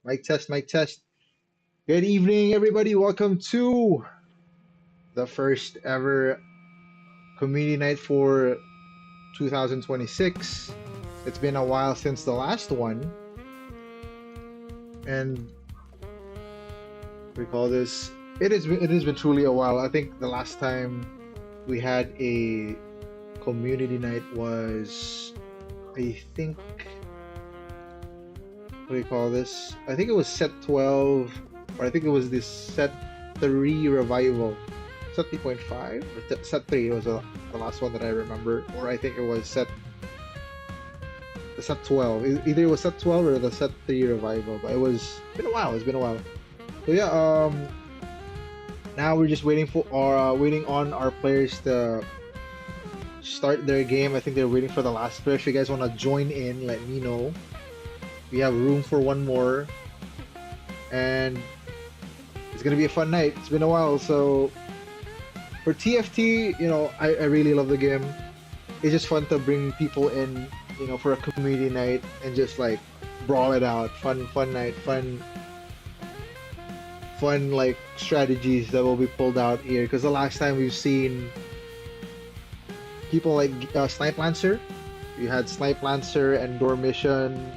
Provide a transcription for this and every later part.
Mic test, mic test. Good evening, everybody. Welcome to the first ever community night for 2026. It's been a while since the last one, and we call this. It has been truly a while. I think the last time we had a community night was, I think, what do you call this? I think it was set 12, or I think it was this set 3 revival. Set 3.5 or set 3 was the last one that I remember, or I think it was the set 12. Either it was set 12 or the set 3 revival, but it's been a while. It's been a while. So yeah, now we're just waiting on our players to start their game. I think they're waiting for the last player. If you guys want to join in, let me know. We have room for one more, and it's gonna be a fun night. It's been a while, so for TFT, I really love the game. It's just fun to bring people in, for a community night and just like brawl it out. Fun night, fun like strategies that will be pulled out here. Because the last time we've seen people like Snipe Lancer, we had Snipe Lancer and Door Mission.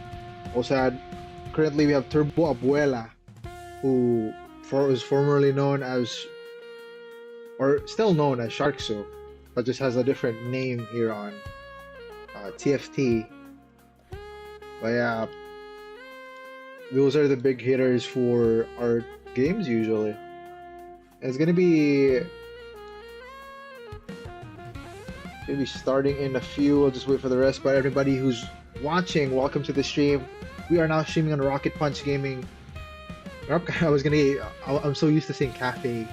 Currently we have Turbo Abuela, who was formerly known as, or still known as Sharkso, but just has a different name here on TFT. But yeah, those are the big hitters for our games usually. And it's gonna be starting in a few. I'll just wait for the rest. But everybody who's watching, welcome to the stream. We are now streaming on Rocket Punch Gaming. I'm so used to saying cafe.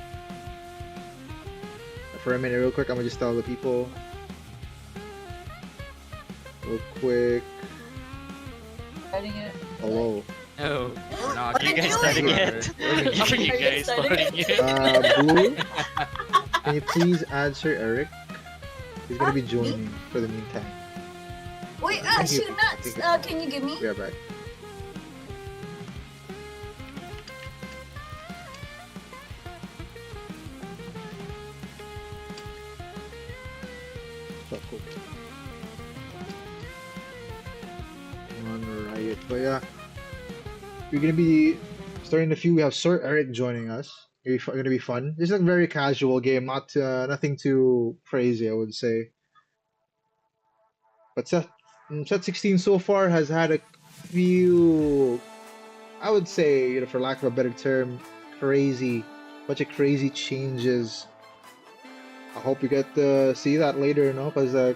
For a minute, real quick, I'm gonna just tell the people. Real quick. Starting it. Hello. Oh, no, you guys starting it? You guys starting it? Blue, can you please add Sir Eric? He's gonna be joining for the meantime. Wait, shoot nuts! Can you give me? Be right back. Cool. Alright, but yeah, we're gonna be starting a few. We have Sir Eric joining us. It's gonna be fun. It's a very casual game, nothing too crazy, I would say. But set 16 so far has had a few, I would say, for lack of a better term, bunch of crazy changes. I hope you get to see that later, because the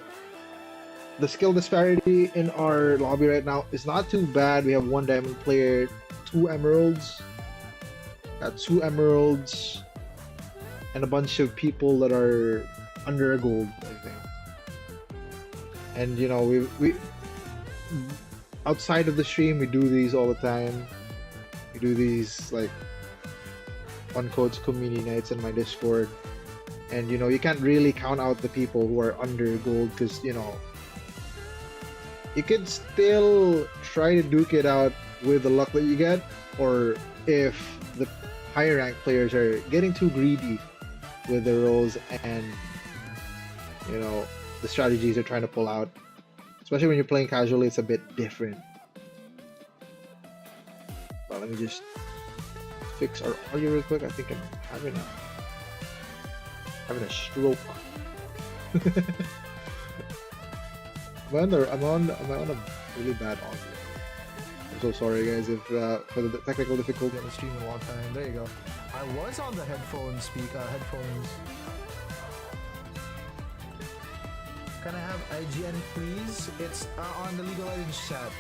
skill disparity in our lobby right now is not too bad. We have 1 diamond player, 2 emeralds, and a bunch of people that are under a gold, I think. And we outside of the stream, we do these all the time. We do these like Fun Codes community nights in my Discord. And you can't really count out the people who are under gold, because you could still try to duke it out with the luck that you get, or if the higher rank players are getting too greedy with their rolls and the strategies they're trying to pull out. Especially when you're playing casually, it's a bit different. Well, let me just fix our audio real quick. I think I'm having a stroke. am I on a really bad audio? I'm so sorry, guys, if for the technical difficulty on the stream in a long time. There you go. I was on the headphones. Can I have IGN, please? It's on the League of Legends chat.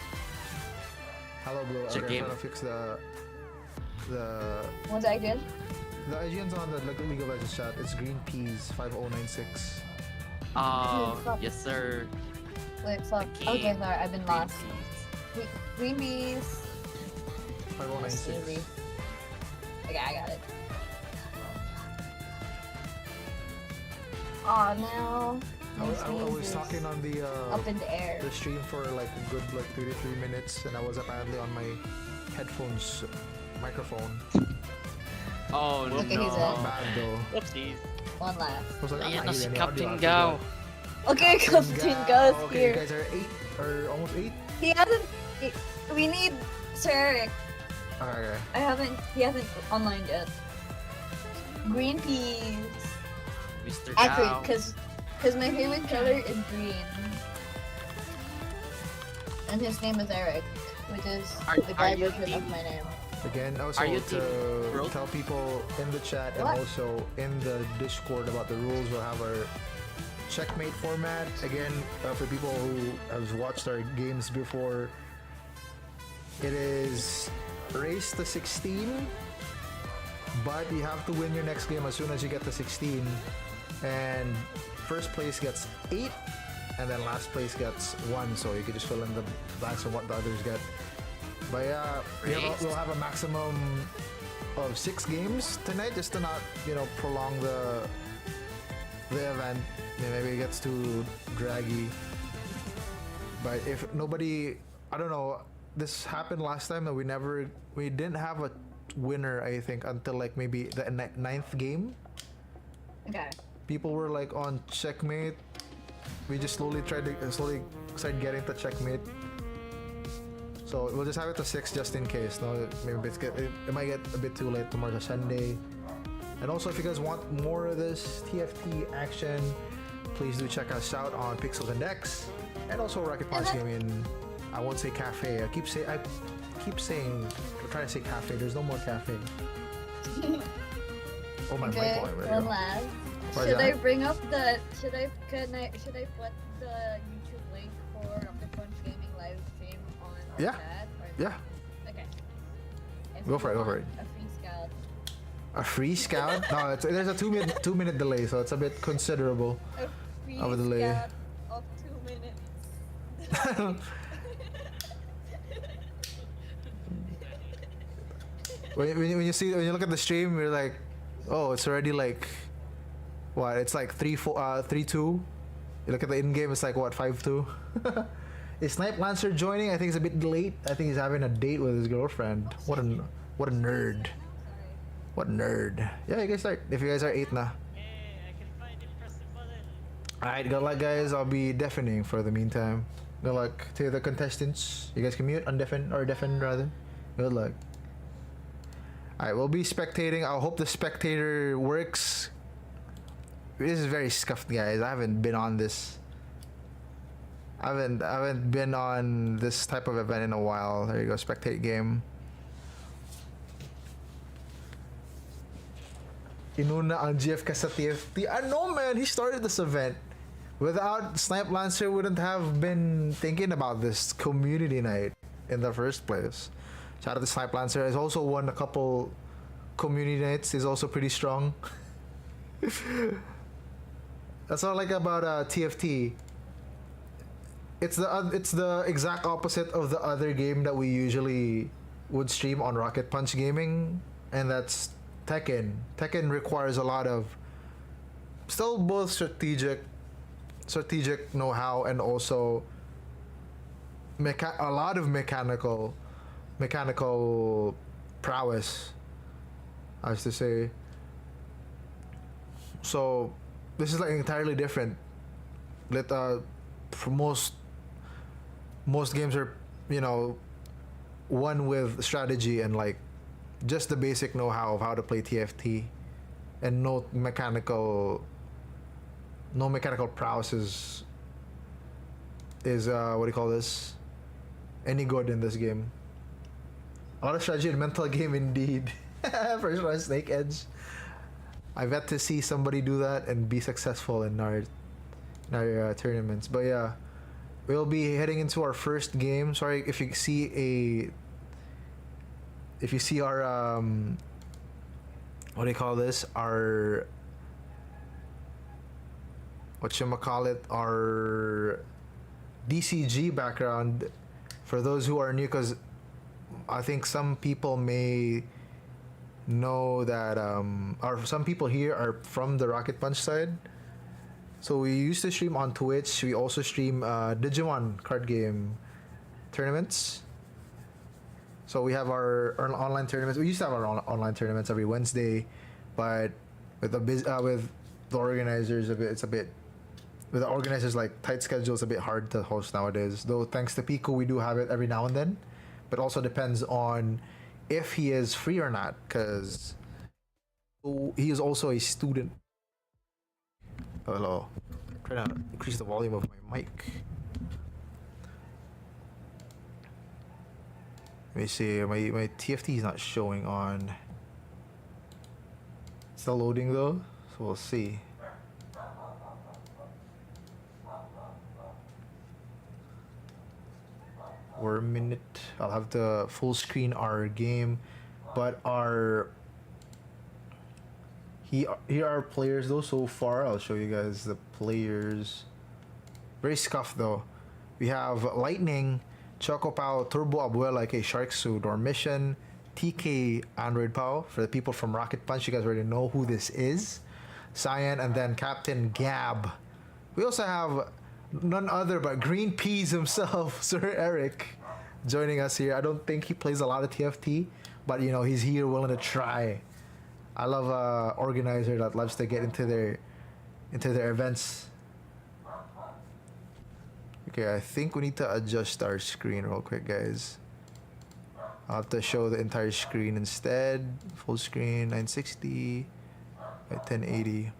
Hello, Blue. Check Okay, game. I'm gonna fix the. What's that again? The IGN's on the League of Legends chat. It's Green Peas 5096. Yes, sir. Wait, fuck. Okay, sorry, I've been lost. Green bees. 5096. Okay, I got it. Aw, no. I was talking on the Up in the air. the stream for like a good 33 minutes, and I was apparently on my headphones microphone. Oh Okay, he's no. in. Bad though. Whoopsies. One last. I was like, I'm Ayan not na si hearing any Captain audio Gao. after Okay, that. Captain Gau's Okay, here. you guys are 8 or almost 8. He hasn't. We need Sir Eric. Okay. He hasn't online yet. Green peas. Mr. Actually, Gao. cause my favorite color is green. And his name is Eric, which is the Are guy you version of team- my name. Again, also Are you to team broke? tell people in the chat and What? also in the Discord about the rules, we'll have our checkmate format. Again, for people who have watched our games before, it is race to 16, but you have to win your next game as soon as you get to 16. And first place gets 8, and then last place gets 1, so you can just fill in the blanks of what the others get. But yeah, we'll have a maximum of 6 games tonight, just to not, prolong the event. Maybe it gets too draggy. But if nobody, I don't know, this happened last time that we didn't have a winner, I think, until like maybe the 9th game. Okay. People were like on checkmate. We just slowly start getting to checkmate. So we'll just have it to 6 just in case. No, maybe it might get a bit too late tomorrow's Sunday. And also, if you guys want more of this TFT action, please do check us out on Pixels and Dex, and also Rocket Punch Gaming. I won't say cafe. I keep saying. I'm trying to say cafe. There's no more cafe. Oh my Okay. mic volume. There you One go. last. Why is Should I that? bring up the? Should I put the YouTube link for Rocket Punch Gaming live stream on the Yeah. chat? Or Yeah. Okay. If Go you for it, go for want it. A free scout. A free scout? No, there's a 2-minute delay, so it's a bit considerable. A free Of a delay. scout of 2 minutes. when you look at the stream, you're like, oh, it's already like, what? It's like 3-2. You look at the in game, it's like what, 5-2. Is Snipe Lancer joining? I think it's a bit late. I think he's having a date with his girlfriend. What a nerd. What nerd. Yeah, you guys start. If you guys are 8 na. Alright, good luck guys. I'll be deafening for the meantime. Good luck to the contestants. You guys can mute, undeafen, or deafen rather. Good luck. Alright, we'll be spectating. I hope the spectator works. This is very scuffed, guys. I haven't been on this. I haven't been on this type of event in a while. There you go, spectate game. Inuna ang GF sa TFT. I know, man. He started this event. Without Snipe Lancer, wouldn't have been thinking about this community night in the first place. Shout out to Snipe Lancer. He's also won a couple community nights. He's also pretty strong. That's all I like about TFT. It's the exact opposite of the other game that we usually would stream on Rocket Punch Gaming, and that's Tekken. Tekken requires a lot of still both strategic know-how and also a lot of mechanical prowess, as to say. So this is like entirely different. For most games are, one with strategy and like just the basic know-how of how to play TFT, and no mechanical prowess is what do you call this? Any good in this game. A lot of strategy and mental game indeed. First one, Snake Edge. I've yet to see somebody do that and be successful in our tournaments. But yeah, we'll be heading into our first game. Sorry if you see our what do you call this? Our our DCG background. For those who are new, because I think some people may know that or some people here are from the Rocket Punch side. So we used to stream on Twitch. We also stream Digimon card game tournaments. So we have our online tournaments. We used to have our online tournaments every Wednesday, but with with the organizers, it's a bit with the organizers like tight schedule. It's a bit hard to host nowadays. Though thanks to Pico, we do have it every now and then, but also depends on if he is free or not, because he is also a student. Hello, trying to increase the volume of my mic. Let me see, my TFT is not showing on. Still loading though, so we'll see. For a minute, I'll have to full screen our game, but here are players though so far. I'll show you guys the players. Very scuffed though. We have Lightning, Chocopao, Turbo Abuela, aka Sharksu, Dormission, TK Android Pao. For the people from Rocket Punch, you guys already know who this is. Cyan, and then Captain Gab. We also have none other but Green Peas himself, Sir Eric, joining us here. I don't think he plays a lot of TFT, but you know, he's here willing to try. I love a organizer that loves to get into their events. Okay, I think we need to adjust our screen real quick, guys. I'll have to show the entire screen instead. Full screen, 960 by 1080.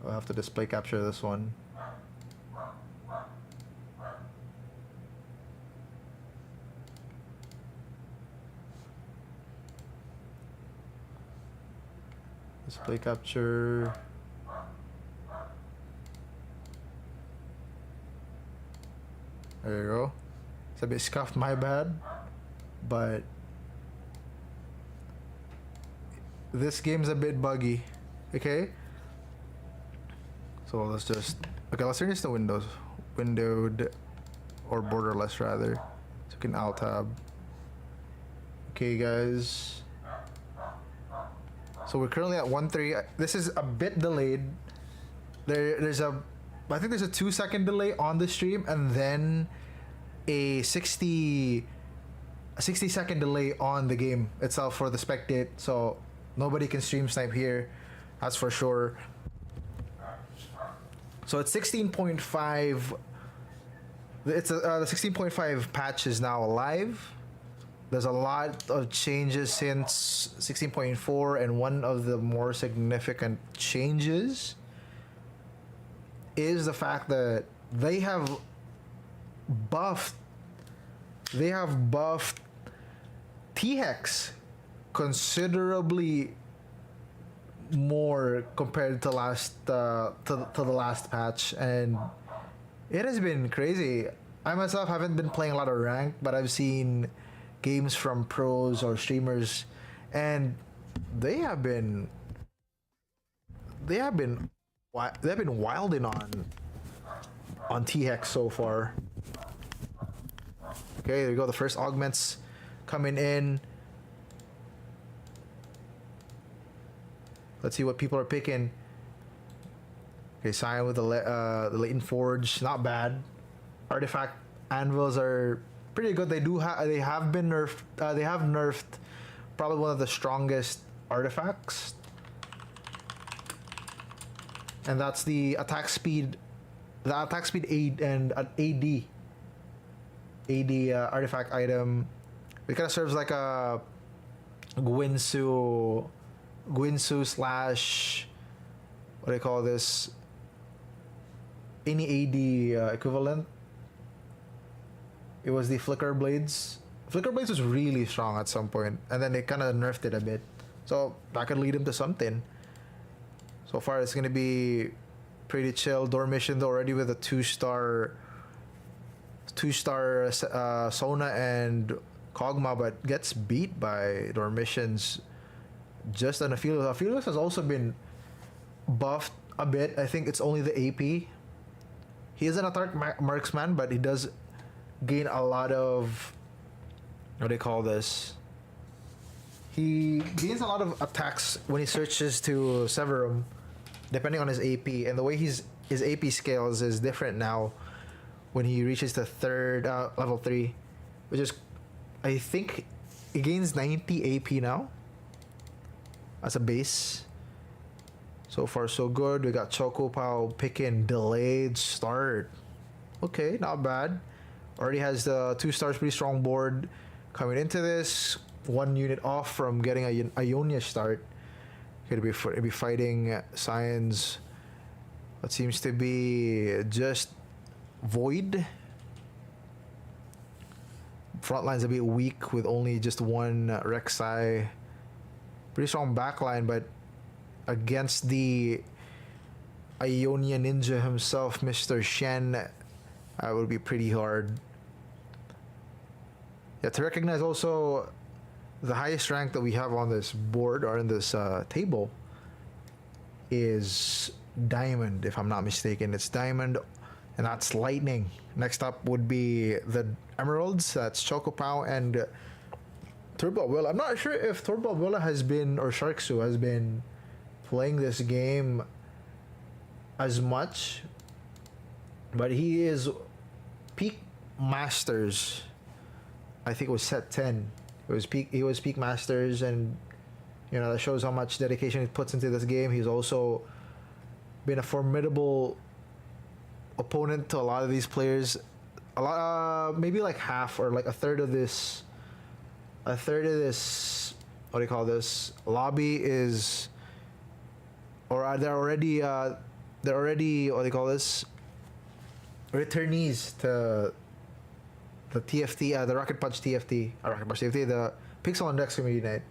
I'll have to display capture this one. Display capture. There you go. It's a bit scuffed, my bad. But this game's a bit buggy. Okay? So let's just... Okay, let's turn this to Windows. Windowed, or borderless rather. So we can Alt Tab. Okay, guys. So we're currently at 1-3. This is a bit delayed. There's a... I think there's a 2-second delay on the stream, and then a 60-second delay on the game itself for the spectate. So nobody can stream snipe here, that's for sure. So it's 16.5. It's the 16.5 patch is now live. There's a lot of changes since 16.4, and one of the more significant changes is the fact that they have buffed T-Hex considerably more compared to the last patch, and it has been crazy. I myself haven't been playing a lot of rank, but I've seen games from pros or streamers, and they have been wilding on T-Hex so far. Okay, there you go. The first augments coming in. Let's see what people are picking. Okay, Cyan with the Latent Forge, not bad. Artifact anvils are pretty good. They have been nerfed. They have nerfed probably one of the strongest artifacts, and that's the attack speed. The attack speed aid and AD artifact item. It kind of serves like a Gwinsu slash, what do you call this? Any AD equivalent. It was the Flicker Blades. Flicker Blades was really strong at some point, and then they kind of nerfed it a bit. So that could lead them to something. So far, it's gonna be pretty chill. Dormission though, already with a two-star Sona and Kog'Maw, but gets beat by Dormission's just on Aphelios. Aphelios has also been buffed a bit. I think it's only the AP. He is an attack marksman, but he does gain a lot of, what do you call this? He gains a lot of attacks when he searches to Severum, depending on his AP, and the way he's his AP scales is different now when he reaches the third level 3, which is, I think, he gains 90 AP now as a base. So far so good. We got Choco Pao picking delayed start. Okay, not bad. Already has the 2 stars, pretty strong board coming into this. 1 unit off from getting a Ionia start. Gonna be fighting Science. What seems to be just Void. Frontline's a bit weak with only just 1 Rek'Sai. Pretty strong backline, but against the Ionia Ninja himself, Mr. Shen, would be pretty hard. Yeah, to recognize also the highest rank that we have on this board or in this table is Diamond, if I'm not mistaken. It's Diamond, and that's Lightning. Next up would be the Emeralds. That's Choco Pao and Turbo Abuela. I'm not sure if Turbo Abuela has been, or Sharksu has been playing this game as much, but he is peak masters. I think it was set 10. He was peak masters, and you know that shows how much dedication he puts into this game. He's also been a formidable opponent to a lot of these players. A lot, maybe like half or like a third of this. What do you call this? Lobby is, or they're already what do you call this? Returnees to the TFT, the Rocket Punch TFT, the Pixel and Dex Community Night.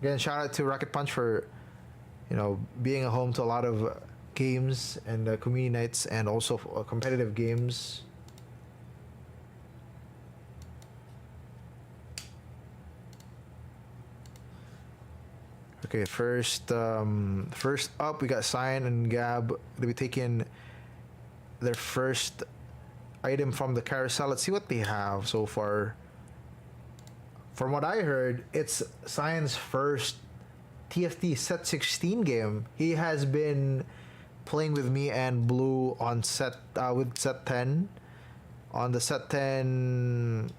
Again, shout out to Rocket Punch for, you know, being a home to a lot of games and community nights and also competitive games. Okay, first up we got Cyan and Gab. They'll be taking their first item from the carousel. Let's see what they have so far. From what I heard, it's Cyan's first TFT set 16 game. He has been playing with me and Blue on with set 10. On the set 10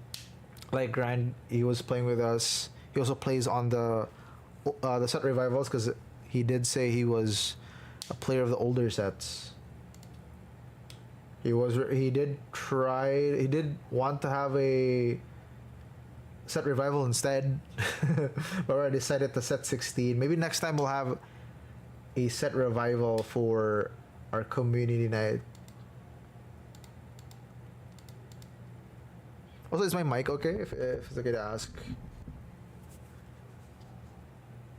like grind, he was playing with us. He also plays on the set revivals because he did say he was a player of the older sets. He did want to have a set revival instead, but I decided to set 16. Maybe next time we'll have a set revival for our community night. Also, is my mic okay? If it's okay to ask.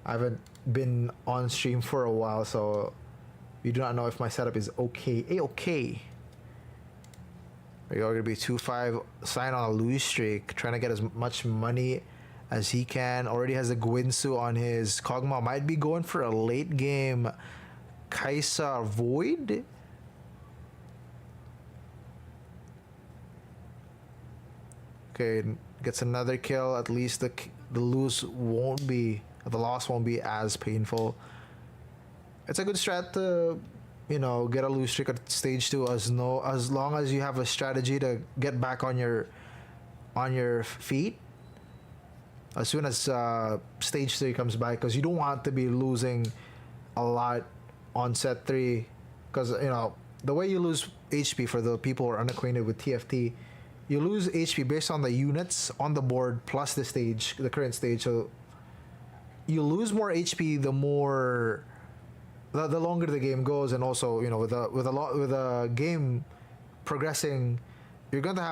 I haven't been on stream for a while, so we do not know if my setup is okay. Okay. We're going to be 2-5, sign on a lose streak, trying to get as much money as he can. Already has a Gwinsu on his Kog'Maw. Might be going for a late game Kai'Sa Void. Okay, gets another kill. At least the loss won't be as painful. It's a good strat to, you know, get a lose streak at stage 2 as long as you have a strategy to get back on your feet as soon as stage 3 comes by, because you don't want to be losing a lot on set 3, because you know the way you lose HP, for the people who are unacquainted with TFT, you lose HP based on the units on the board plus the current stage. So you lose more HP the longer the game goes, and also, you know, with the game progressing, they're going to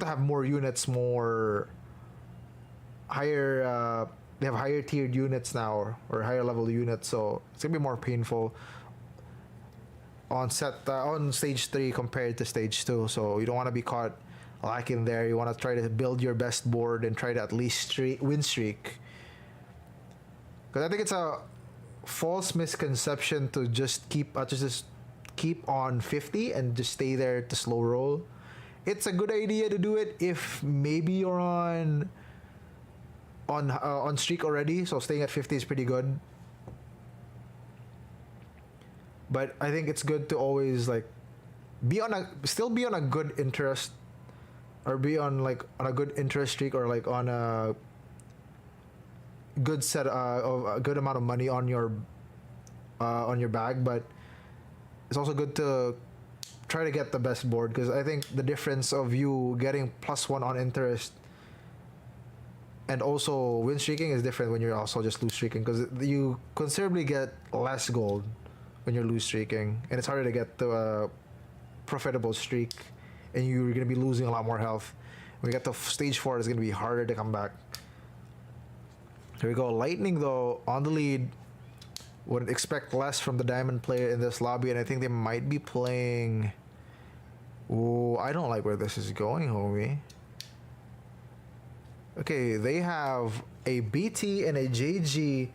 have more units, more higher. They have higher tiered units now, or higher level units, so it's gonna be more painful on stage 3 compared to stage 2. So you don't want to be caught lacking there. You want to try to build your best board and try to at least win streak. Because I think it's a false misconception to just keep on 50 and just stay there to slow roll. It's a good idea to do it if maybe you're on streak already, so staying at 50 is pretty good. But I think it's good to always like still be on a good interest, or be on like on a good interest streak, or like on a good set of a good amount of money on your bag. But it's also good to try to get the best board, because I think the difference of you getting +1 on interest and also win streaking is different when you're also just lose streaking, because you considerably get less gold when you're lose streaking, and it's harder to get to a profitable streak, and you're going to be losing a lot more health. When you get to stage 4, it's going to be harder to come back. Here we go. Lightning, though, on the lead. Would expect less from the diamond player in this lobby, and I think they might be playing... Ooh, I don't like where this is going, homie. Okay, they have a BT and a JG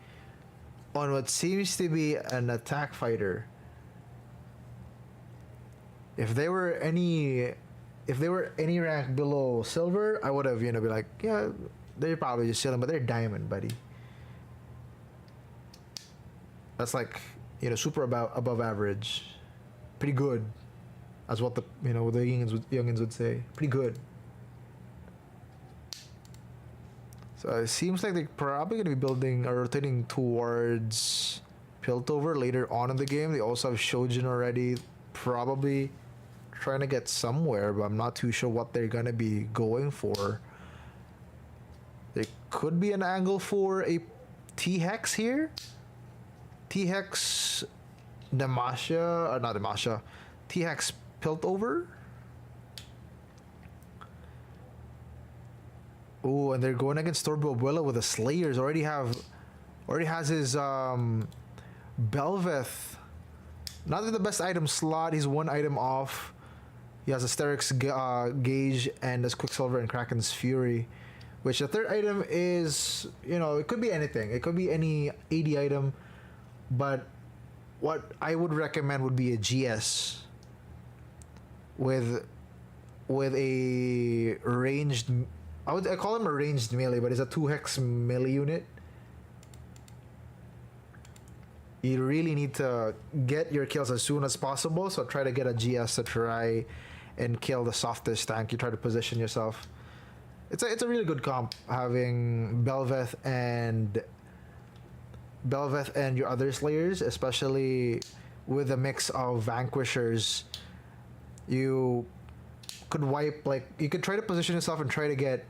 on what seems to be an attack fighter. If they were any rank below silver, I would have, be like, yeah, they're probably just chilling, but they're diamond, buddy. That's like, super above average. Pretty good. That's what the youngins would say. Pretty good. So it seems like they're probably going to be building or rotating towards Piltover later on in the game. They also have Shojin already, probably trying to get somewhere, but I'm not too sure what they're going to be going for. There could be an angle for a T-Hex here. T-Hex Demacia, not Demacia, T-Hex Piltover. Oh, and they're going against Turbo Abuela with the Slayers. Already has his Belveth. Not the best item slot. He's one item off. He has Asterix Gauge and this Quicksilver and Kraken's Fury. Which the third item is, it could be anything. It could be any AD item. But what I would recommend would be a GS with a ranged... I call him a ranged melee, but it's a 2-hex melee unit. You really need to get your kills as soon as possible, so try to get a GS to try and kill the softest tank. You try to position yourself. It's a really good comp, having Belveth and your other Slayers, especially with a mix of Vanquishers. You could you could try to position yourself and try to get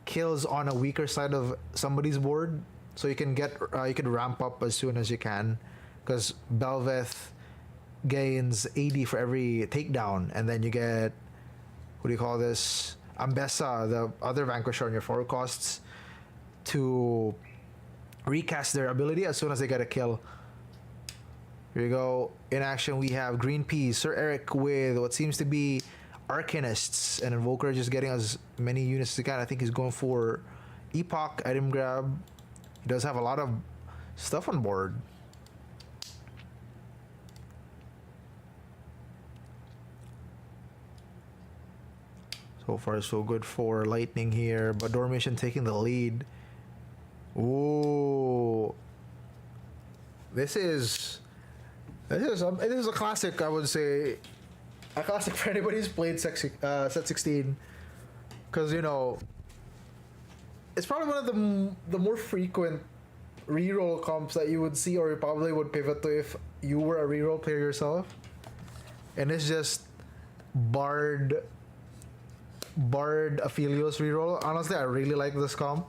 kills on a weaker side of somebody's board, so you can ramp up as soon as you can, because Belveth gains AD for every takedown, and then you get, what do you call this, Ambessa, the other Vanquisher on your forward costs, to recast their ability as soon as they get a kill. Here you go. In action, we have Green Peas, Sir Eric with what seems to be Arcanists, and Invoker just getting as many units as he can. I think he's going for Epoch, item grab. He does have a lot of stuff on board. So far, so good for Lightning here, but Dormition taking the lead. Ooh, this is a classic. I would say a classic for anybody who's played set 16, because it's probably one of the more frequent reroll comps that you would see, or you probably would pivot to if you were a reroll player yourself. And it's just Bard Aphelios reroll. Honestly, I really like this comp,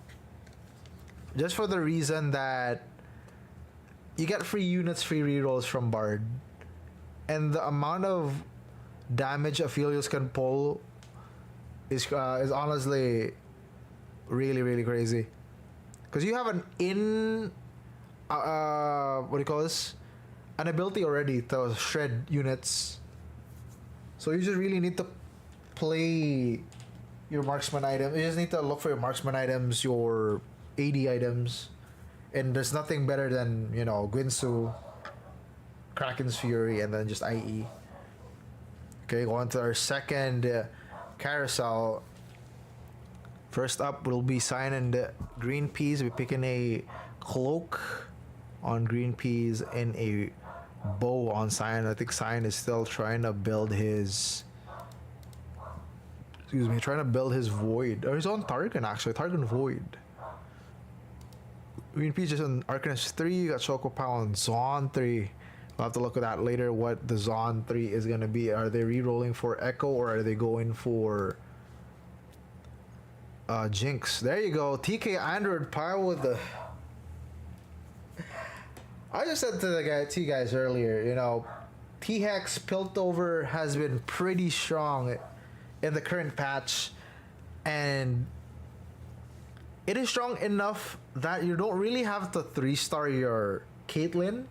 just for the reason that you get free units, free rerolls from Bard, and the amount of damage Aphelios can pull is honestly really, really crazy. Because you have an what do you call this? An ability already to shred units. So you just really need to play your marksman item. You just need to look for your marksman items, your AD items, and there's nothing better than Guinsoo, Kraken's Fury, and then just IE. Okay, going to our second carousel. First up will be Cyan and Green Peas. We're picking a cloak on Green Peas and a bow on Cyan. I think Cyan is still trying to build his. Excuse me, trying to build his Void. Or he's on Tarkin actually. Tarkin Void. Green Peaches on Arcanist 3. You got Choco Pow on Zon 3. We'll have to look at that later. What the Zon 3 is gonna be. Are they re-rolling for Echo or are they going for Jinx? There you go. TK Android Pile with the. I just said to you guys earlier, you know, T-Hex Piltover has been pretty strong in the current patch, and it is strong enough that you don't really have to 3-star your Caitlyn,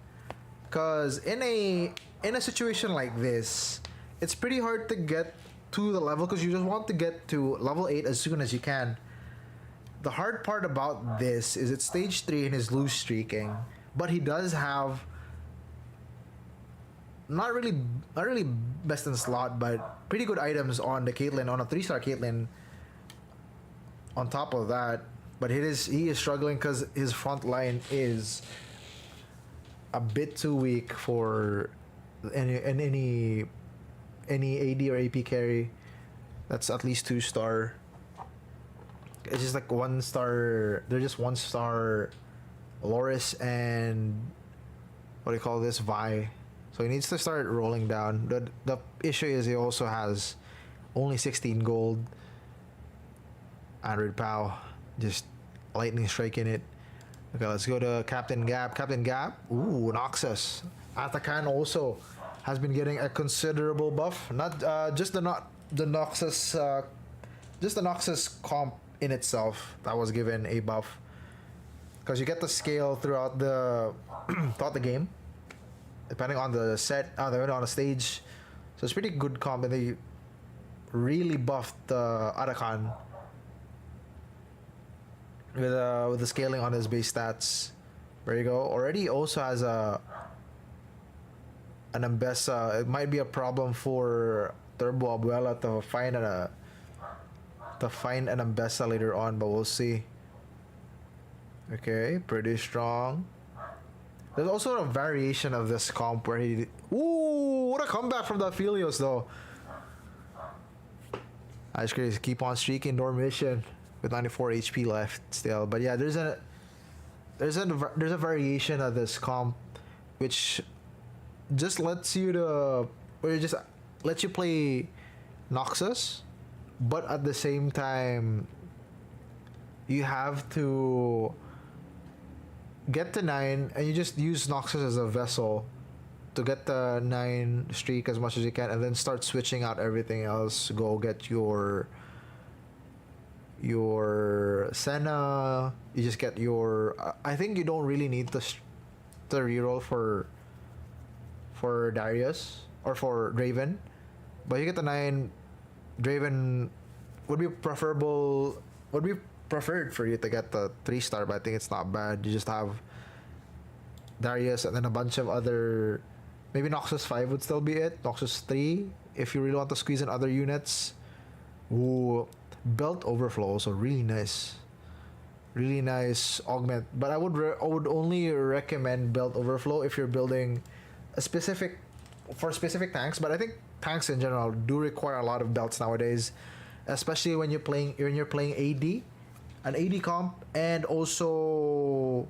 because in a situation like this, it's pretty hard to get to the level because you just want to get to level 8 as soon as you can. The hard part about this is it's stage 3 and is loose streaking, but he does have not really best in slot, but pretty good items on the Caitlyn, on a 3-star Caitlyn. On top of that, but he is struggling because his front line is a bit too weak for any AD or AP carry that's at least 2-star. It's just like 1-star. They're just 1-star Loris and what do you call this, Vi. So he needs to start rolling down. The issue is he also has only 16 gold. Android Pow just lightning striking it. Okay, let's go to Captain Gap. Captain Gap. Ooh, Noxus. Atakan also has been getting a considerable buff. Not just the Noxus, just the Noxus comp in itself that was given a buff, because you get the scale throughout the game, depending on the set, on the stage. So it's pretty good comp, and they really buffed Atakan with the scaling on his base stats. There you go. Already also has an Ambessa. It might be a problem for Turbo Abuela to find an Ambessa later on, but we'll see. Okay, pretty strong. There's also a variation of this comp where he. Ooh, what a comeback from the Aphelios though. Ice Crazy keep on streaking Dormition with 94 HP left still. But yeah, there's a variation of this comp which just lets you lets you play Noxus, but at the same time you have to get to 9 and you just use Noxus as a vessel to get the 9 streak as much as you can, and then start switching out everything else. Go get your Senna. You just get your. I think you don't really need the reroll for Darius or for Draven, but you get the 9. Draven would be preferable. Would be preferred for you to get the 3-star, but I think it's not bad. You just have Darius and then a bunch of other. Maybe Noxus 5 would still be it. Noxus 3 if you really want to squeeze in other units. Ooh, Belt Overflow also really nice. Really nice augment. But I would only recommend Belt Overflow if you're building a specific tanks. But I think tanks in general do require a lot of belts nowadays, especially when you're playing AD, an AD comp, and also.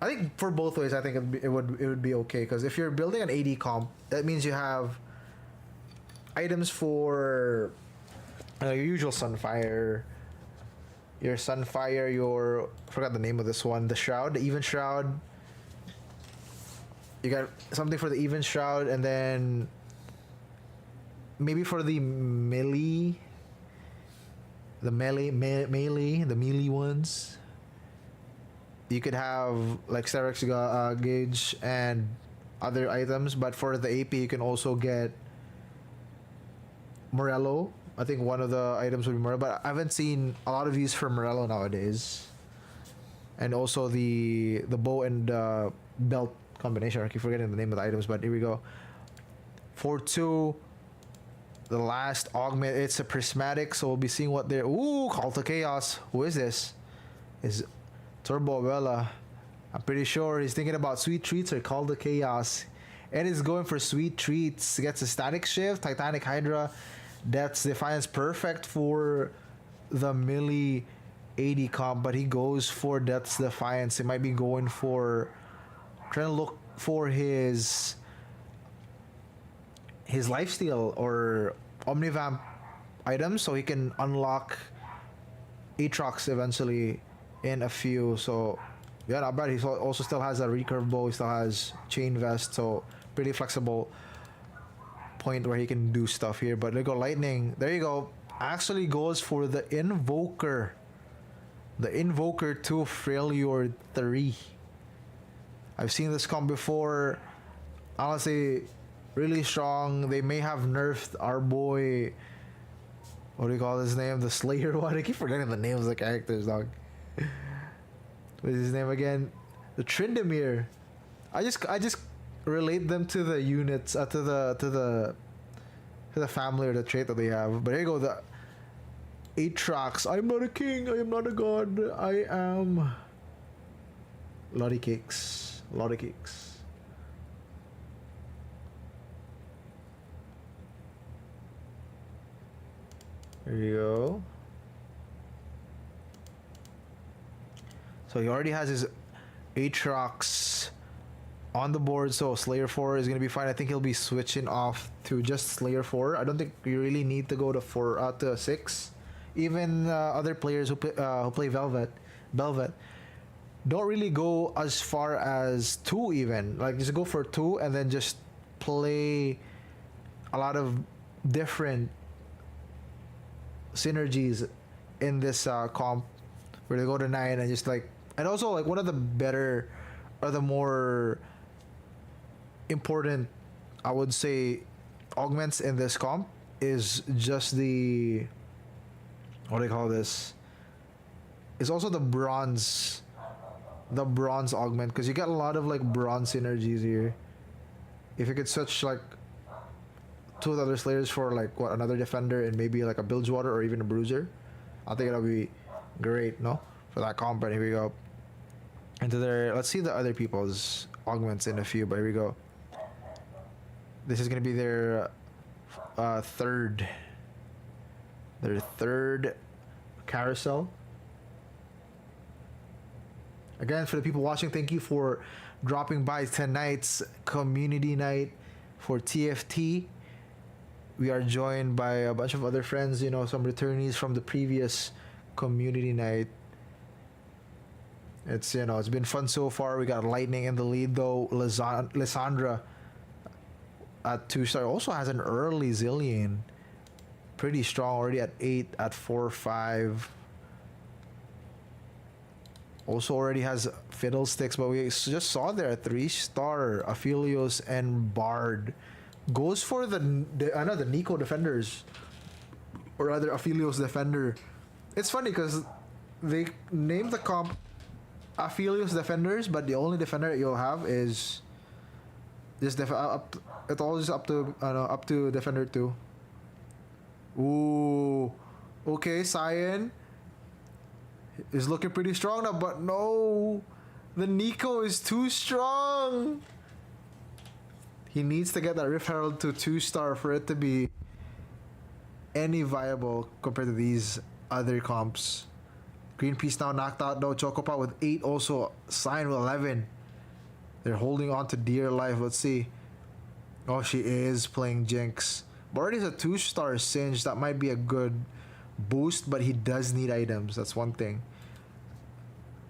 I think for both ways, I think it would be okay, because if you're building an AD comp, that means you have items for your usual Sunfire, forgot the name of this one, the Shroud, the Even Shroud. You got something for the Even Shroud, and then maybe for the melee ones. You could have like Sterex Gauge and other items, but for the AP you can also get Morello. I think one of the items would be Morello, but I haven't seen a lot of use for Morello nowadays. And also the bow and belt combination. I keep forgetting the name of the items, but here we go. 4-2, the last augment. It's a prismatic, so we'll be seeing what they're. Ooh, Call to Chaos. Who is this? Is Turbo Abuela. I'm pretty sure he's thinking about Sweet Treats or Call the Chaos. And he's going for Sweet Treats. Gets a Static Shift, Titanic Hydra. That's Defiance, perfect for the melee AD comp, but he goes for Death's Defiance. He might be going for trying to look for his lifesteal or Omnivamp items so he can unlock Aatrox eventually in a few. So yeah, not bad. He also still has a recurve bow. He still has Chain Vest, so pretty flexible point where he can do stuff here. But there you go, Lightning. There you go. Actually goes for the Invoker. The Invoker 2 Freljord 3. I've seen this comp before. Honestly, really strong. They may have nerfed our boy. What do you call his name? The Slayer one. I keep forgetting the names of the characters, dog. What is his name again? The Tryndamere. I just relate them to the units, to the family or the trait that they have. But here you go, the Aatrox. I'm not a king. I am not a god. I am Lottie Cakes. Lottie Cakes. There you go. So he already has his Aatrox on the board, so Slayer 4 is going to be fine. I think he'll be switching off to just Slayer 4. I don't think you really need to go to 4 to 6. Even other players who play Velvet don't really go as far as 2 even. Like, just go for 2 and then just play a lot of different synergies in this comp where they go to 9 and just like, and also like one of the better or the more important, I would say, augments in this comp is just the, what do you call this? It's also the bronze augment, because you get a lot of like bronze synergies here. If you could switch like 2 of the other Slayers for like what, another defender and maybe like a Bilgewater or even a Bruiser, I think it'll be great, no? For that comp. And here we go. Into their, let's see the other people's augments in a few, but here we go. This is gonna be their third carousel. Again, for the people watching, thank you for dropping by tonight's community night for TFT. We are joined by a bunch of other friends, you know, some returnees from the previous community night. It's, you know, it's been fun so far. We got Lightning in the lead though. Lissandra at 2-star also has an early Zilean. Pretty strong, already at 8 at 4-5. Also already has Fiddlesticks, but we just saw there a 3-star Aphelios and Bard. Goes for the Nico defenders, or rather Aphelios defender. It's funny because they named the comp Aphelios defenders, but the only defender that you'll have is just it's all just up to defender 2. Ooh, okay, Cyan is looking pretty strong now, but no, the Nico is too strong. He needs to get that Rift Herald to 2-star for it to be any viable compared to these other comps. Greenpeace now knocked out though. Chocopot with 8, also Cyan with 11. They're holding on to dear life. Let's see. Oh, she is playing Jinx. But already has a 2-star Singe. That might be a good boost, but he does need items. That's one thing.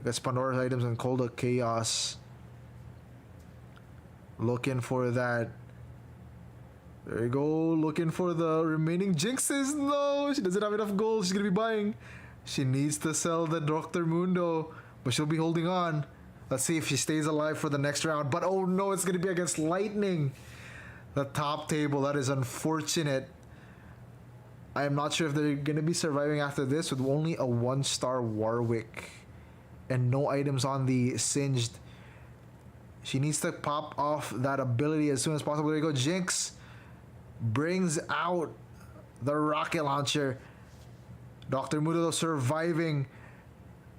Got Pandora's items and Call the Chaos. Looking for that. There you go. Looking for the remaining Jinxes. No, she doesn't have enough gold. She's gonna be buying. She needs to sell the Dr. Mundo, but she'll be holding on. Let's see if she stays alive for the next round. But oh no, it's gonna be against Lightning. The top table. That is unfortunate. I am not sure if they're gonna be surviving after this with only a 1-star Warwick and no items on the Singed. She needs to pop off that ability as soon as possible. There you go. Jinx brings out the rocket launcher. Dr. Mudo surviving.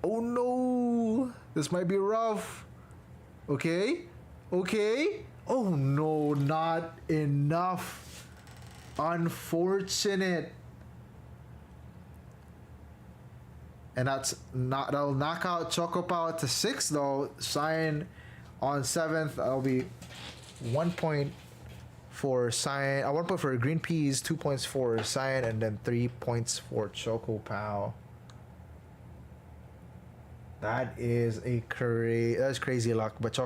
Oh no! This might be rough. Okay? Okay? Oh no, not enough. Unfortunate. And that'll knock out Chocopao to 6 though. Cyan on 7th. That'll be 1 point for Cyan. 1 point for Green Peas, 2 points for Cyan, and then 3 points for Chocopao. That is that's crazy luck. But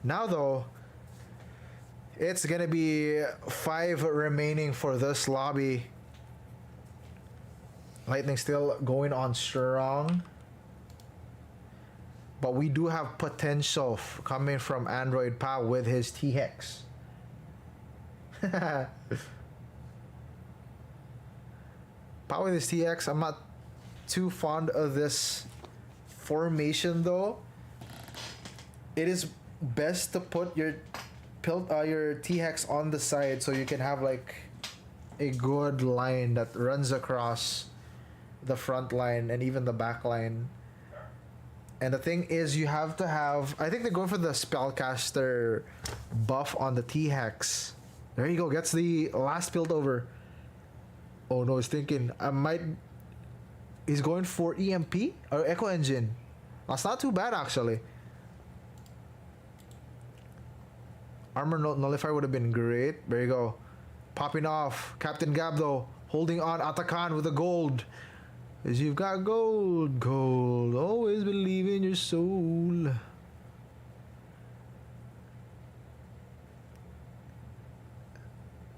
now though, it's gonna be 5 remaining for this lobby. Lightning still going on strong, but we do have potential coming from Android Pao with his T-Hex. Pao with his T-Hex, I'm not too fond of this formation though. It is best to put your T-Hex on the side so you can have like a good line that runs across the front line and even the back line. And the thing is, you have to have, I think they're going for the spellcaster buff on the T-Hex. There you go, gets the last build over. Oh no, he's thinking he's going for EMP or Echo Engine. That's not too bad actually. Armor Nullifier would have been great. There you go, popping off. Captain Gab though holding on. Atakan with the gold. As you've got gold, gold. Always believe in your soul.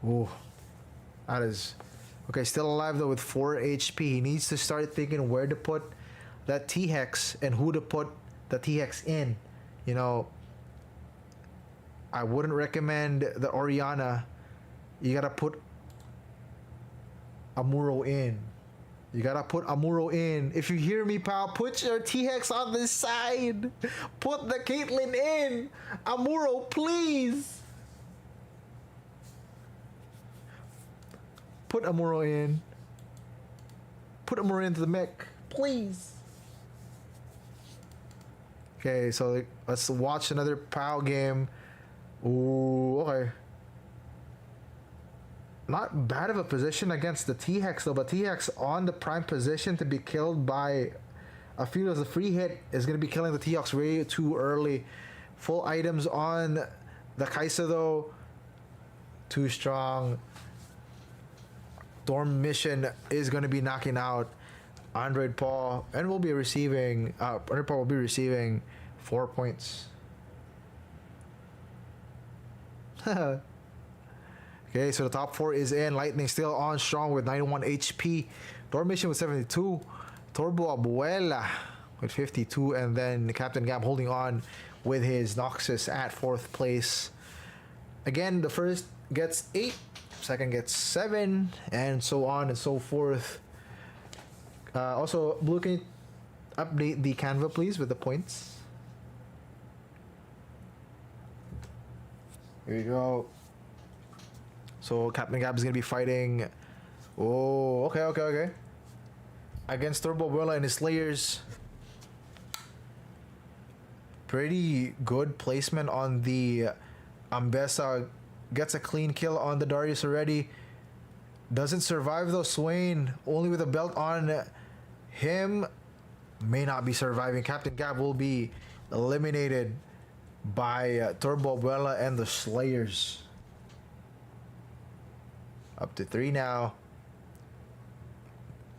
Oh, that is okay. Still alive though with 4 HP. He needs to start thinking where to put that T-Hex and who to put the T-Hex in. You know, I wouldn't recommend the Oriana. You gotta put Amuro in. You gotta put Amuro in. If you hear me, pal, put your T-Hex on this side. Put the Caitlyn in. Amuro, please. Put Amuro in. Put Amuro into the mech, please. Okay, so let's watch another POW game. Ooh, okay. Not bad of a position against the T-Hex though, but T-Hex on the prime position to be killed by a few as a free hit is going to be killing the T-Hex way too early. Full items on the Kai'Sa though. Too strong. Dorm Mission is going to be knocking out Android Paul and will be receiving Android Paul will be receiving 4 points. Okay, so the top 4 is in. Lightning still on strong with 91 HP. Dorm Mission with 72. Turbo Abuela with 52. And then Captain Gab holding on with his Noxus at 4th place. Again, the first gets 8. Second gets 7. And so on and so forth. Also, Blue, can you update the Canva, please, with the points? Here we go. So Captain Gab is gonna be fighting. Oh, okay. Against Turbo Abuela and his Slayers. Pretty good placement on the Ambessa. Gets a clean kill on the Darius already. Doesn't survive though. Swain only with a belt on him. May not be surviving. Captain Gab will be eliminated by Turbo Abuela and the Slayers. Up to 3 now.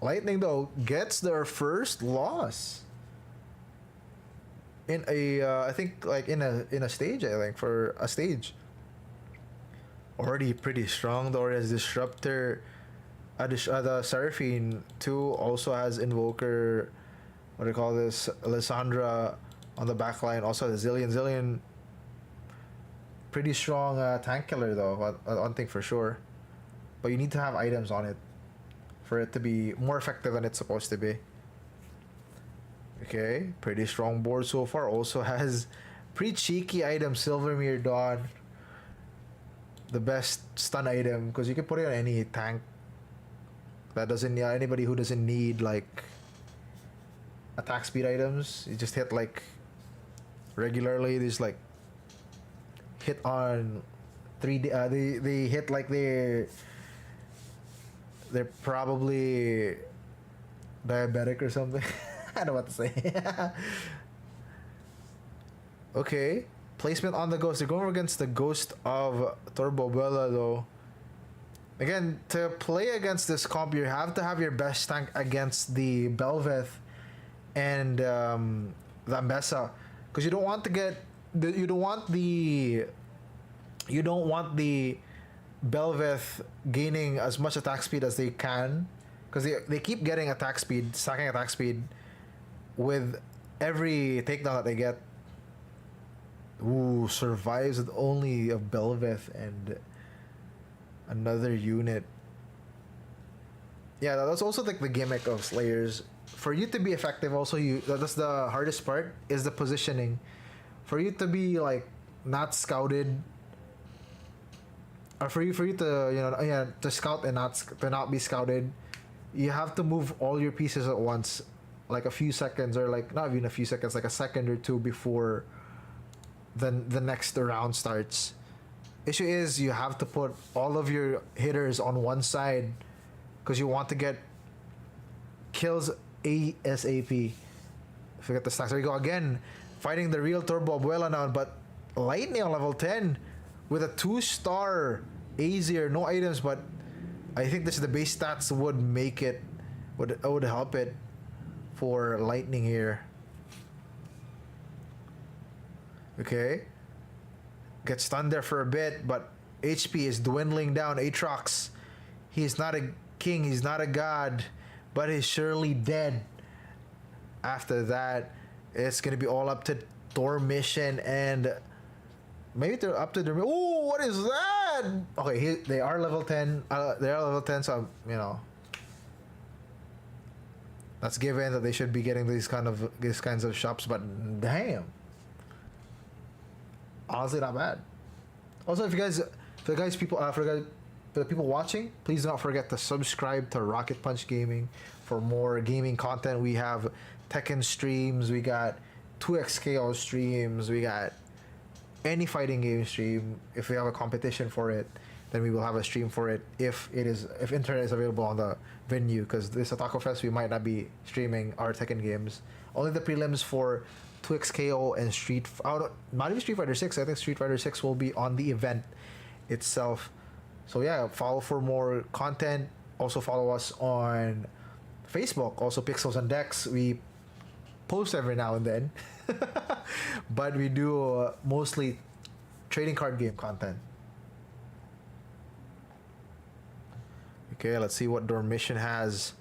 Lightning though gets their first loss in a I think like in a stage. I think for a stage. Already pretty strong though as Disruptor. The Seraphine too also has Invoker. What do you call this? Alessandra on the back line. Also the Zillion. Pretty strong tank killer though. One thing for sure. But you need to have items on it for it to be more effective than it's supposed to be. Okay, pretty strong board so far. Also has pretty cheeky item, Silvermere Dawn. The best stun item because you can put it on any tank that doesn't anybody who doesn't need like attack speed items. You just hit like regularly. There's like hit on 3D. They hit like they're probably diabetic or something. I don't know what to say. Okay, placement on the ghost. They're going against the ghost of Turbo Abuela though. Again, to play against this comp, you have to have your best tank against the Belveth and the Ambessa, because you don't want to get you don't want the Belveth gaining as much attack speed as they can, because they keep getting attack speed, stacking attack speed with every takedown that they get. Ooh, survives with only a Belveth and another unit. Yeah, that's also like the gimmick of Slayers. For you to be effective, also that's the hardest part, is the positioning. For you to be like not scouted, or for you to to scout and not be scouted, you have to move all your pieces at once, like a few seconds, or like not even a few seconds, like a second or two before the next round starts. Issue is you have to put all of your hitters on one side because you want to get kills ASAP. Forget the stacks. There you go again, fighting the real Turbo Abuela now, but Lightning on level 10 with a 2-star Azier, no items, but I think this is the base stats would make it, would help it for Lightning here. Okay. Gets stunned there for a bit, but HP is dwindling down. Aatrox, he's not a king, he's not a god, but he's surely dead. After that, it's gonna be all up to Dormition and maybe they're up to the. Oh, what is that? Okay, they are level 10. They are level 10, so that's given that they should be getting these kinds of shops. But damn. Honestly, not bad. Also, for the people watching, please do not forget to subscribe to Rocket Punch Gaming for more gaming content. We have Tekken streams, we got 2XKO streams, we got any fighting game stream. If we have a competition for it, then we will have a stream for it if internet is available on the venue, because this Otaku Fest we might not be streaming our Tekken games. Only the prelims for 2XKO and not even Street Fighter 6. I think Street Fighter 6 will be on the event itself. So yeah, follow for more content. Also follow us on Facebook, also Pixels and Decks. We post every now and then, but we do mostly trading card game content. Okay, let's see what Dormition has.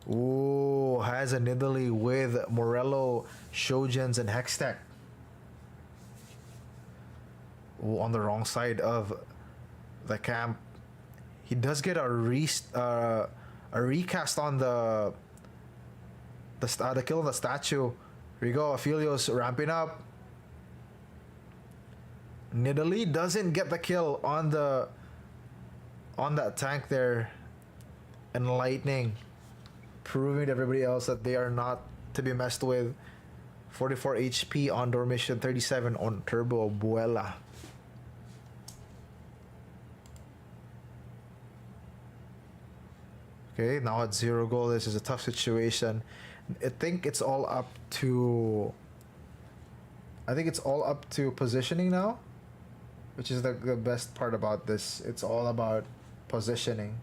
Ooh, has a Nidalee with Morello, Shojans, and Hextech. Ooh, on the wrong side of the camp. He does get a recast on the kill on the statue. Here you go, Aphelios ramping up. Nidalee doesn't get the kill on that tank there. And Lightning proving to everybody else that they are not to be messed with. 44 HP on Dormition, 37 on Turbo Abuela. Okay, now at 0 goal, this is a tough situation. I think it's all up to positioning now, which is the best part about this. It's all about positioning.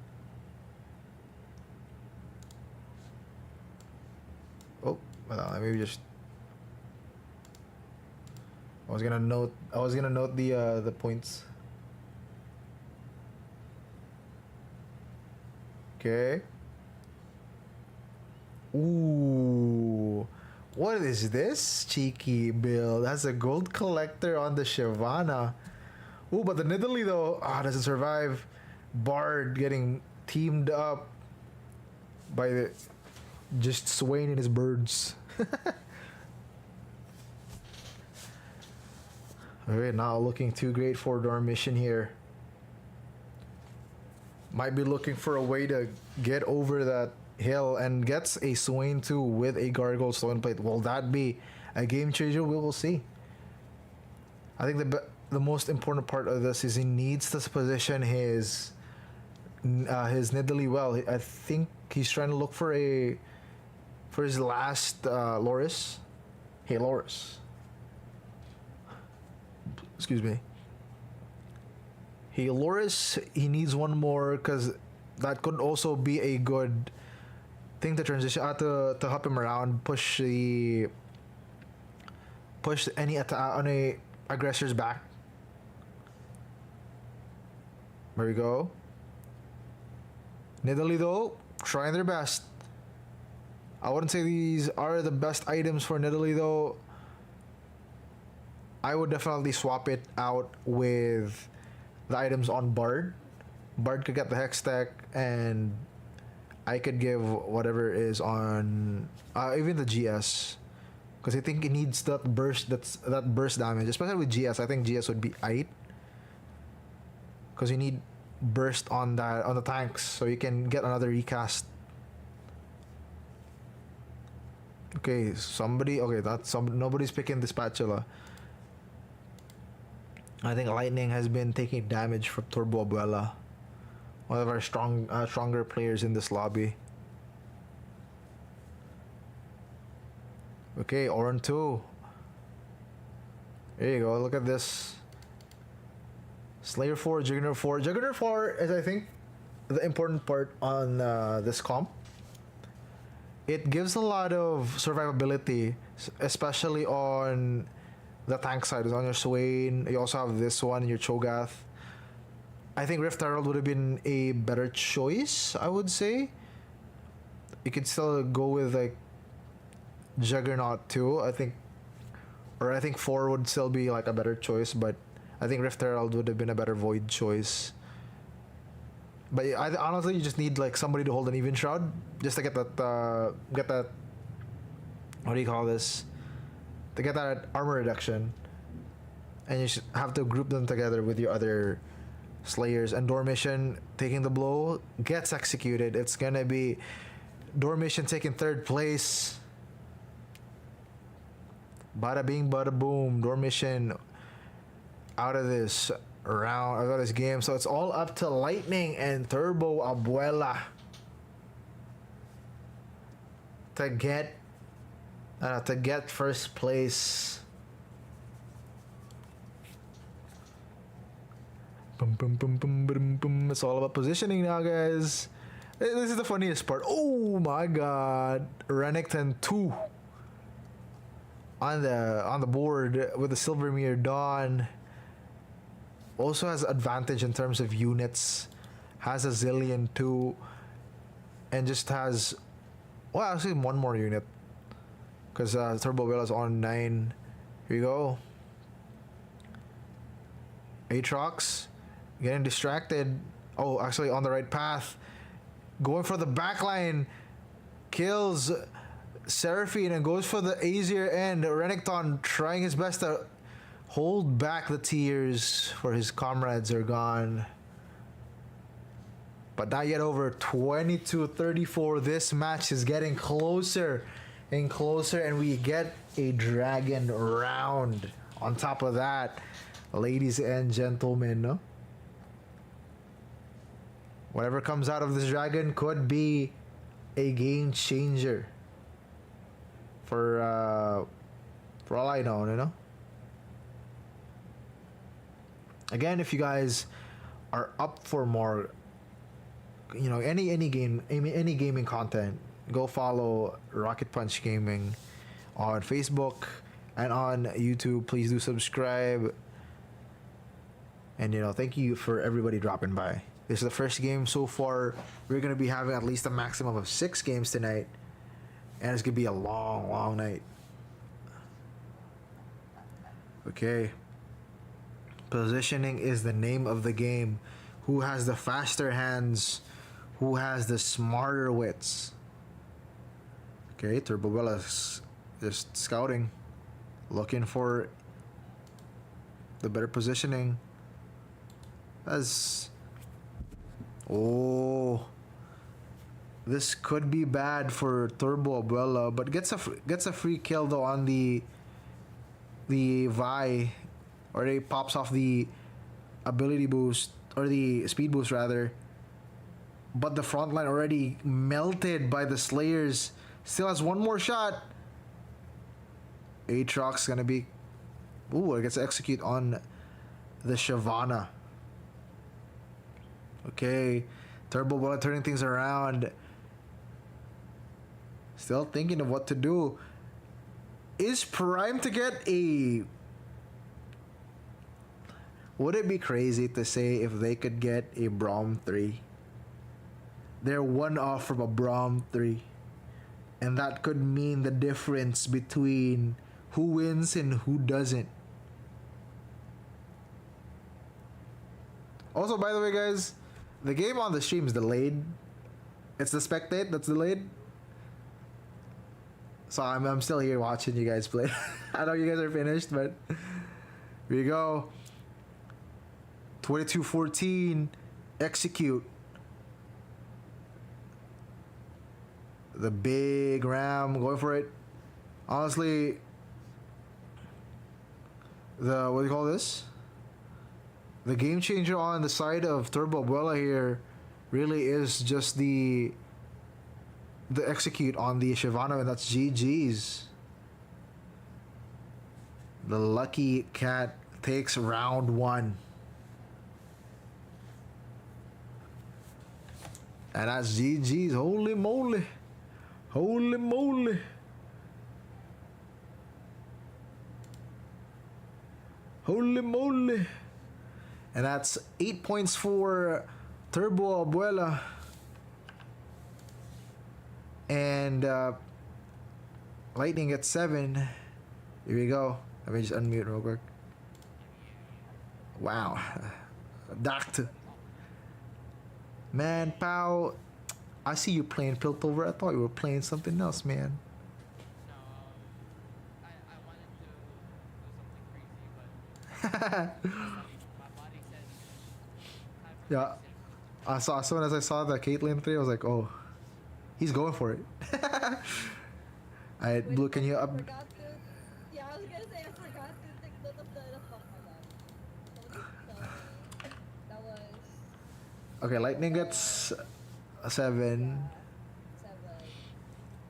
Oh, well, maybe just. I was gonna note the points. Okay. Ooh, what is this cheeky build? That's a gold collector on the Shyvana. Ooh, but the Nidalee though, doesn't survive. Bard getting teamed up by the just Swain and his birds. Alright, not looking too great for Dormition here. Might be looking for a way to get over that hill and gets a Swain too with a Gargoyle Stone Plate. Will that be a game changer? We will see. I think the most important part of this is he needs to position his Nidalee well. I think he's trying to look for his last Loris. Hey Loris. Excuse me. Hey Loris, he needs one more because that could also be a good thing to transition to help him around, push any aggressor's back. There we go. Nidalee though, trying their best. I wouldn't say these are the best items for Nidalee though. I would definitely swap it out with the items on Bard. Bard could get the Hex Tech, and I could give whatever is on even the GS, because I think it needs that burst damage, especially with GS. I think GS would be aight, because you need burst on the tanks, so you can get another recast. Okay, nobody's picking the spatula. I think Lightning has been taking damage from Turbo Abuela, one of our stronger players in this lobby. Okay, Oran 2. There you go, look at this. Slayer 4, Juggernaut 4. Juggernaut 4 is, I think, the important part on this comp. It gives a lot of survivability, especially on the tank side. Is on your Swain. You also have this one, your Cho'Gath. I think Rift Herald would have been a better choice, I would say. You could still go with like Juggernaut 2, I think. Or I think 4 would still be like a better choice, but I think Rift Herald would have been a better Void choice. But honestly, you just need like somebody to hold an Even Shroud just to get that what do you call this? To get that armor reduction. And you should have to group them together with your other Slayers. And Dormition taking the blow gets executed. It's gonna be Dormition taking 3rd place. Bada bing, bada boom. Dormition out of this round, out of this game. So it's all up to Lightning and Turbo Abuela to get first place. Boom, boom, boom, boom, boom, boom. It's all about positioning now, guys. This is the funniest part. Oh my god. Renekton 2 on the board with the Silvermere Dawn. Also has advantage in terms of units. Has a Zillion too. And just has, well, actually one more unit, because Turbo Abuela is on 9. Here you go. Aatrox getting distracted. Oh, actually on the right path. Going for the backline. Kills Seraphine and goes for the easier end. Renekton trying his best to hold back the tears, for his comrades are gone. But not yet over. 22-34. This match is getting closer and closer, and we get a dragon round on top of that, ladies and gentlemen. No? Whatever comes out of this dragon could be a game changer for all I know, you know. Again, if you guys are up for more, you know, any gaming content, go follow Rocket Punch Gaming on Facebook and on YouTube. Please do subscribe. And, you know, thank you for everybody dropping by. This is the first game so far. We're going to be having at least a maximum of 6 games tonight. And it's going to be a long, long night. Okay. Positioning is the name of the game. Who has the faster hands? Who has the smarter wits? Okay, Turbo Abuela's just scouting. Looking for the better positioning. Oh, this could be bad for Turbo Abuela, but gets a free kill though on the Vi, already pops off the ability boost, or the speed boost rather. But the front line already melted by the Slayers. Still has one more shot. Aatrox gonna be... Ooh, it gets to execute on the Shyvana. Okay. Turbo Bullet turning things around. Still thinking of what to do. Is Prime to get a... Would it be crazy to say if they could get a Braum 3? They're one off from a Braum 3. And that could mean the difference between who wins and who doesn't. Also, by the way, guys, the game on the stream is delayed. It's the spectate that's delayed. So I'm still here watching you guys play. I know you guys are finished, but here you go. 22-14. Execute. The big ram, going for it. Honestly, what do you call this? The game changer on the side of Turbo Abuela here really is just the execute on the Shyvana, and that's GG's. The Lucky Cat takes round 1. And that's GG's. Holy moly. Holy moly. Holy moly. And that's 8 points for Turbo Abuela. And Lightning at 7. Here we go. Let me just unmute real quick. Wow. Doctor. Man, pal, I see you playing Piltover. I thought you were playing something else, man. No, I wanted to do something crazy, but my body said time for Yeah. I saw, as soon as I saw the Caitlyn 3, I was like, oh, he's going for it. Alright, Blue, can you up? I forgot to, yeah, I was gonna say I forgot to take note of the fuck my bad. That was Okay, Lightning gets a 7. 7.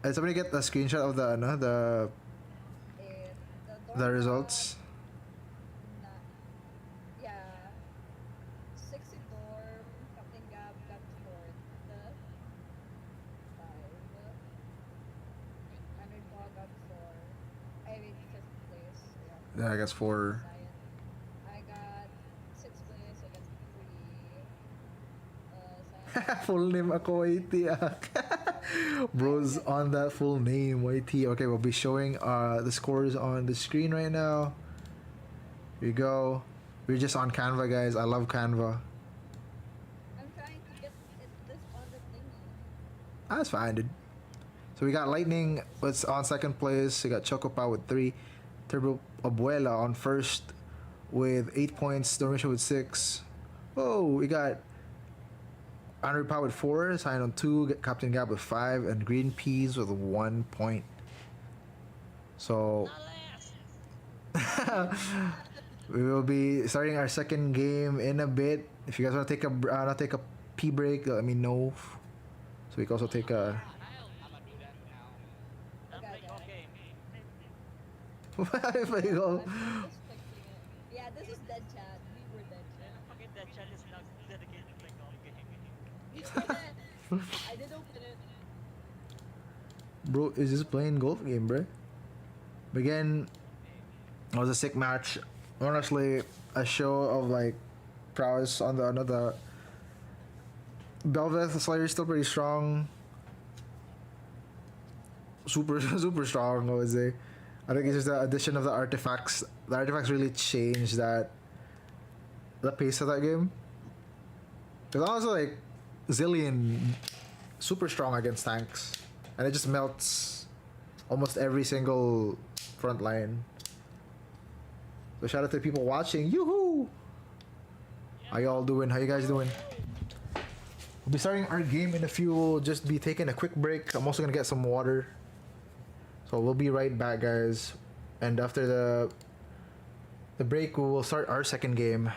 And somebody get a screenshot of the And the results. Yeah. 6 in dorm, Captain Gab got 4th. 5. Andrew Paul got 4. I mean 5th place. Yeah. Yeah, I guess 4. Zion. I got 6th place. I got 3. Zion. Full name ako, YT. Bro's on that full name, YT. Okay, we'll be showing the scores on the screen right now. Here you go. We're just on Canva, guys. I love Canva. I'm trying to get this on the thingy. That's fine, dude. So we got Lightning was on second place. We got Chocopa with 3. Turbo Abuela on first with 8 points. Dormisha with 6. Oh, we got Andrew Power with 4. Sign on 2. Captain Gab with 5. And Green Peas with 1 point. So we will be starting our second game in a bit. If you guys want to take a pee break, let me know. So we can also take a. If I go. Yeah, this is dead chat. We were dead chat. Fucking that chat is not dedicated to playing golf game. I did open it. Bro is just playing golf game, bro. But again, it was a sick match. Honestly, a show of like prowess on the another. Belveth Slayer is still pretty strong. Super strong, I would say. I think it's just the addition of the artifacts. The artifacts really changed the pace of that game. Because honestly, like Zillion, super strong against tanks, and it just melts almost every single front line. So shout out to the people watching. Yoo-hoo! How y'all doing? How you guys doing? We'll be starting our game in a few. We'll just be taking a quick break. I'm also gonna get some water. So we'll be right back, guys. And after the break, we will start our second game.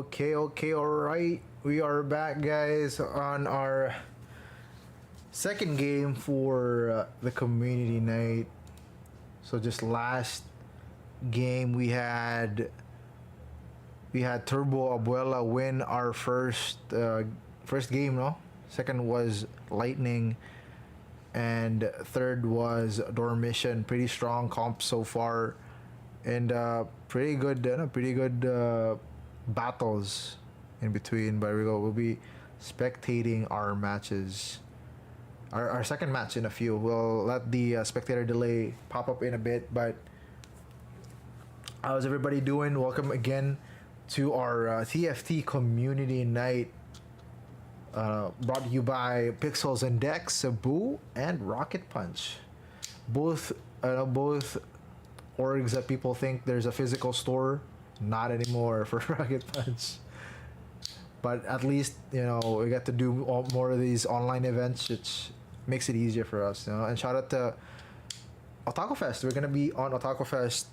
Okay, alright. We are back, guys, on our second game for the community night. So just last game we had Turbo Abuela win our first game, no? Second was Lightning, and third was Dormition. Pretty strong comp so far, and pretty good battles in between. But we'll be spectating our matches. Our second match in a few. We'll let the spectator delay pop up in a bit. But how's everybody doing? Welcome again to our TFT Community Night, brought to you by Pixels and Dex, Cebu, and Rocket Punch. Both orgs that people think there's a physical store, not anymore for Rocket Punch. But at least we get to do more of these online events, which makes it easier for us. And shout out to Otaku Fest. We're gonna be on Otaku Fest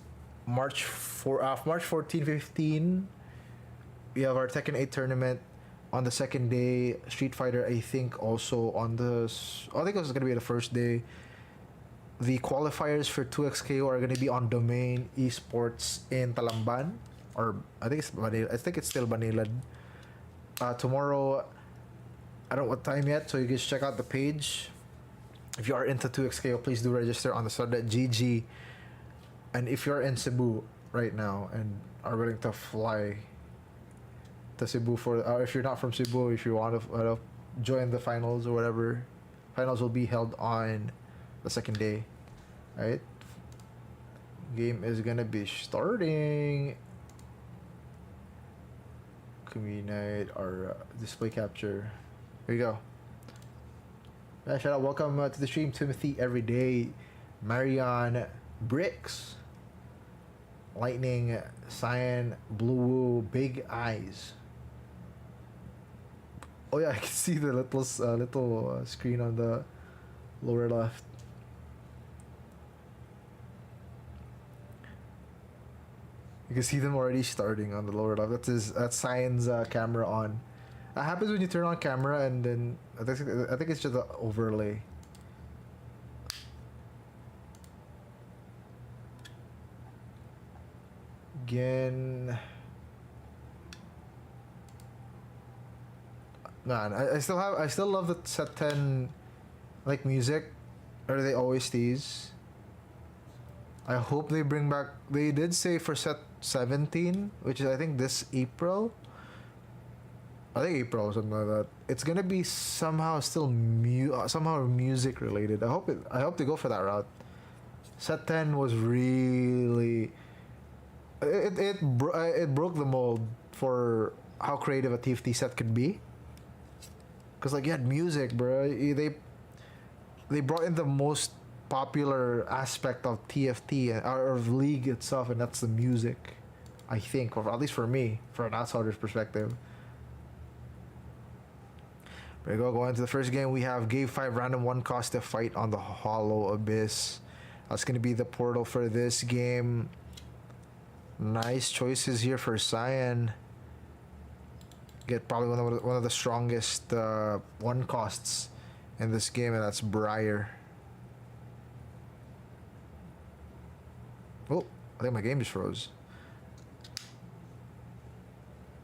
March 14, 15. We have our Tekken 8 tournament on the second day. Street Fighter, I think, also on I think it was gonna be the first day. The qualifiers for 2XKO are gonna be on Domain Esports in Talamban, or I think it's still Banilad. Tomorrow, I don't know what time yet, so you guys check out the page. If you are into 2XKO, please do register on the start.gg. And if you're in Cebu right now and are willing to fly to Cebu if you're not from Cebu, if you want to join the finals or whatever, finals will be held on the second day. Right? Game is gonna be starting. Community night, our display capture. Here we go. Shout out, welcome to the stream, Timothy Everyday, Marion Bricks, Lightning, Cyan, Blue Woo, Big Eyes. Oh yeah, I can see the little screen on the lower left. You can see them already starting on the lower left. That's Cyan's camera on. That happens when you turn on camera, and then I think it's just the overlay. Again, man, I still love the set 10 like music, or the OSTs. I hope they bring back. They did say for set 17, which is I think this April. I think April or something like that. It's gonna be somehow still somehow music related. I hope they go for that route. Set 10 was really it broke the mold for how creative a TFT set could be. Cause like you had music, bro. They brought in the most popular aspect of TFT or of League itself, and that's the music. I think, or at least for me, from an outsider's perspective. There we go. Going into the first game, we have Game 5 random one cost to fight on the Hollow Abyss. That's gonna be the portal for this game. Nice choices here for Cyan. Get probably one of the strongest one costs in this game, and that's Briar. Oh, I think my game just froze.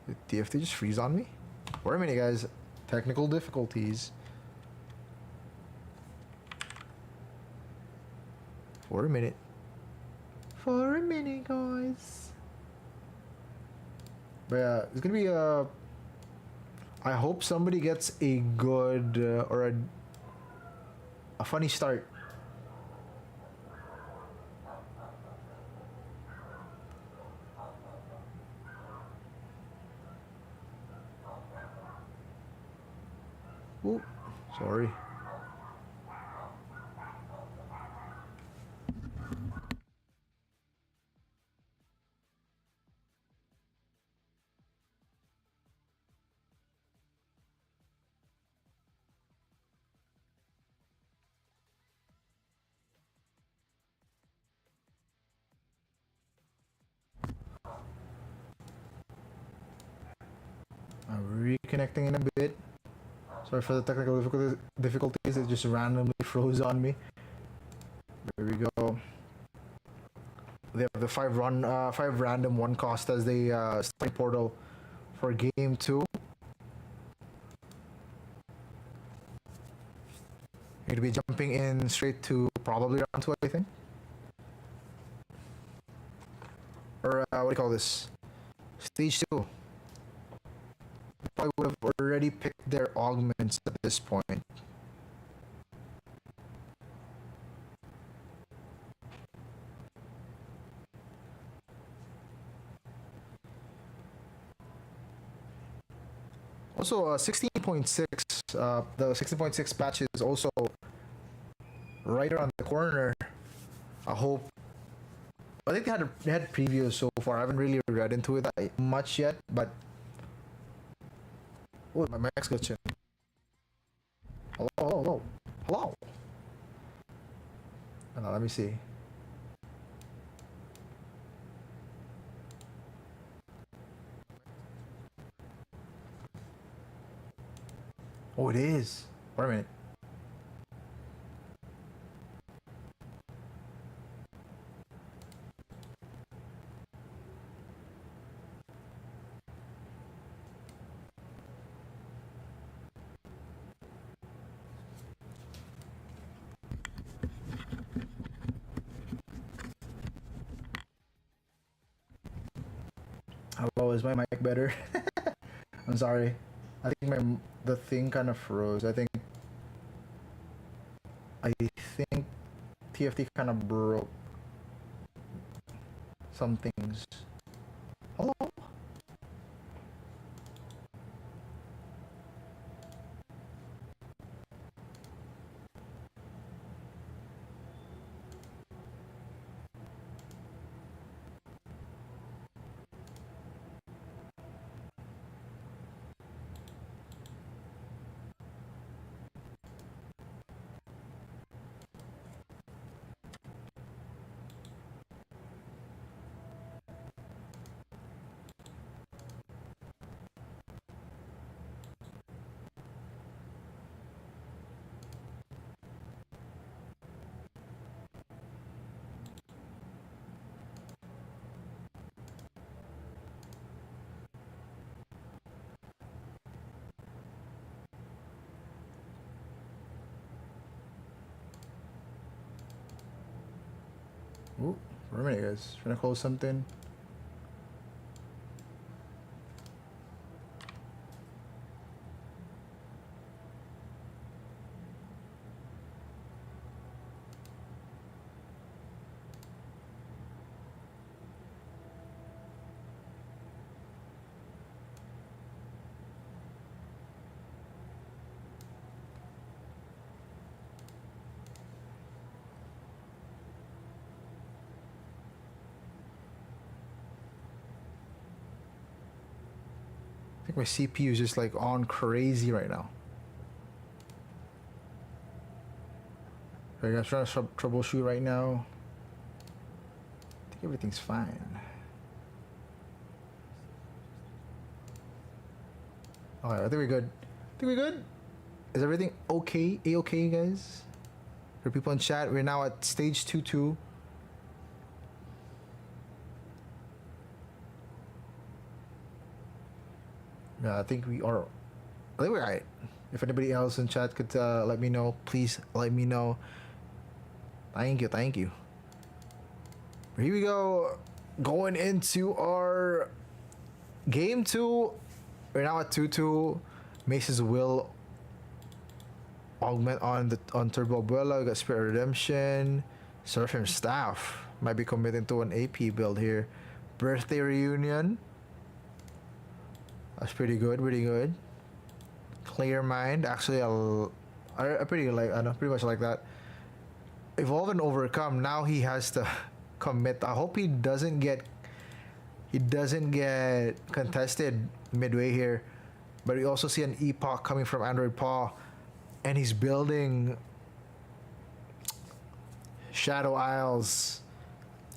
Did TFT just freeze on me? Wait a minute, guys. Technical difficulties. For a minute, guys. But yeah, it's gonna be I hope somebody gets a good or a funny start. Ooh, sorry. reconnecting in a bit. Sorry for the technical difficulties. It just randomly froze on me. There we go. They have the five random one cost as the starting portal for game 2. You're gonna be jumping in straight to probably round 2, I think. Or what do you call this? Stage 2. Probably would have already picked their augments at this point. Also, 16.6, the 16.6 patch is also right around the corner. I hope. I think they had previews so far. I haven't really read into it that much yet, but oh, my mic's glitching. Hello, hello, hello, hello. Hold on, let me see. Oh, it is. Wait a minute. Hello, is my mic better? I'm sorry. I think the thing kind of froze. I think TFT kind of broke some things. Hello? Ooh, for a minute, guys. Trying to close something. I think my CPU is just like on crazy right now. Okay, guys, trying to troubleshoot right now. I think everything's fine. Alright, I think we're good. I think we're good. Is everything okay? A-okay, guys? For people in chat, we're now at stage 2-2. Yeah, I think we are. I think we're alright. If anybody else in chat could let me know, please let me know. Thank you, thank you. Here we go. Going into our game 2. We're now at 2-2. Mace's will augment on Turbo Abuela. We got Spirit Redemption. Seraphim Staff might be committing to an AP build here. Birthday Reunion. That's pretty good, pretty good. Clear Mind, actually, I pretty much like that. Evolve and Overcome. Now he has to commit. I hope he doesn't get contested midway here. But we also see an Epoch coming from Android Paw, and he's building Shadow Isles.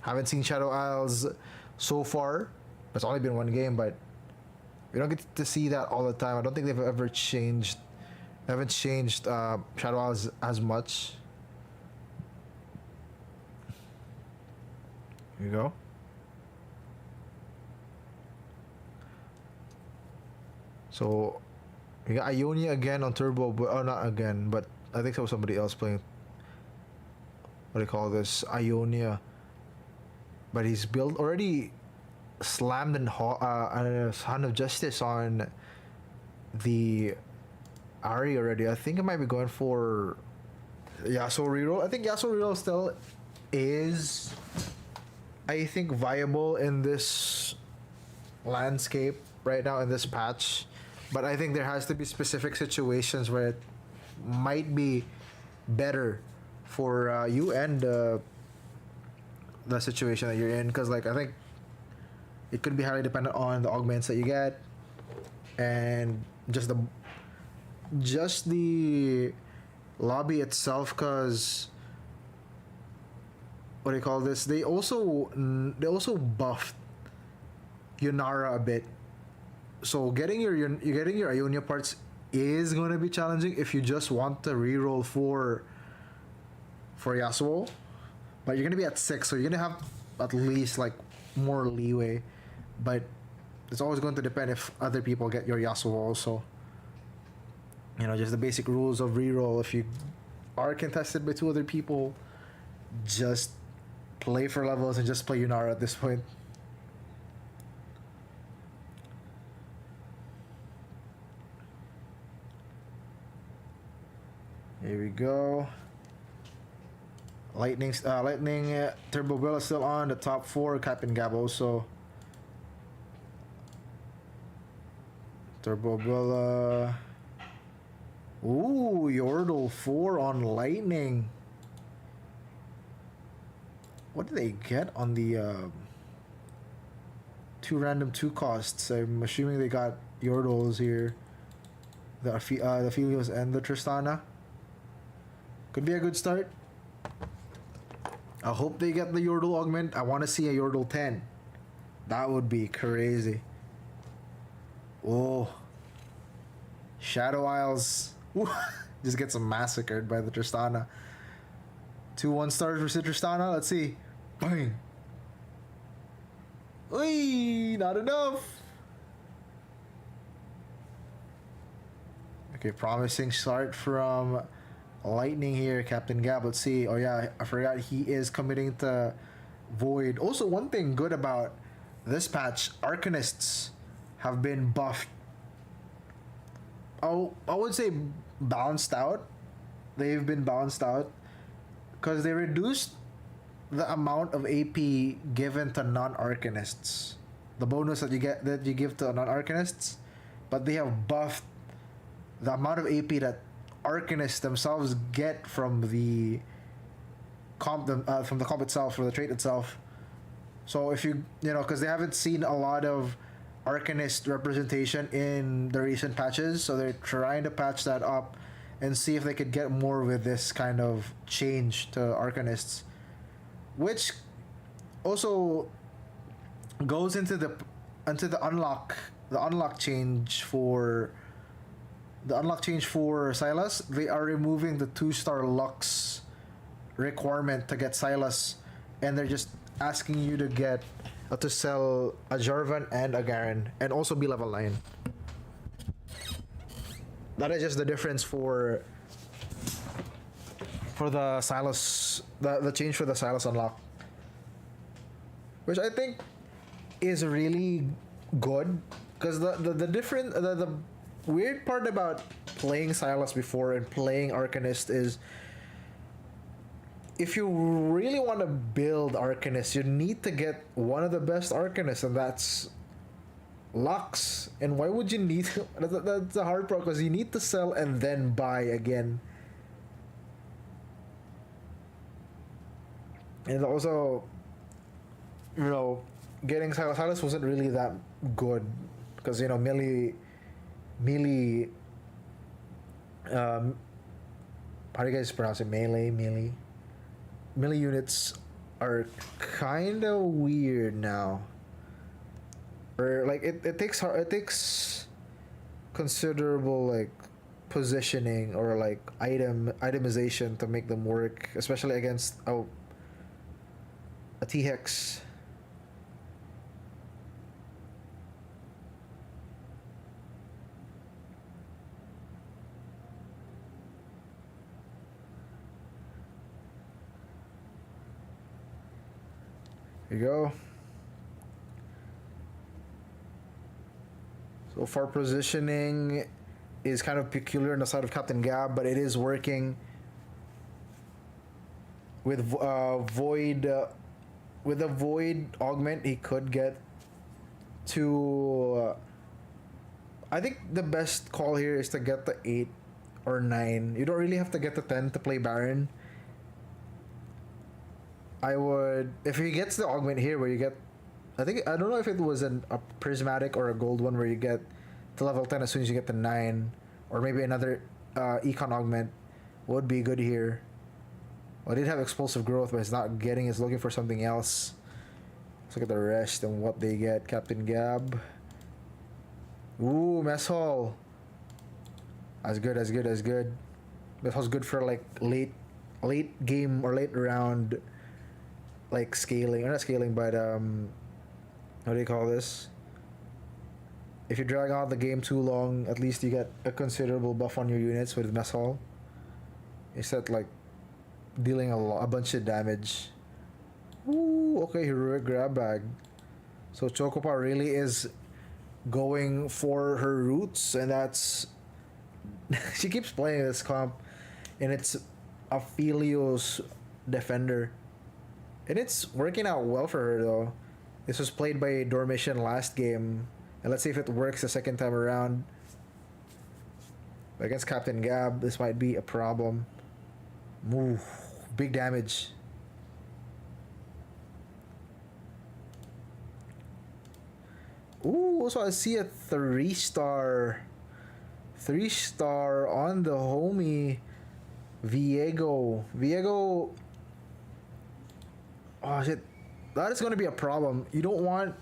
Haven't seen Shadow Isles so far. It's only been one game, but We don't get to see that all the time. I don't think they've ever changed. Haven't changed Shadow Isles as much. Here you go. So we got Ionia again on Turbo, but oh, not again, but I think there was somebody else playing. What do you call this? Ionia. But he's built already slammed and Son of Justice on the Ari already. I think I might be going for Yasuo reroll. I think Yasuo reroll still is, I think, viable in this landscape right now in this patch. But I think there has to be specific situations where it might be better for you and the situation that you're in, because like I think it could be highly dependent on the augments that you get and just the lobby itself, because what do you call this, they also buffed Yunara a bit, so getting your Ionia parts is going to be challenging if you just want to reroll for Yasuo. But you're gonna be at 6, so you're gonna have at least like more leeway. But it's always going to depend if other people get your Yasuo also. You know, just the basic rules of reroll. If you are contested by 2 other people, just play for levels and just play Yunara at this point. Here we go. Lightning Turbo Bill is still on the top 4. Captain Gab also. Turbo Bill. Ooh, Yordle 4 on Lightning. What did they get on the 2 random 2 costs? I'm assuming they got Yordles here. The Aphelios and the Tristana. Could be a good start. I hope they get the Yordle augment. I want to see a Yordle 10. That would be crazy. Oh. Shadow Isles. Just gets massacred by the Tristana. 2 1-stars for Tristana. Let's see. Bang. Oy, not enough. Okay, promising start from Lightning here, Captain Gab. Let's see. Oh yeah, I forgot he is committing to Void. Also, one thing good about this patch, Arcanists have been buffed. I would say balanced out. They've been balanced out because they reduced the amount of AP given to non-Arcanists. The bonus that you give to non-Arcanists, but they have buffed the amount of AP that Arcanists themselves get from the comp itself, or the trait itself. So if you know, because they haven't seen a lot of Arcanist representation in the recent patches, so they're trying to patch that up and see if they could get more with this kind of change to Arcanists, which also goes into the unlock change for. The unlock change for Sylas, they are removing the 2-star Lux requirement to get Sylas, and they're just asking you to get to sell a Jarvan and a Garen, and also be level 9. That is just the difference for the Sylas, the change for the Sylas unlock, which I think is really good, because the weird part about playing Sylas before and playing Arcanist is, if you really want to build Arcanist, you need to get one of the best Arcanists, and that's Lux. And why would you need that's a hard part, because you need to sell and then buy again. And also, you know, getting Sylas wasn't really that good, because, you know, melee how do you guys pronounce it? Melee units are kind of weird now. or like it takes considerable like positioning or like itemization to make them work, especially against a T-Hex. Here you go. So far, positioning is kind of peculiar on the side of Captain Gab, but it is working with Void. With a Void augment, he could get to. I think the best call here is to get the 8 or 9. You don't really have to get the 10 to play Baron. I would, if he gets the augment here where you get, I don't know if it was a prismatic or a gold one where you get to level 10 as soon as you get the 9, or maybe another econ augment would be good here. Well, it did have explosive growth, but it's not getting, it's looking for something else. Let's look at the rest and what they get. Captain Gab. Ooh, Mess Hall. As good. Mess Hall's good for like late game or late round, like scaling, or not scaling, but what do you call this? If you drag out the game too long, at least you get a considerable buff on your units with Mess Hall. Instead, like dealing a bunch of damage. Ooh, okay, heroic grab bag. So Chocopa really is going for her roots, and that's she keeps playing this comp, and it's Aphelios Defender, and it's working out well for her though. This was played by Dormition last game, and let's see if it works the second time around. Against Captain Gab, this might be a problem. Ooh, big damage. Ooh, also I see a 3-star on the homie Viego. Oh shit, that is going to be a problem. You don't want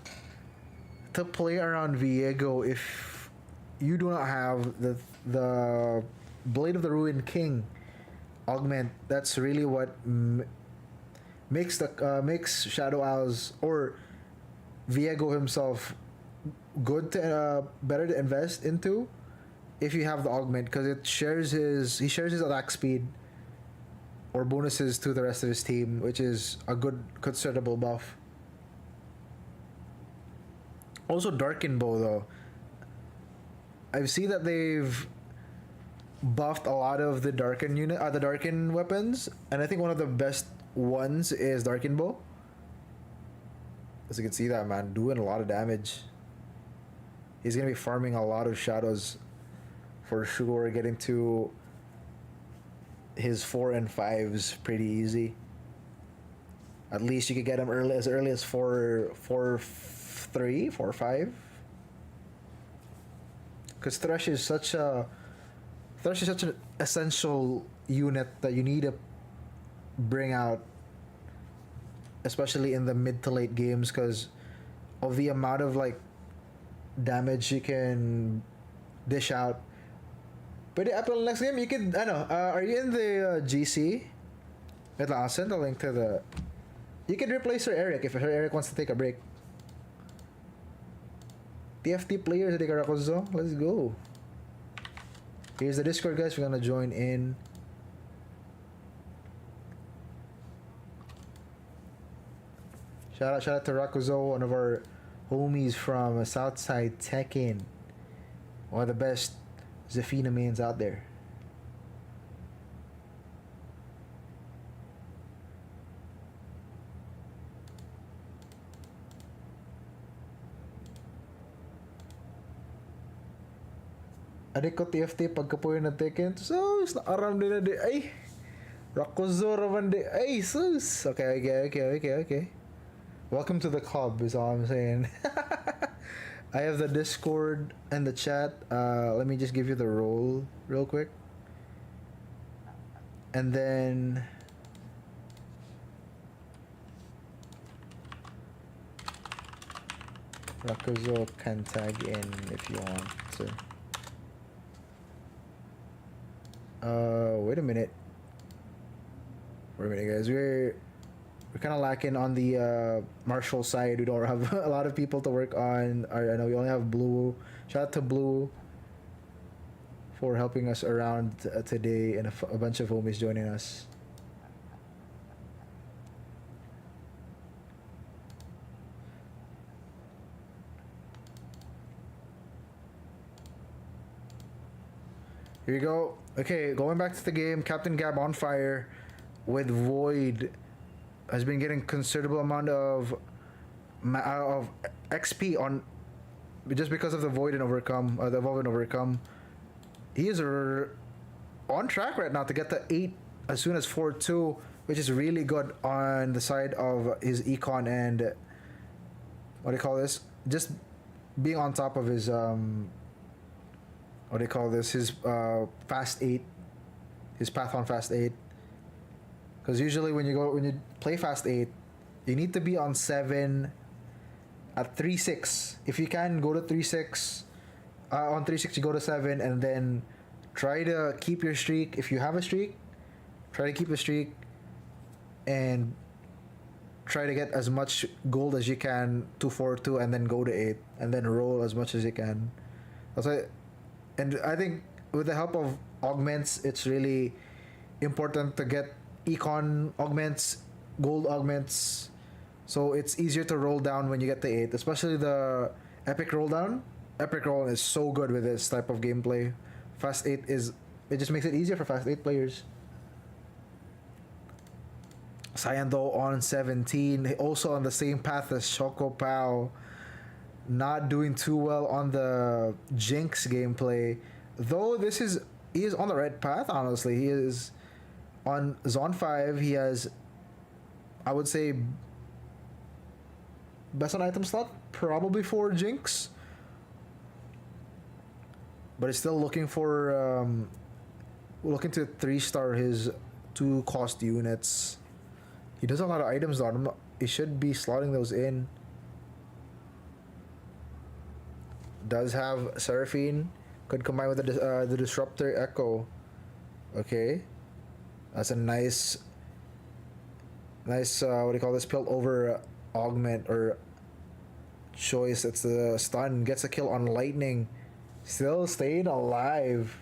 to play around Viego if you do not have the Blade of the Ruined King augment. That's really what makes Shadow Owls or Viego himself good to better to invest into if you have the augment, because he shares his attack speed or bonuses to the rest of his team, which is a good considerable buff. Also Darken Bow though, I've seen that they've buffed a lot of the Darken weapons, and I think one of the best ones is Darken Bow. As you can see, that man doing a lot of damage. He's gonna be farming a lot of shadows for sure, getting to his 4 and 5s pretty easy. At least you could get him as early as 4-3, 4-5. Because Thresh is such an essential unit that you need to bring out, especially in the mid to late games, because of the amount of like damage you can dish out. But after the next game, you could, I know, are you in the GC? Wait, I'll send a link to the. You can replace Sir Eric if Sir Eric wants to take a break. TFT players, Rakozo, let's go. Here's the Discord, guys. We're gonna join in. Shout out to Rakuzo, one of our homies from Southside Tekken. One of the best Zafina mains out there. Adik ko TFT pagka po yun na Tekken. Sus, nakaram din na di. Ay! Rakuzo raman di. Ay, sus! Okay. Welcome to the club is all I'm saying. I have the Discord and the chat. Let me just give you the role real quick. And then Rakuzo can tag in if you want to. Wait a minute. Wait a minute, guys. We're kind of lacking on the Marshall side. We don't have a lot of people to work on. I know we only have Blue. Shout out to Blue for helping us around today, and a bunch of homies joining us. Here we go. Okay, going back to the game. Captain Gab on fire with Void has been getting considerable amount of XP on just because of the Void and Overcome, the Evolve and Overcome. He is on track right now to get the 8 as soon as 4-2, which is really good on the side of his econ and what do you call this? Just being on top of his what do you call this? His fast 8, his path on fast 8. Because usually when you play fast 8, you need to be on 7 at 3-6. If you can go to 3-6, on 3-6 you go to 7 and then try to keep your streak. If you have a streak, try to keep a streak and try to get as much gold as you can to 4-2 and then go to 8 and then roll as much as you can. That's why. And I think with the help of augments, it's really important to get econ augments, gold augments, so it's easier to roll down when you get to 8, especially the epic roll down. Epic roll is so good with this type of gameplay. Fast 8 it just makes it easier for fast 8 players. Sayando on 17, also on the same path as Choco Pao. Not doing too well on the Jinx gameplay, though he is on the right path. Honestly, he is on Zone 5. He has, I would say, best on item slot probably for Jinx, but he's still looking for looking to 3-star his 2 cost units. He does a lot of items though. He should be slotting those in. Does have Seraphine, could combine with the Disruptor Echo. Okay, that's a nice what do you call this, pill over augment or choice. It's the stun, gets a kill on Lightning, still staying alive.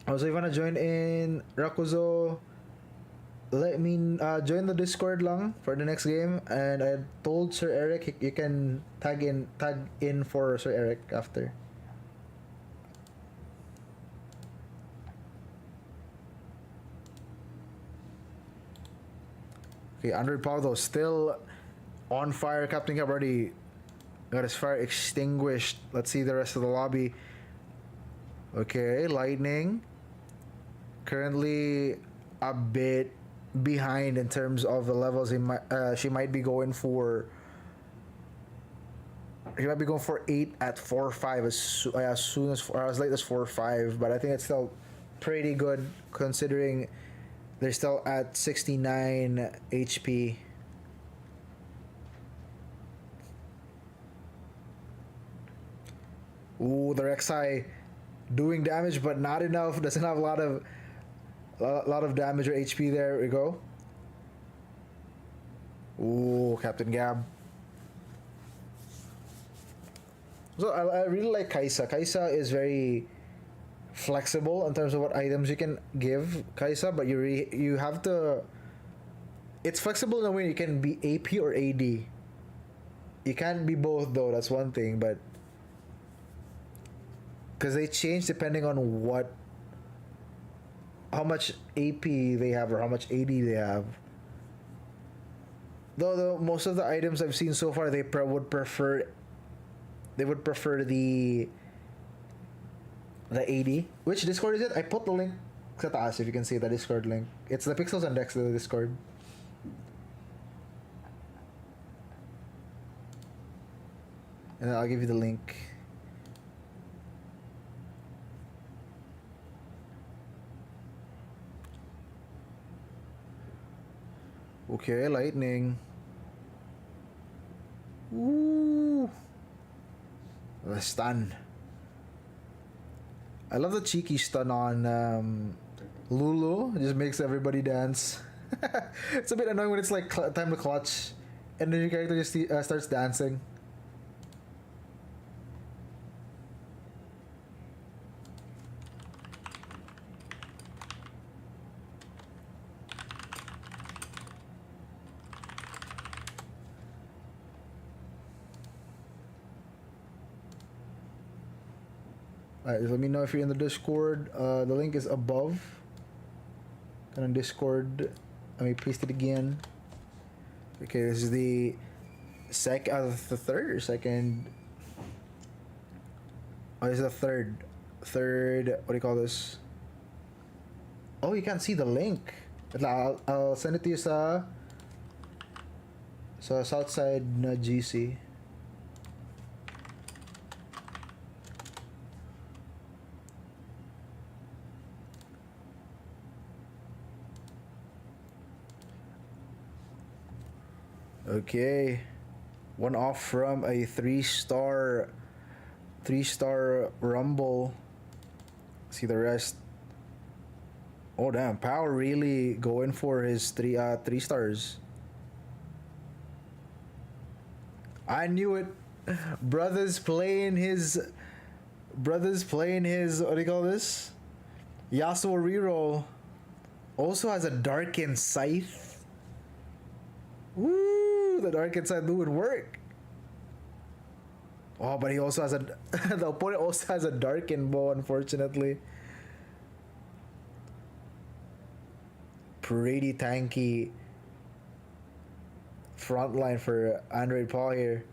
Also, if you wanna join in Rakuzo, let me join the Discord lang for the next game. And I told Sir Eric you can tag in for Sir Eric after. Okay, Android Paulo still on fire. Captain Cap already got his fire extinguished. Let's see the rest of the lobby. Okay, Lightning currently a bit behind in terms of the levels. She might be going for 8 at 4-5 as soon as late as 4-5, but I think it's still pretty good considering they're still at 69 HP. Ooh, the Rek'Sai doing damage, but not enough. Doesn't have a lot of damage or HP. There we go. Ooh, Captain Gab. So I really like Kai'Sa. Kai'Sa is very flexible in terms of what items you can give Kai'Sa, but you have to. It's flexible in a way you can be AP or AD. You can't be both though. That's one thing, but because they change depending on how much AP they have or how much AD they have. Though most of the items I've seen so far, they would prefer the AD. Which Discord is it? I put the link sa taas if you can see the Discord link. It's the Pixels and Dex, the Discord. and I'll give you the link. Okay, lightning. Ooh. The stun. I love the cheeky stun on Lulu. It just makes everybody dance. It's a bit annoying when it's like time to clutch and then your character just starts dancing. Alright, let me know if you're in the Discord. The link is above. On Discord. Let me paste it again. Okay, this is the the third or second. Oh, this is the third. Third. What do you call this? Oh, you can't see the link. I'll send it to you sa Southside na GC. Okay, one off from a three-star rumble. See the rest. Oh damn, Power really going for his three stars. I knew it. Brothers playing his what do you call this? Yasuo reroll. Also has a darkened scythe. Woo! The darkened scythe would work. Oh, but he also has a the opponent also has a darkened bow, unfortunately. Pretty tanky front line for Android Paul here.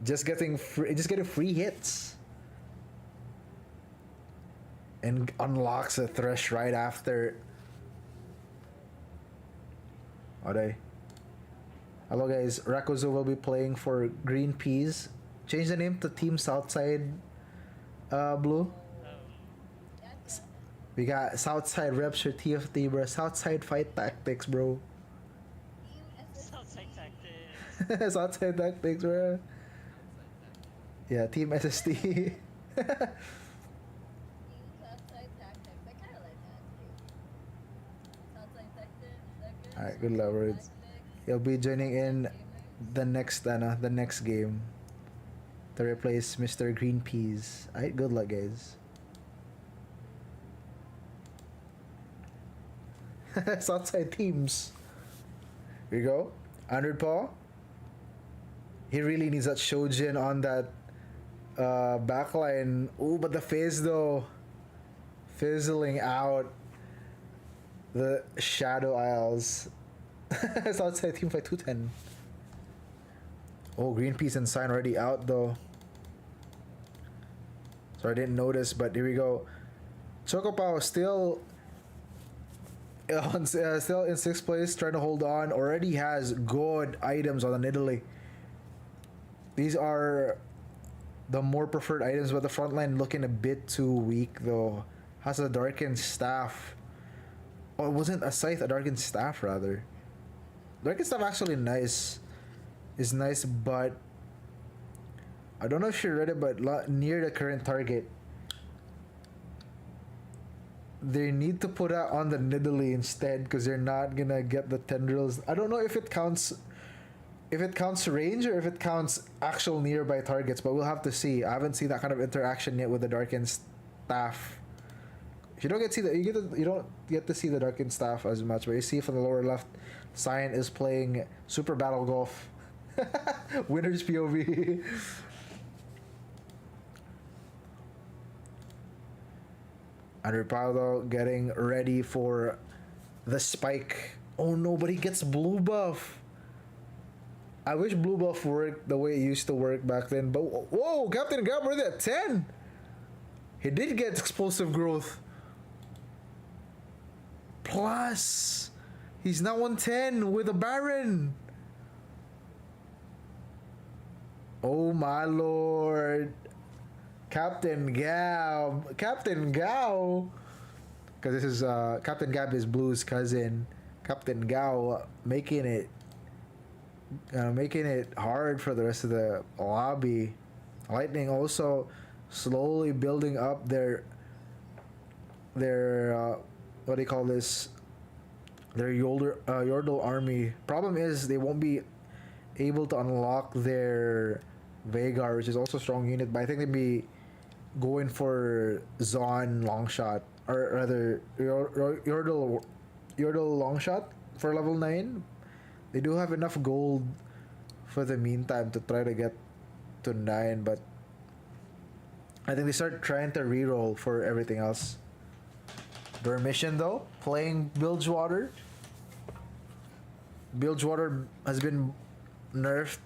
Just getting free hits. And unlocks a Thresh right after. Alright. Hello guys, Rakuzu will be playing for Green Peas. Change the name to Team Southside Blue. We got Southside reps for TFT, bro. Southside fight tactics, bro. Southside tactics. Southside tactics, bro. Yeah, Team SST. Outside tactics. I kind of like that too. Outside tactics. Alright, good luck, bro. He'll be joining in the next game to replace Mr. Green Peas. Alright, good luck, guys. Southside teams. Here you go. 100 Paul. He really needs that Shojin on that backline. Ooh, but the phase though. Fizzling out. The Shadow Isles. Southside team fight 210. Oh, Greenpeace and Sign already out though. So I didn't notice, but here we go. Chocopao still still in 6th place, trying to hold on. Already has good items on the Nidalee. These are the more preferred items, but the front line looking a bit too weak though. Has a darkened staff. Oh, it wasn't a scythe, a darkened staff rather. Darkened staff actually nice. Is nice, but I don't know if she read it, but near the current target. They need to put that on the Nidalee instead because they're not gonna get the tendrils. I don't know if it counts range or if it counts actual nearby targets, but we'll have to see. I haven't seen that kind of interaction yet with the darkened staff. You don't get to see that. You don't get to see the darkened staff as much, but you see from the lower left, Cyan is playing Super Battle Golf. Winner's POV. And Ripaldo getting ready for the spike. Oh no, but he gets blue buff. I wish blue buff worked the way it used to work back then. But whoa, Captain Gab already at 10. He did get explosive growth. Plus, he's now on 10 with a Baron. Oh my lord. Captain Gab. Captain Gao. Because this is Captain Gab is Blue's cousin. Captain Gao making it hard for the rest of the lobby. Lightning also slowly building up their what do you call this? Their Yordle army. Problem is they won't be able to unlock their Vagar, which is also a strong unit, but I think they'd be going for Zon Longshot, or rather Yordle Longshot for level 9. They do have enough gold for the meantime to try to get to 9, but I think they start trying to reroll for everything else. Dormition though, playing Bilgewater. Bilgewater has been nerfed,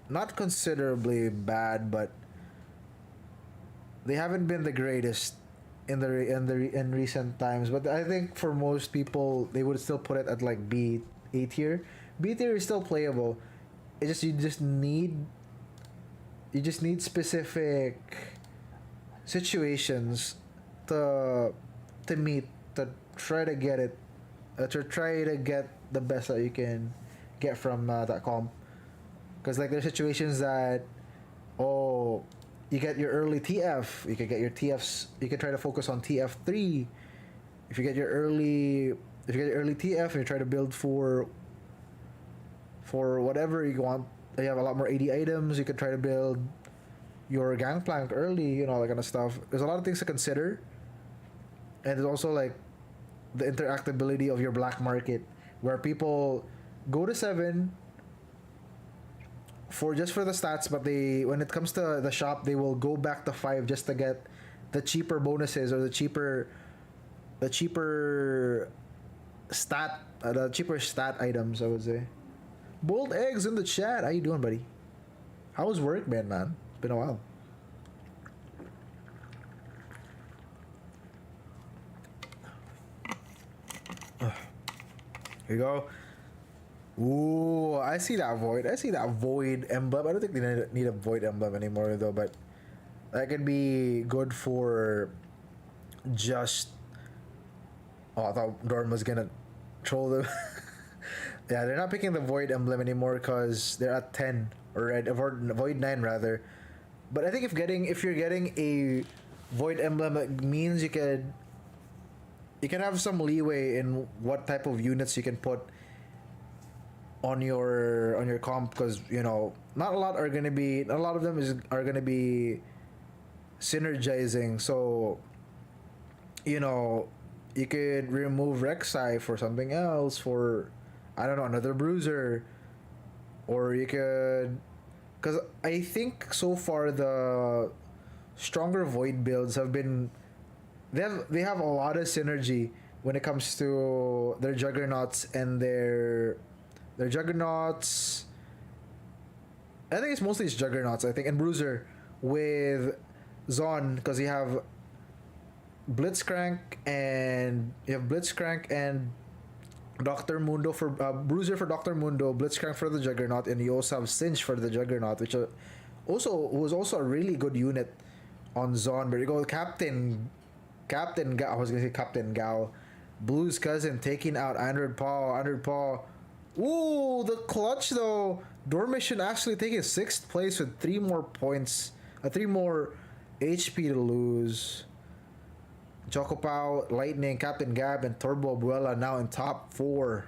not considerably bad, but they haven't been the greatest in recent times. But I think for most people, they would still put it at like A tier. B tier is still playable. You just need specific situations to meet to try to get it, to try to get the best that you can get from that comp. Because like there's situations that, oh, you get your early TF, you can get your TFs, you can try to focus on TF3. If you get your early TF and you try to build for whatever you want, you have a lot more AD items, you can try to build your Gangplank early, you know, that kind of stuff. There's a lot of things to consider. And there's also like the interactability of your black market, where people go to 7 for the stats, but when it comes to the shop, they will go back to 5 just to get the cheaper bonuses or the cheaper stat items, I would say. Bold Eggs in the chat. How you doing, buddy? How was work, man? It's been a while. Here you go. Ooh, I see that void emblem. I don't think they need a void emblem anymore though, but that could be good for just. Oh, I thought Dorm was gonna troll them. Yeah, they're not picking the void emblem anymore because they're at 10 or void 9 rather. But I think if you're getting a void emblem, it means you can have some leeway in what type of units you can put on your comp, because you know not a lot of them are gonna be synergizing. So you know you could remove Rek'Sai for something else, for I don't know, another bruiser, or you could, because I think so far the stronger void builds have been, they have a lot of synergy when it comes to their juggernauts and their juggernauts. I think it's mostly juggernauts, I think, and bruiser with Zon, because you have Blitzcrank and Dr. Mundo for bruiser for Dr. Mundo, Blitzcrank for the Juggernaut, and you also have Cinch for the Juggernaut, which was also a really good unit on Zon. But you go Captain Gao. I was gonna say Captain Gao, Blue's cousin, taking out Andred Paul. Ooh, the clutch though. Dormition actually taking 6th place with 3 more points, 3 more HP to lose. Chocopao, Lightning, Captain Gab, and Turbo Abuela now in top 4.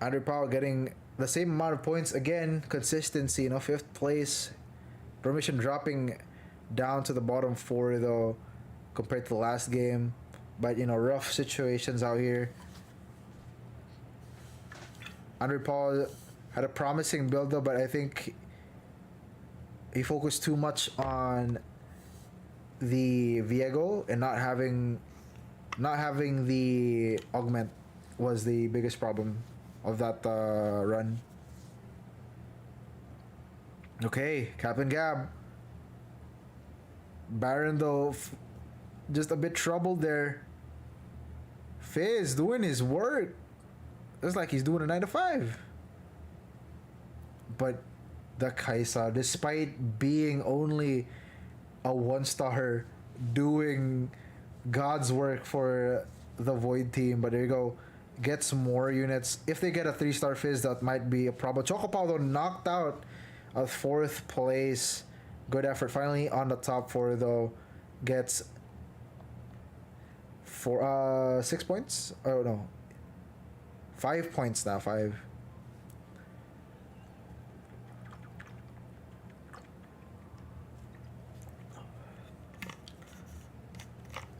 Andrew Powell getting the same amount of points again. Consistency, 5th place. Permission dropping down to the bottom 4 though, compared to the last game. But rough situations out here. Andrew Paul had a promising build though, but I think he focused too much on the Viego, and not having the augment was the biggest problem of that run. Okay, Captain Gab. Baron though, just a bit troubled there. Fizz doing his work. It's like he's doing a 9 to 5. but the Kaisa, despite being only a 1-star, doing God's work for the Void team, but there you go, gets more units. If they get a 3-star Fizz, that might be a problem. Chocopow though knocked out at 4th place. Good effort. Finally on the top 4 though, gets 6 points. Oh no, 5 points now. 5.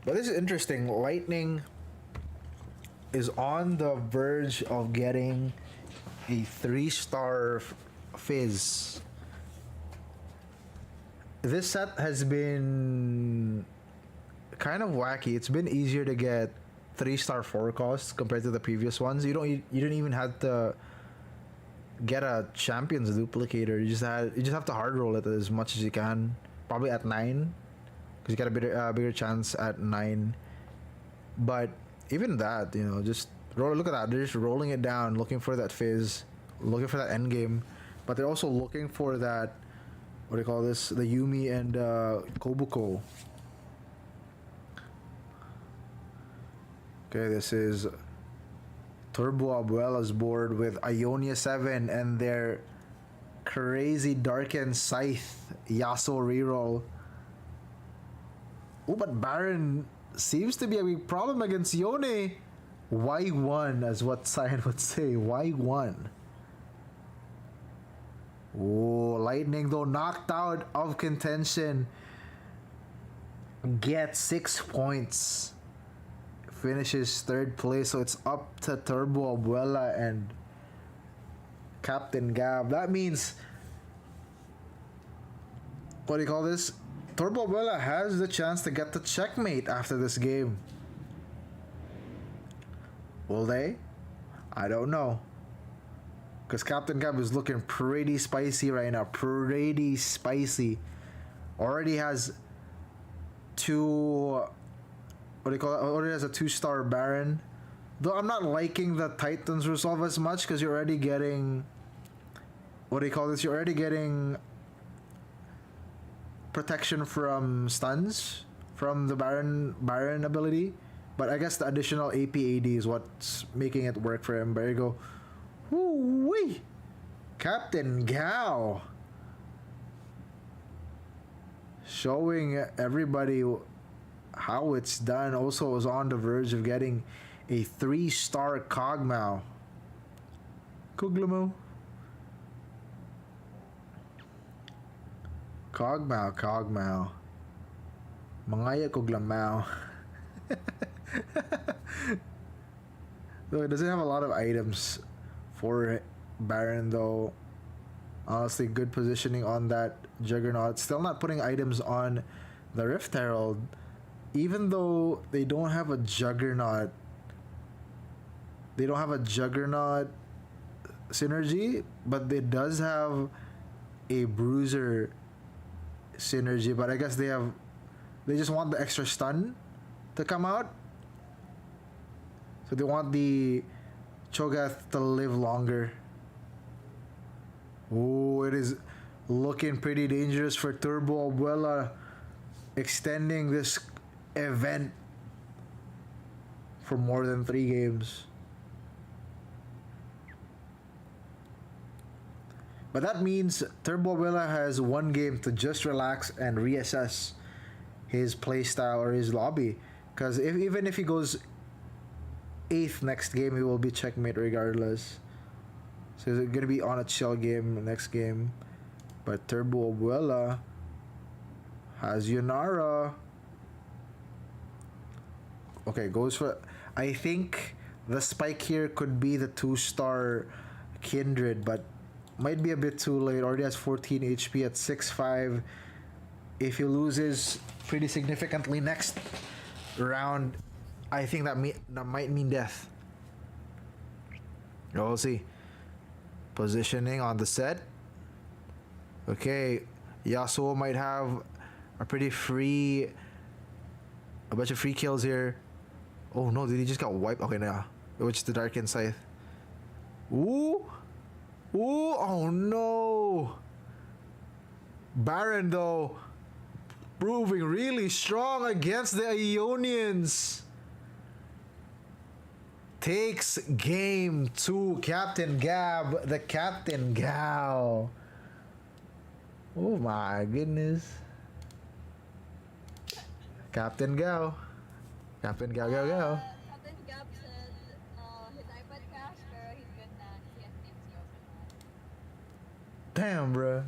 But this is interesting. Lightning is on the verge of getting a 3-star Fizz. This set has been kind of wacky. It's been easier to get 3-star forecasts compared to the previous ones. You didn't even have to get a champions duplicator. You just have to hard roll it as much as you can. Probably at 9. Because you get a bigger chance at 9. But even that, just roll. Look at that. They're just rolling it down, looking for that Fizz, looking for that end game. But they're also looking for that, what do you call this? The Yumi and Kobuko. Okay, this is Turbo Abuela's board with Ionia 7 and their crazy Darkened Scythe Yasuo reroll. Oh, but Baron seems to be a big problem against Yone. Why one, as what Cyan would say? Why one? Oh, Lightning though knocked out of contention. Gets 6 points. Finishes 3rd place, so it's up to Turbo Abuela and Captain Gab. That means, what do you call this? Turbo Abuela has the chance to get the checkmate after this game. Will they? I don't know. Because Captain Gab is looking pretty spicy right now. Pretty spicy. Already has 2... What do you call it? Already has a 2-star Baron. Though I'm not liking the Titans resolve as much because you're already getting... What do you call this? You're already getting protection from stuns from the Baron ability, but I guess the additional AP AD is what's making it work for him. There you go. Woo-wee! Captain Gao showing everybody how it's done. Also was on the verge of getting a 3-star Kog'Maw. Kog'Maw. Mangaya Kog'Maw. Though it doesn't have a lot of items for Baron though. Honestly, good positioning on that Juggernaut. Still not putting items on the Rift Herald. Even though they don't have a Juggernaut. They don't have a Juggernaut synergy, but it does have a Bruiser synergy. But I guess they just want the extra stun to come out. So they want the Cho'Gath to live longer. Oh, it is looking pretty dangerous for Turbo Abuela, extending this event for more than 3 games. But that means Turbo Abuela has 1 game to just relax and reassess his playstyle or his lobby. Because even if he goes 8th next game, he will be checkmate regardless. So he's going to be on a chill game next game. But Turbo Abuela has Yunara. Okay, goes for... I think the spike here could be the 2-star Kindred, but might be a bit too late. Already has 14 HP at 6'5". If he loses pretty significantly next round, I think that might mean death. We'll see. Positioning on the set. Okay, Yasuo might have a bunch of free kills here. Oh no, did he just got wiped? Okay, nah. Which is the Darkened Scythe. Ooh! Ooh, oh no. Baron though proving really strong against the Ionians. Takes game 2. Captain Gab, the Captain Gao. Oh my goodness. Captain Gao. Captain Gao, Gao, Gao. Captain Gab said his iPad crashed, pero he's good na. CFTC okay na. Damn, bro.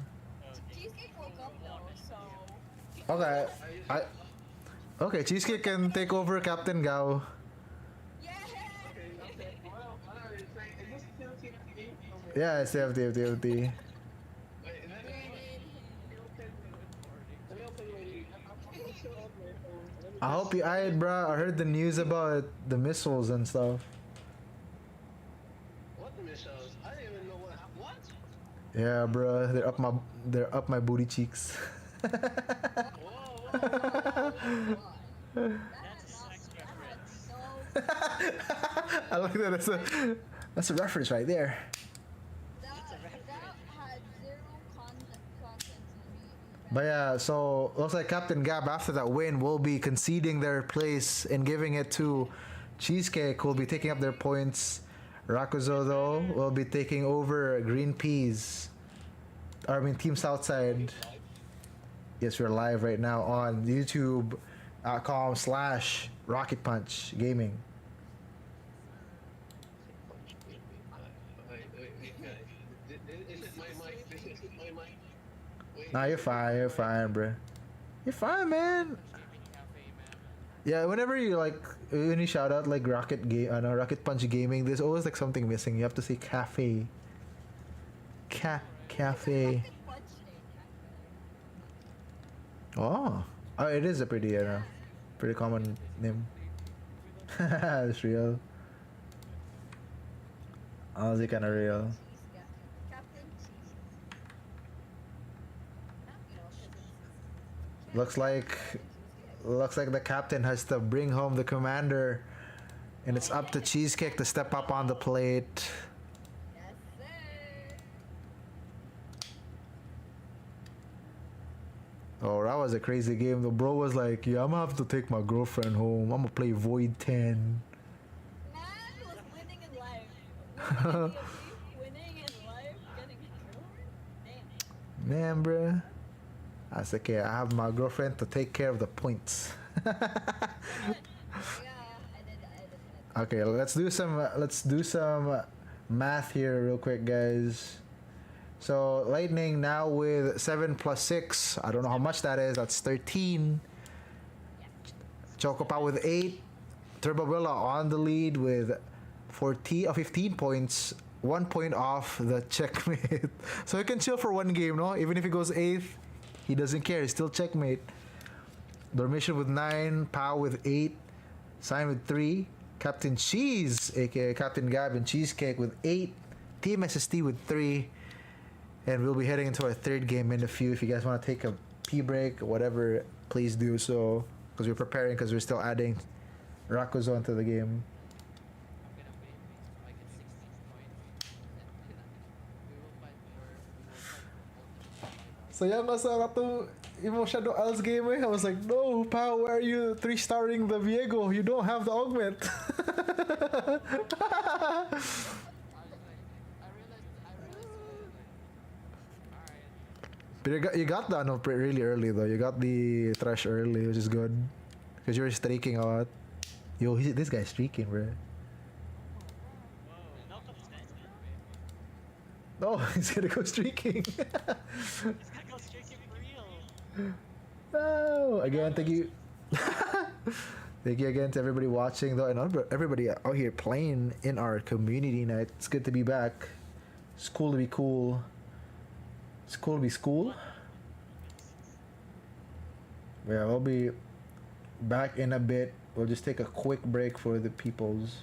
Cheesecake woke up though, so... Okay. Okay, Cheesecake can take over Captain Gao. Yeah! Yeah, it's TFT. I hope you eyed, bro. I heard the news about the missiles and stuff. What the missiles? I didn't even know what. Yeah, bro. They're up my booty cheeks. Whoa, whoa, whoa. That's a sex reference. I like that. That's a reference right there. That had zero content in the But yeah, so looks like Captain Gab after that win will be conceding their place and giving it to Cheesecake, who will be taking up their points. Rakuzo though will be taking over Green Peas. I mean Team Southside. Yes, we're live right now on YouTube.com/Rocket Punch Gaming. Wait, guys. Is it my mic? Is it my mic? Wait. Nah, you're fine, bro. You're fine, man. Yeah, whenever you when you shout out like Rocket Punch Gaming, there's always like something missing. You have to say cafe. Cafe. Oh, it is a pretty common name. It's real. Honestly, kind of real. Captain Cheese. Looks like the captain has to bring home the commander, and it's up to Cheesecake to step up on the plate. Yes, sir. Oh, that was a crazy game. The bro was like, "Yeah, I'm gonna have to take my girlfriend home. I'm gonna play Void 10." Man was winning in life. Winning in life, getting killed. Damn. Man, bruh. I said, "Okay, I have my girlfriend to take care of the points." Yeah, I did. Okay, let's do some math here real quick, guys. So Lightning now with 7 plus 6. I don't know how much that is. That's 13. Chocopa with 8. Turbobilla on the lead with 15 points. 1 point off the checkmate. So he can chill for one game, no? Even if he goes 8th, he doesn't care. He's still checkmate. Dormition with 9. Pau with 8. Sign with 3. Captain Cheese, aka Captain Gab and Cheesecake with 8. Team SST with 3. And we'll be heading into our third game in a few. If you guys want to take a pee break or whatever, please do so. Because we're preparing, because we're still adding Rakuzo into the game. So yeah, masarap to imo Shadow Als game eh. I was like, no, Pao, why are you 3-starring the Viego? You don't have the augment. But you got the really early though. You got the trash early, which is good. Because you're streaking a lot. Yo, this guy's streaking, bro. No, he's gonna go streaking. He's gonna go streaking for real. No, again, thank you. Thank you again to everybody watching though, and everybody out here playing in our community night. It's good to be back. It's cool to be cool. It's cool to be school. Yeah, we'll be back in a bit. We'll just take a quick break for the peoples.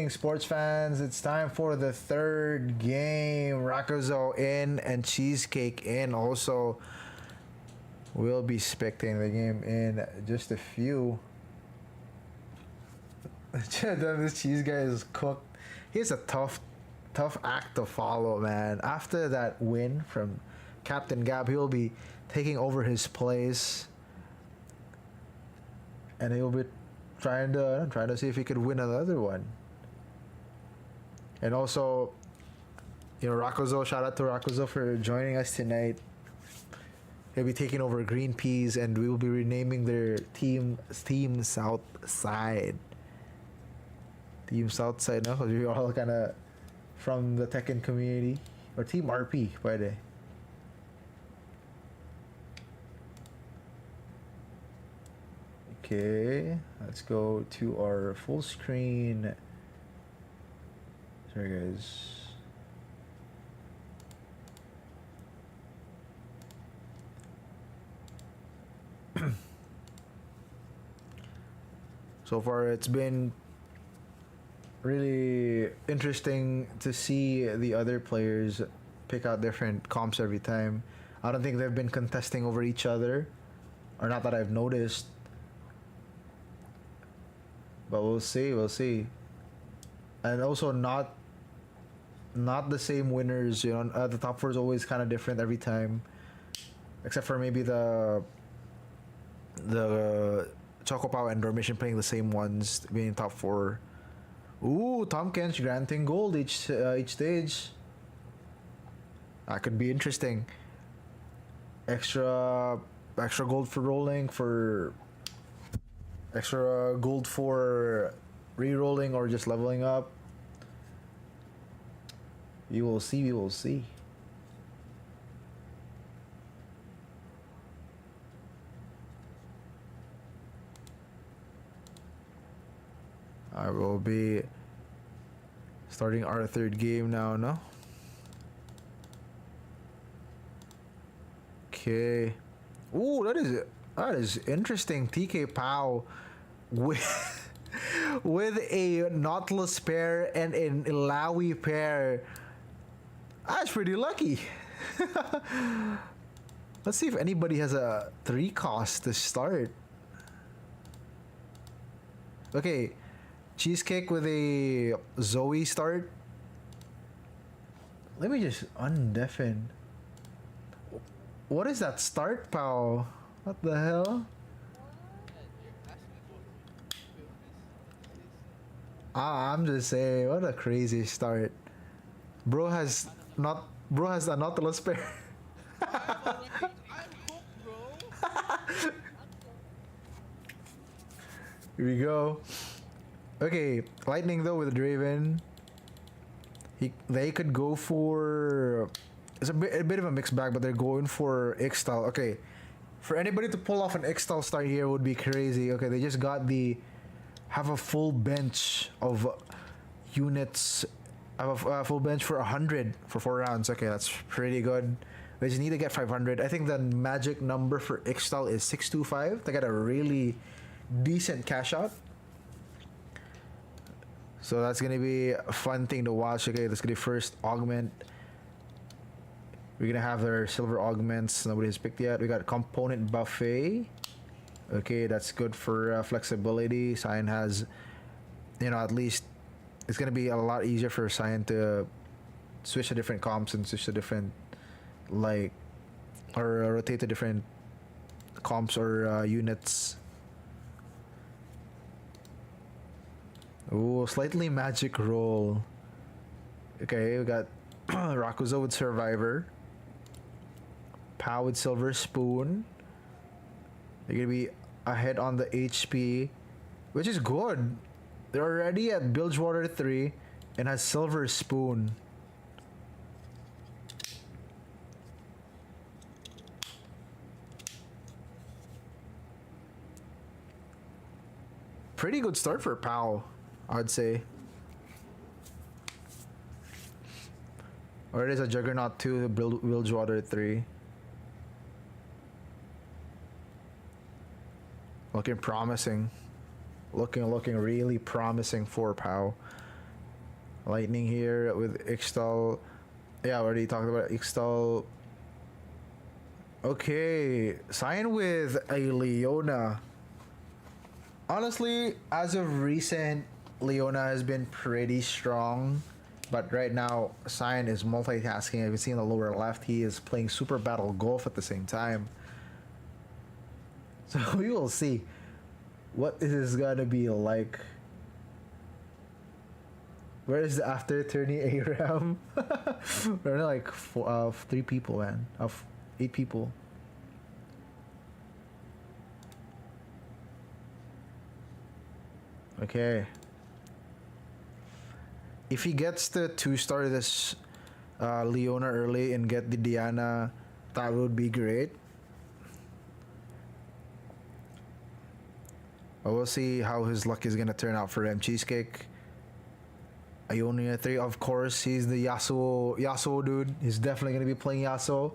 morning, sports fans. It's time for the third game. Rakuzo in and Cheesecake in. Also, we'll be spectating the game in just a few. This cheese guy is cooked. He's a tough act to follow, man. After that win from Captain Gab, he will be taking over his place, and he'll be trying to see if he could win another one. And also, Rakuzo, shout out to Rakuzo for joining us tonight. He'll be taking over Green Peas, and we will be renaming their team Southside. Team Southside, no? Because we're all kind of from the Tekken community. Or Team RP, by the way. Okay, let's go to our full screen. Sorry, guys. So far, it's been really interesting to see the other players pick out different comps every time. I don't think they've been contesting over each other, or not that I've noticed. But we'll see. And also not the same winners. The top four is always kind of different every time, except for maybe the Chocopao and Dormission playing the same ones, being top four. Ooh, Tom Kench granting gold each stage. That could be interesting. Extra gold for rolling, for extra gold for re-rolling or just leveling up. We will see. I will be starting our third game now, no? Okay. Ooh, that is interesting. TK Pao with with a Nautilus pair and an Ilawi pair. That's pretty lucky. Let's see if anybody has a 3 cost to start. Okay. Cheesecake with a Zoe start. Let me just undeafen. What is that start, Pao? What the hell? I'm just saying, what a crazy start. Bro has a Nautilus pair. Here we go. Okay, Lightning though with Draven. They could go for... It's a bit of a mixed bag, but they're going for Ixtal. Okay, for anybody to pull off an Ixtal start here would be crazy. Okay, they just got have a full bench of units. Have a full bench for 100 for 4 rounds. Okay, that's pretty good. They just need to get 500. I think the magic number for Ixtal is 625 to get a really decent cash out. So that's gonna be a fun thing to watch. Okay, that's gonna be first augment. We're gonna have their silver augments. Nobody has picked yet. We got component buffet. Okay, that's good for flexibility. Cyan has, at least it's gonna be a lot easier for Cyan to switch to different comps and switch to different, or rotate to different comps or units. Ooh, slightly magic roll. Okay, we got Rakuzo with Survivor. Pao with Silver Spoon. They're gonna be ahead on the HP, which is good. They're already at Bilgewater 3 and has Silver Spoon. Pretty good start for Pao, I'd say. Or it is a Juggernaut 2, Bilgewater 3. Looking promising. Looking really promising for Pao. Lightning here with Ixtal. Yeah, I already talked about Ixtal. Okay, sign with a Leona. Honestly, as of recent, Leona has been pretty strong. But right now, Sign is multitasking. As you can see in the lower left, he is playing Super Battle Golf at the same time. So we will see what this is gonna be like. Where is the after tourney ARAM? We're only like 3 people, man. Of 8 people. Okay. If he gets the 2-star this Leona early and get the Diana, that would be great. But we'll see how his luck is gonna turn out for him. Cheesecake. Ionia 3, of course, he's the Yasuo dude. He's definitely gonna be playing Yasuo.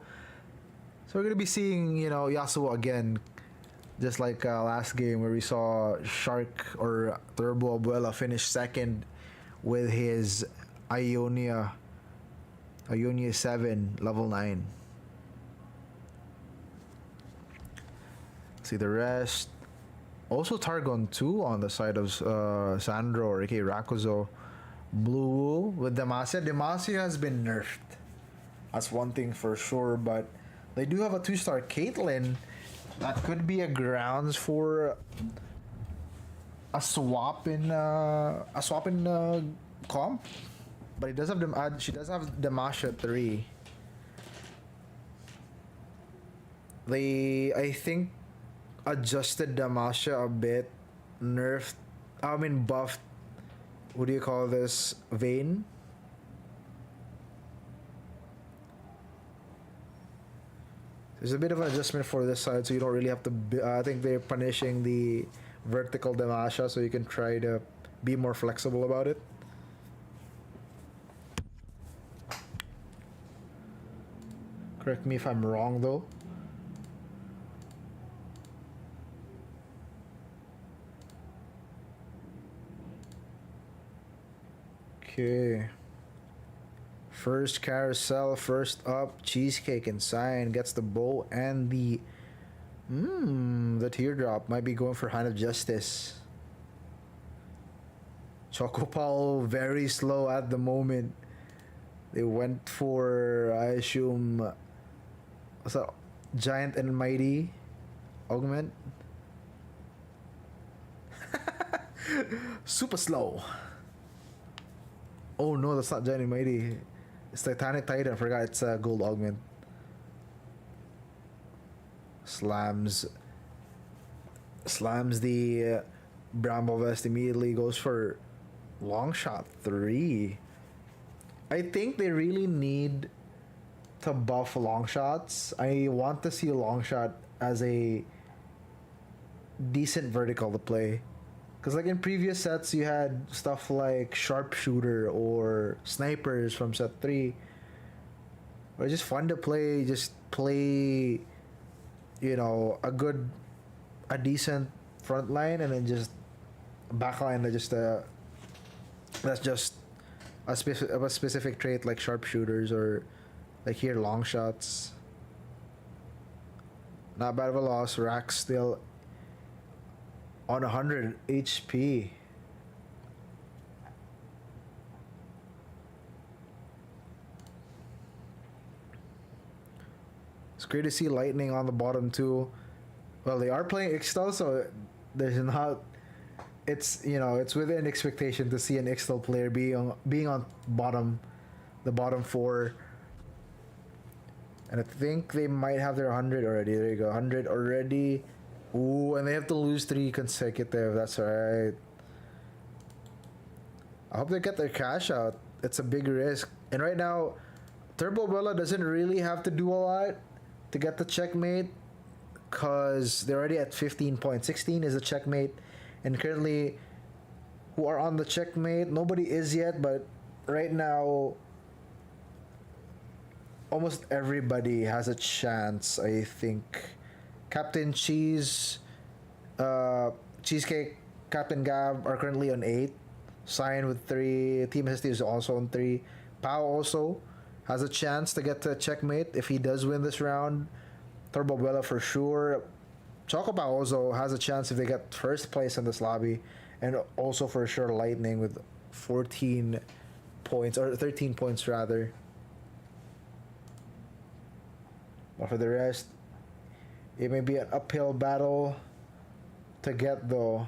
So we're gonna be seeing, Yasuo again. Just like last game where we saw Shark or Turbo Abuela finish second with his Ionia 7, level 9. See the rest. Also Targon 2 on the side of Sandro or aka Rakuzo. Blue with Demacia. Demacia has been nerfed. That's one thing for sure, but they do have a 2-star Caitlyn. That could be a grounds for a swap in comp. But he does have she does have Demacia 3. They, I think, adjusted Demacia a bit, buffed, what do you call this, Vayne. There's a bit of an adjustment for this side, so you don't really have to I think they're punishing the vertical Demacia, so you can try to be more flexible about it. Correct me if I'm wrong though. Okay. First carousel, first up, Cheesecake and Sign gets the bow and the teardrop. Might be going for Hand of Justice. Chocopal very slow at the moment. They went for, I assume, what's that? Giant and Mighty Augment. Super slow. Oh no, that's not Giant and Mighty. It's Titanic Titan. I forgot it's Gold Augment. Slams the Bramble Vest immediately. Goes for Long Shot 3. I think they really need to buff long shots. I want to see a long shot as a decent vertical to play. Because like in previous sets, you had stuff like Sharpshooter or Snipers from set 3. Or just fun to play. Just play, a decent front line and then just back line that's just a specific trait like Sharpshooters or like here long shots. Not bad of a loss. Rack still on 100 HP. It's great to see Lightning on the bottom too. Well, they are playing Ixtal, so there's not. It's it's within expectation to see an Ixtal player being on the bottom 4. And I think they might have their 100 already. There you go, 100 already. Ooh, and they have to lose 3 consecutive. That's right. I hope they get their cash out. It's a big risk. And right now, Turbo Bella doesn't really have to do a lot to get the checkmate because they're already at 15 points. 16 is a checkmate. And currently, who are on the checkmate, nobody is yet, but right now, almost everybody has a chance, I think. Captain Cheese, Cheesecake, Captain Gab are currently on 8. Cyan with 3. Team SST is also on 3. Pao also has a chance to get to checkmate if he does win this round. Turbo Abuela for sure. Chocopa also has a chance if they get first place in this lobby. And also for sure Lightning with 14 points, or 13 points rather. But for the rest, it may be an uphill battle to get though.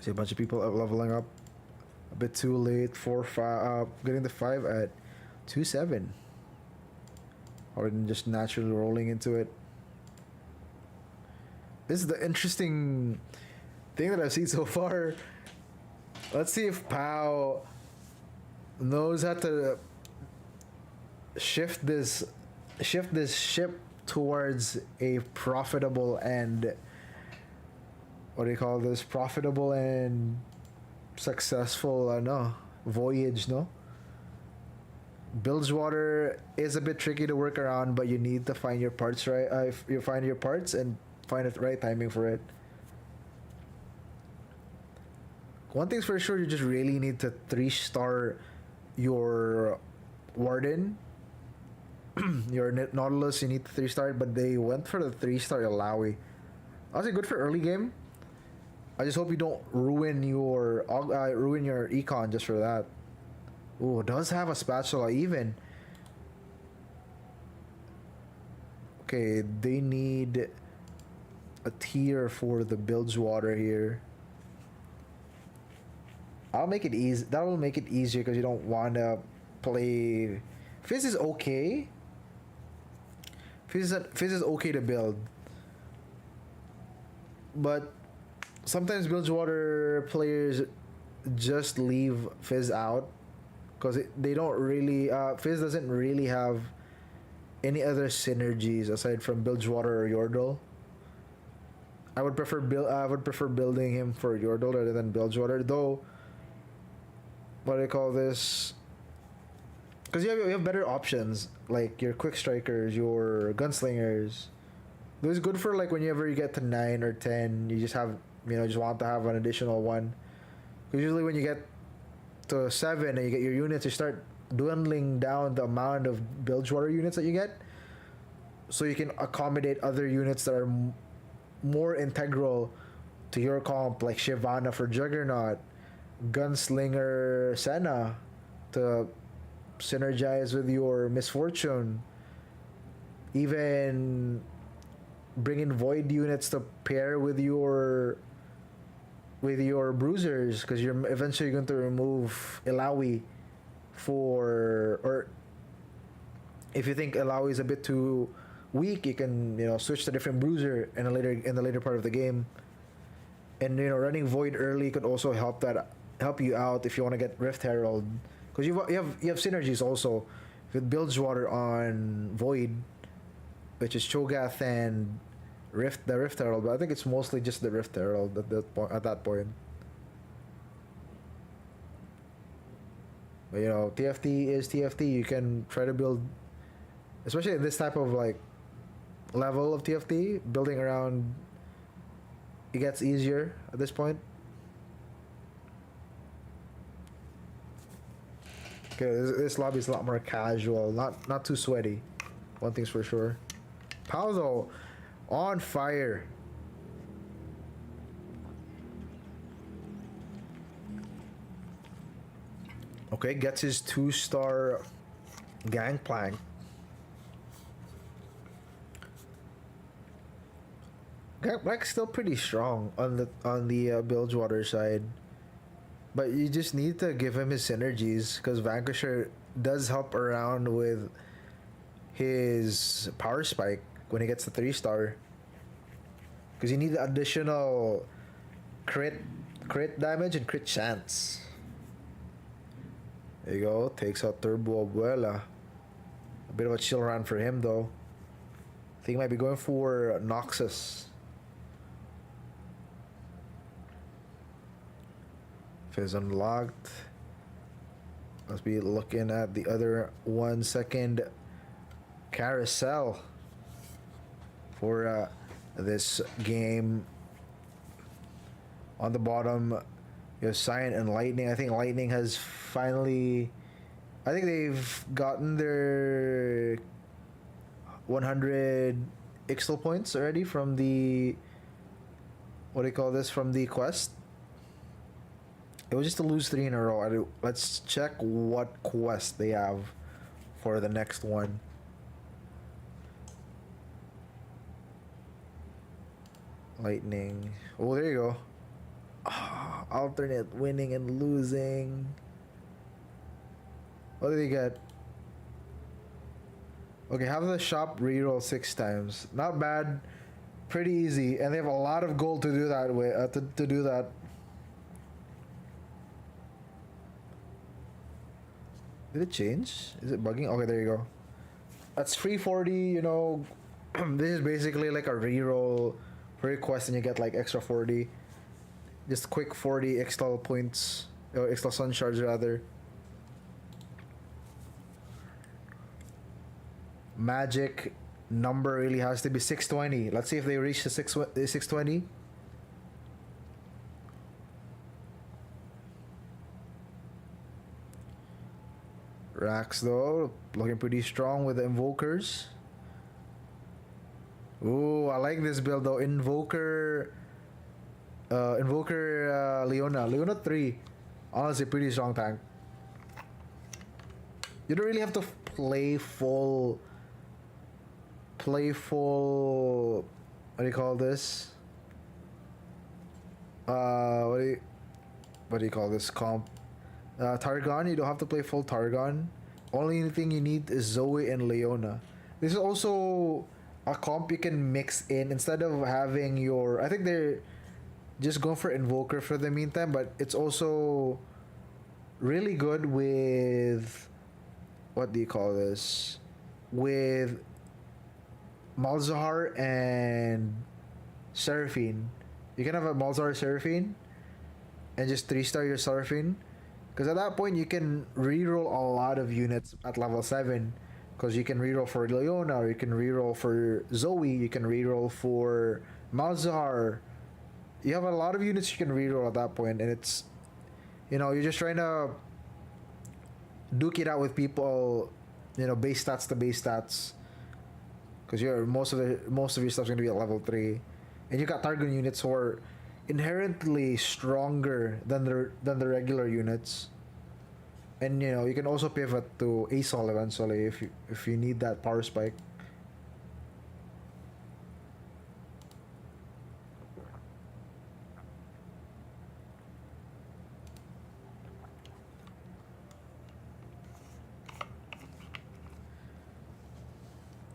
See a bunch of people leveling up a bit too late. 4-5, getting the 5 at 2-7. Or just naturally rolling into it. This is the interesting thing that I've seen so far. Let's see if Pao knows how to shift this ship towards a profitable and profitable and successful voyage, no? Bilgewater is a bit tricky to work around, but you need to find your parts right. If you find your parts and find the right timing for it. One thing's for sure, you just really need to 3-star your Warden. Your Nautilus, you need to 3-star it, but they went for the 3-star Illaoi. Honestly, good for early game. I just hope you don't ruin your econ just for that. Oh, it does have a spatula even. Okay, they need a tier for the Bilgewater here. I'll make it easy. That will make it easier because you don't want to play. Fizz is okay. Fizz is okay to build, but sometimes Bilgewater players just leave Fizz out because they don't really. Fizz doesn't really have any other synergies aside from Bilgewater or Yordle. I would prefer building him for Yordle rather than Bilgewater, though. What do I call this? Because you have better options like your quick strikers, your gunslingers. This is good for like whenever you get to 9 or 10, you just have just want to have an additional one. Because usually when you get to 7 and you get your units, you start dwindling down the amount of Bilgewater units that you get, so you can accommodate other units that are more integral to your comp, like Shyvana for Juggernaut, Gunslinger Senna to synergize with your Misfortune, even bring in Void units to pair with your Bruisers, because you're eventually going to remove Illaoi or if you think Illaoi is a bit too weak, you can switch to different Bruiser in the later part of the game. And running Void early could also help you out if you want to get Rift Herald, because you have synergies also with Bilgewater on Void, which is Cho'Gath and the Rift Herald, but I think it's mostly just the Rift Herald at that point. But TFT is TFT. You can try to build, especially in this type of like level of TFT, building around it gets easier at this point. Okay, this lobby is a lot more casual, not too sweaty. One thing's for sure. Pao though, on fire. Okay, gets his 2-star Gangplank. Gangplank's still pretty strong on the Bilgewater side, but you just need to give him his synergies, because Vanquisher does help around with his power spike when he gets the 3-star, because you need additional crit damage and crit chance. There you go, takes out Turbo Abuela. A bit of a chill run for him though. I think he might be going for Noxus. Fizz unlocked. Must be looking at the other 1 second Carousel. for this game. On the bottom, you have Cyan and Lightning. I think Lightning has finally. I think they've gotten their 100 Ixtal points already from the. What do you call this? From the quest. It was just to lose 3 in a row. Let's check what quest they have for the next one. Lightning. Oh, there you go. Alternate winning and losing. What did he get? Okay, have the shop reroll 6 times. Not bad. Pretty easy, and they have a lot of gold to do that way. To do that. Did it change? Is it bugging? Okay, there you go. That's free 40. You know, this is basically like a reroll for your quest, and you get like extra 40. Just quick 40 Ixtal points, or Ixtal Sun Shards rather. Magic number really has to be 620. Let's see if they reach the 620. Rax though, looking pretty strong with the invokers. Ooh, I like this build though. Invoker Leona. Leona 3. Honestly, pretty strong tank. You don't really have to play full. What do you call this? What do you call this comp? Targon. You don't have to play full Targon. Only thing you need is Zoe and Leona. This is also a comp you can mix in instead of having your. I think they're just going for Invoker for the meantime, but it's also really good with. What do you call this? With Malzahar and Seraphine. You can have a Malzahar Seraphine and just 3-star your Seraphine. Because at that point, you can reroll a lot of units at level 7. Because you can reroll for Leona, or you can reroll for Zoe, you can reroll for Malzahar. You have a lot of units you can reroll at that point, and it's, you know, you're just trying to duke it out with people, you know, base stats to base stats. Because most of your stuff's gonna be at level 3, and you got Targon units who are inherently stronger than the regular units. And you know, you can also pivot to Asol eventually if you need that power spike.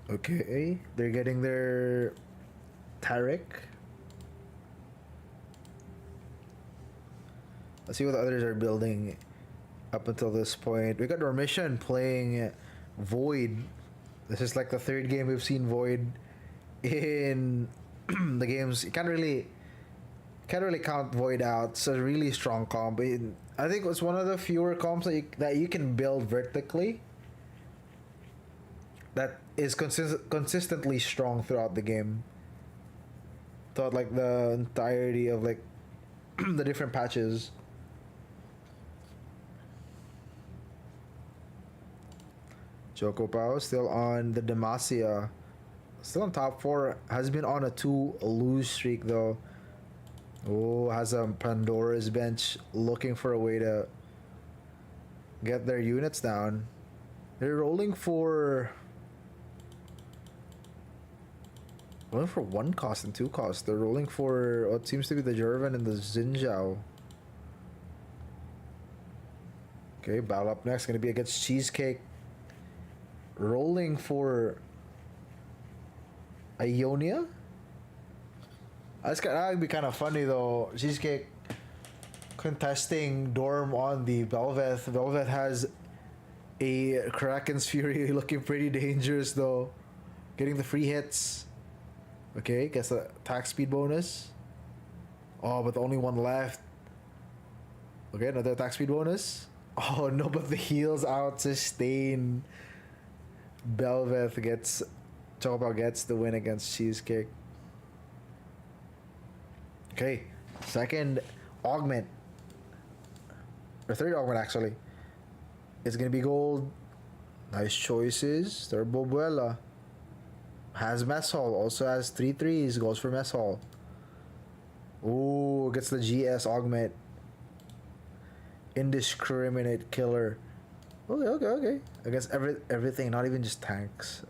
Okay, they're getting their Tarek. Let's see what the others are building up until this point. We got Dormition playing Void. This is like the 3rd game we've seen Void in the games. You can't really count Void out. It's a really strong comp. I think it's one of the fewer comps that you can build vertically that is consistently strong throughout the game. Throughout like the entirety of like the different patches. Chocopao still on the Demacia. Still on top 4. Has been on a 2 lose streak though. Oh, has a Pandora's bench looking for a way to get their units down. They're rolling for 1 cost and 2 cost. They're rolling for what seems to be the Jervin and the Xinjiao. Okay, battle up next. Gonna be against Cheesecake. Rolling for Ionia. That would be kind of funny though. Cheesecake contesting Dorm on the Belveth. Belveth has a Kraken's Fury looking pretty dangerous though. Getting the free hits. Okay, gets the attack speed bonus. Oh, but only 1 left. Okay, another attack speed bonus. Oh no, but the heals out sustain. Belveth gets Chocopa gets the win against Cheesecake. Okay, second augment. Or third augment, actually. It's gonna be gold. Nice choices. Turbo Buela. Has Mess Hall. Also has 3 threes. Goes for Mess Hall. Ooh, gets the GS augment. Indiscriminate killer. Okay. I guess everything, not even just tanks.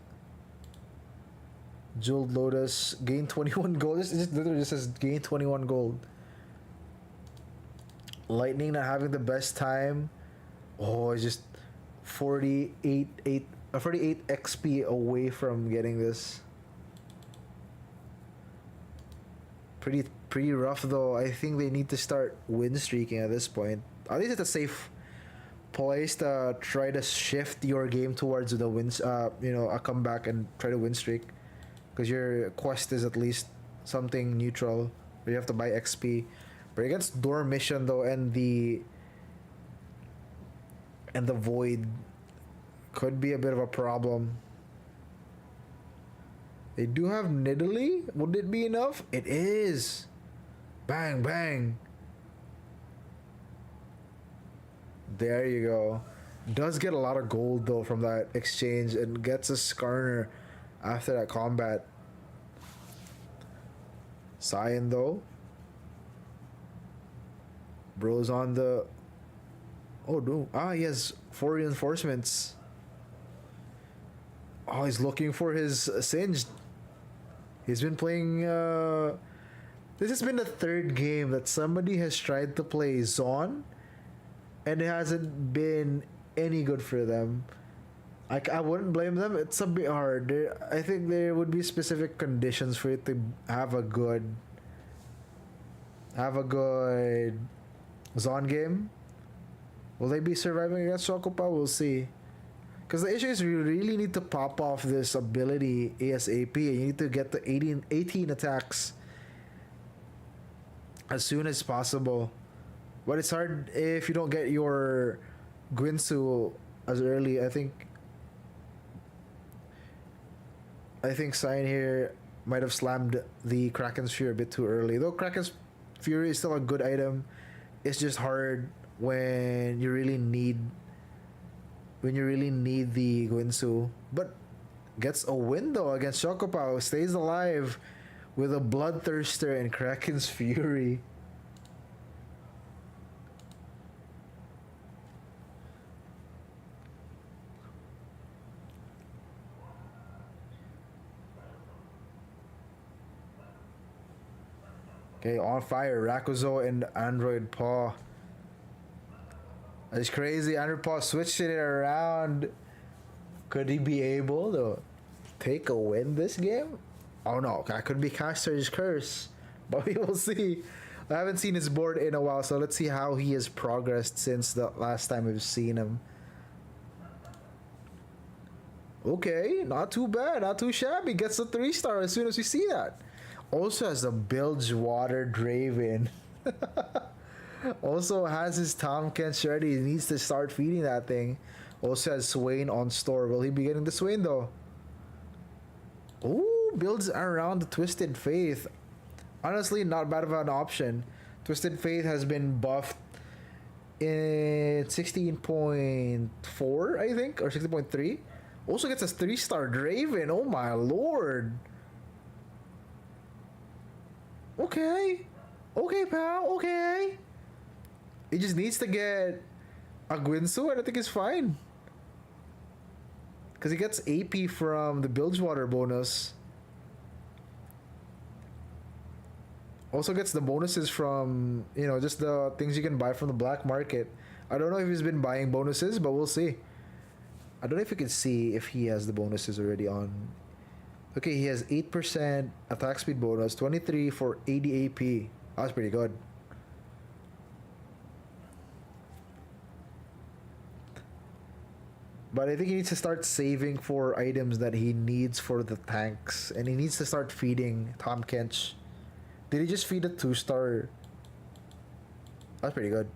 Jeweled Lotus, gain 21 gold. This just literally just says gain 21 gold. Lightning not having the best time. Oh, it's just 48 XP away from getting this. Pretty rough though. I think they need to start win streaking at this point. At least it's a safe place to try to shift your game towards the wins. A comeback and try to win streak, because your quest is at least something neutral where you have to buy XP. But against Door Mission though, and the Void could be a bit of a problem. They do have Nidalee. Would it be enough? It is. Bang, bang. There you go. Does get a lot of gold though from that exchange, and gets a Skarner after that combat. Cyan though. Bro's on the... Oh no. He has 4 reinforcements. Oh, he's looking for his Singed. He's been playing... This has been the 3rd game that somebody has tried to play Zon, and it hasn't been any good for them. I wouldn't blame them. It's a bit hard. I think there would be specific conditions for it to have a good Zon game. Will they be surviving against Chocopa? We'll see. Because the issue is you really need to pop off this ability ASAP, and you need to get the 18 attacks as soon as possible. But it's hard if you don't get your Guinsoo as early. I think Cyan here might have slammed the Kraken's Fury a bit too early. Though Kraken's Fury is still a good item, it's just hard when you really need the Guinsoo. But gets a win though against Chocopa. Stays alive with a Bloodthirster and Kraken's Fury. Okay, on fire, Rakuzo and Android Paw. It's crazy. Android Paw switching it around. Could he be able to take a win this game? Oh no, that could be Caster's Curse. But we will see. I haven't seen his board in a while, so let's see how he has progressed since the last time we've seen him. Okay, not too bad, not too shabby. Gets a 3-star as soon as we see that. Also has a Bilgewater Draven. Also has his Tom Kench ready. He needs to start feeding that thing. Also has Swain on store. Will he be getting the Swain though? Ooh, builds around the Twisted Faith. Honestly, not bad of an option. Twisted Faith has been buffed in 16.4, I think, or 16.3. Also gets a 3-star Draven. Oh my lord. Okay, pal. Okay. He just needs to get a Guinsoo, and I think it's fine. Because he gets AP from the Bilgewater bonus. Also gets the bonuses from, just the things you can buy from the black market. I don't know if he's been buying bonuses, but we'll see. I don't know if you can see if he has the bonuses already on. Okay, he has 8% attack speed bonus, 23 for 80 AP. That's pretty good. But I think he needs to start saving for items that he needs for the tanks. And he needs to start feeding Tom Kench. Did he just feed a 2-star? That's pretty good.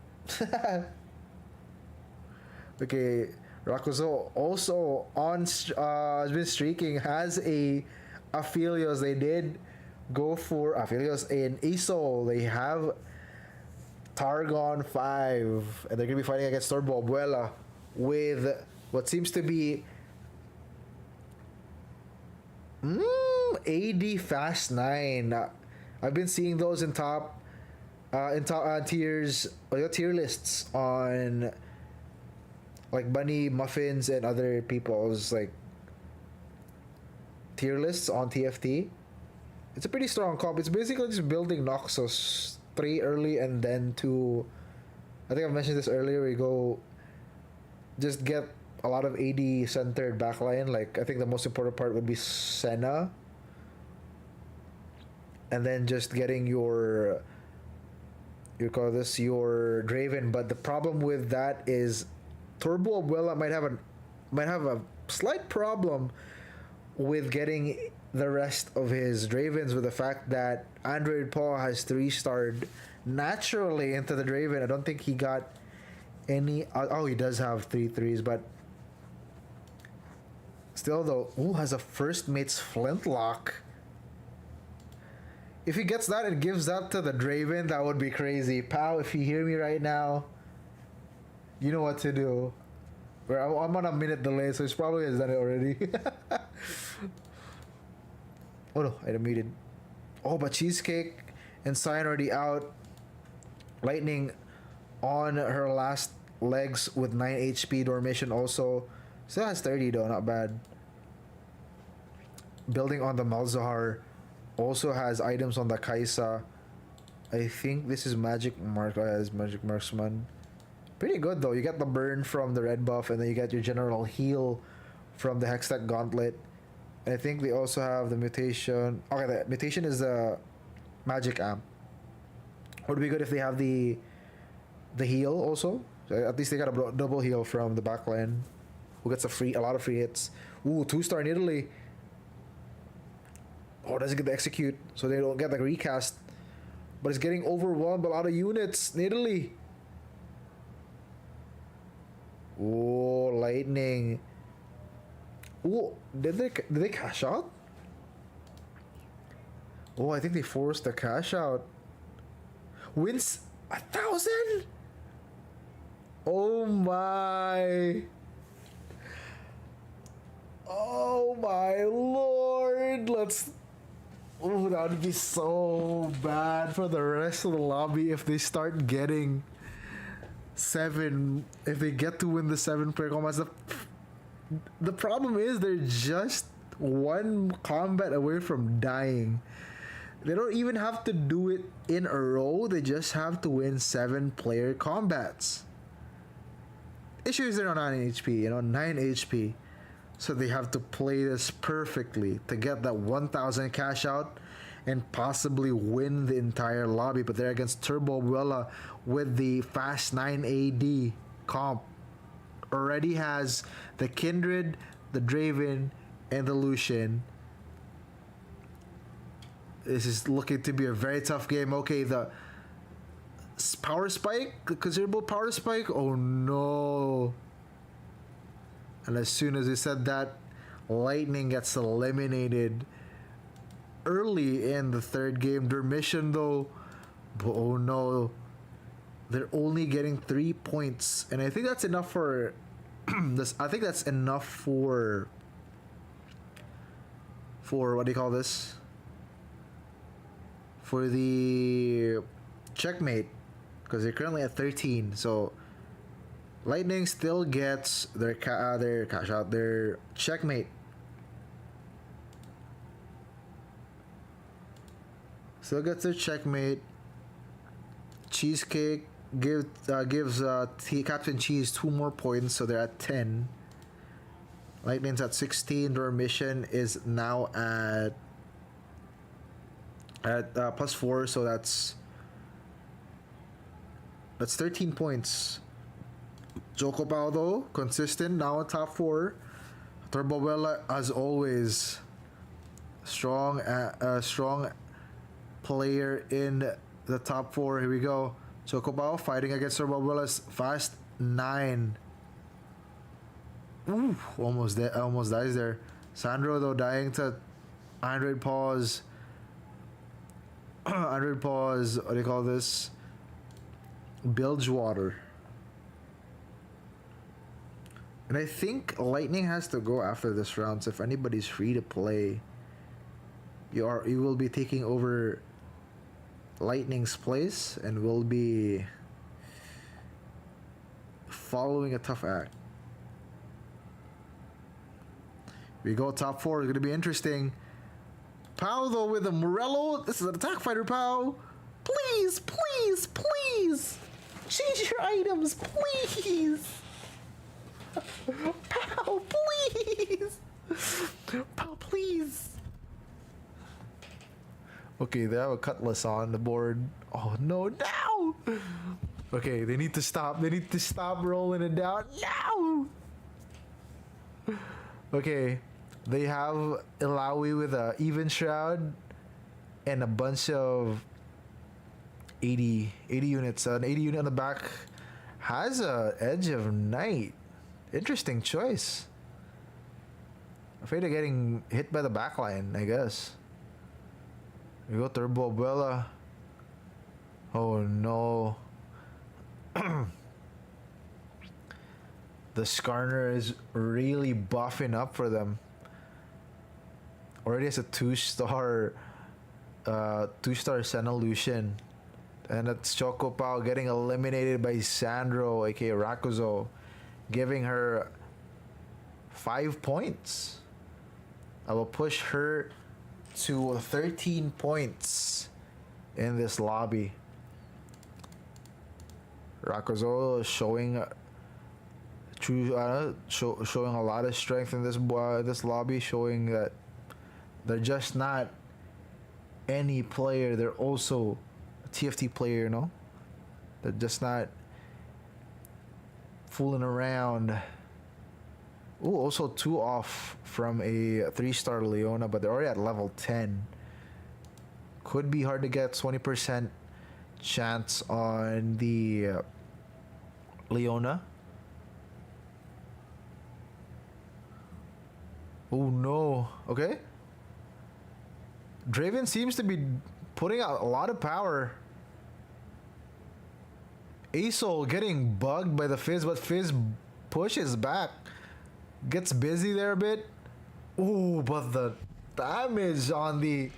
Okay, Rakuzo also has been streaking, has a Aphelios. They did go for Aphelios in ESO. They have Targon 5, and they're going to be fighting against Turbo Abuela with what seems to be AD Fast 9. I've been seeing those in top tiers, tier lists on like Bunny, Muffins, and other people's like tier lists on TFT. It's a pretty strong comp. It's basically just building Noxus 3 early and then 2. I think I've mentioned this earlier. We go just get a lot of AD centered backline. Like I think the most important part would be Senna, and then just getting your Draven. But the problem with that is Turbo Abuela might have a slight problem with getting the rest of his Dravens, with the fact that Android Paul has 3-starred naturally into the Draven. I don't think he got any. He does have 3 3s, but still though, has a first mate's flintlock. If he gets that and gives that to the Draven, that would be crazy. Pal, if you hear me right now, you know what to do. I'm on a minute delay, so he probably has done it already. Oh no, I muted. Oh, but Cheesecake and Cyan already out. Lightning on her last legs with 9 HP. Dormition also still has 30 though, not bad. Building on the Malzahar, also has items on the Kaisa. I think this is Magic Mark. As Magic Marksman. Pretty good though. You get the burn from the red buff, and then you get your general heal from the Hextech Gauntlet. And I think they also have the mutation. Okay, the mutation is the Magic Amp. Would be good if they have the heal also. So at least they got a double heal from the backline. Who gets a lot of free hits. 2-star in Italy. Doesn't get the execute, so they don't get the recast. But it's getting overwhelmed by a lot of units in Italy. Lightning. Did they cash out? I think they forced the cash out. Wins 1,000? Oh my. Oh my lord. That would be so bad for the rest of the lobby if they start getting 7. If they get to win the 7 player combats. The problem is they're just 1 combat away from dying. They don't even have to do it in a row. They just have to win 7 player combats. Issue is they're on 9 HP, 9 HP. So they have to play this perfectly to get that 1,000 cash out and possibly win the entire lobby. But they're against Turbo Abuela with the Fast 9 AD comp. Already has the Kindred, the Draven, and the Lucian. This is looking to be a very tough game. Okay, the power spike, the considerable power spike. Oh no. And as soon as they said that, Lightning gets eliminated early in the 3rd game. Dormition though, oh no. They're only getting 3 points, and I think that's enough for this. I think that's enough for what do you call this? For the checkmate, because they're currently at 13. So Lightning still gets their cash out, their checkmate. Still gets their checkmate. Cheesecake gives Captain Cheese 2 more points, so they're at 10. Lightning's at 16. Dormition is now at +4, so that's 13 points. Jokopao though, consistent, now at top 4. Turbo Abuela, as always, strong player in the top 4. Here we go. Chocobao fighting against Turbo Abuela's Fast 9. Ooh, almost dies there. Sandro though dying to Android pause. Android pause. What do you call this? Bilge water. And I think Lightning has to go after this round. So if anybody's free to play, you will be taking over Lightning's place and will be following a tough act. We go top four. It's gonna be interesting. Pau though with a Morello. This is an attack fighter. Pau, please, please, please, change your items, please. Pau, please. Pau, please. Okay, they have a Cutlass on the board. Oh no, now. Okay, they need to stop. They need to stop rolling it down now. Okay, they have Ilawi with a Even Shroud and a bunch of 80 units. An 80 unit on the back has a Edge of Night. Interesting choice. Afraid of getting hit by the backline, I guess. We go Turbo Abuela. Oh no. The Skarner is really buffing up for them. Already has a 2-star Senna Lucian. And that's Choco Pau getting eliminated by Sandro, aka Rakuzo, giving her 5 points. I will push her to 13 points in this lobby. Rakuzo showing showing a lot of strength in this lobby, showing that they're just not any player. They're also a TFT player, you know. They're just not fooling around. Ooh, also 2 off from a 3-star Leona, but they're already at level 10. Could be hard to get. 20% chance on the Leona. Oh no. Okay. Draven seems to be putting out a lot of power. Asol getting bugged by the Fizz, but Fizz pushes back. Gets busy there a bit. Ooh, but the damage on the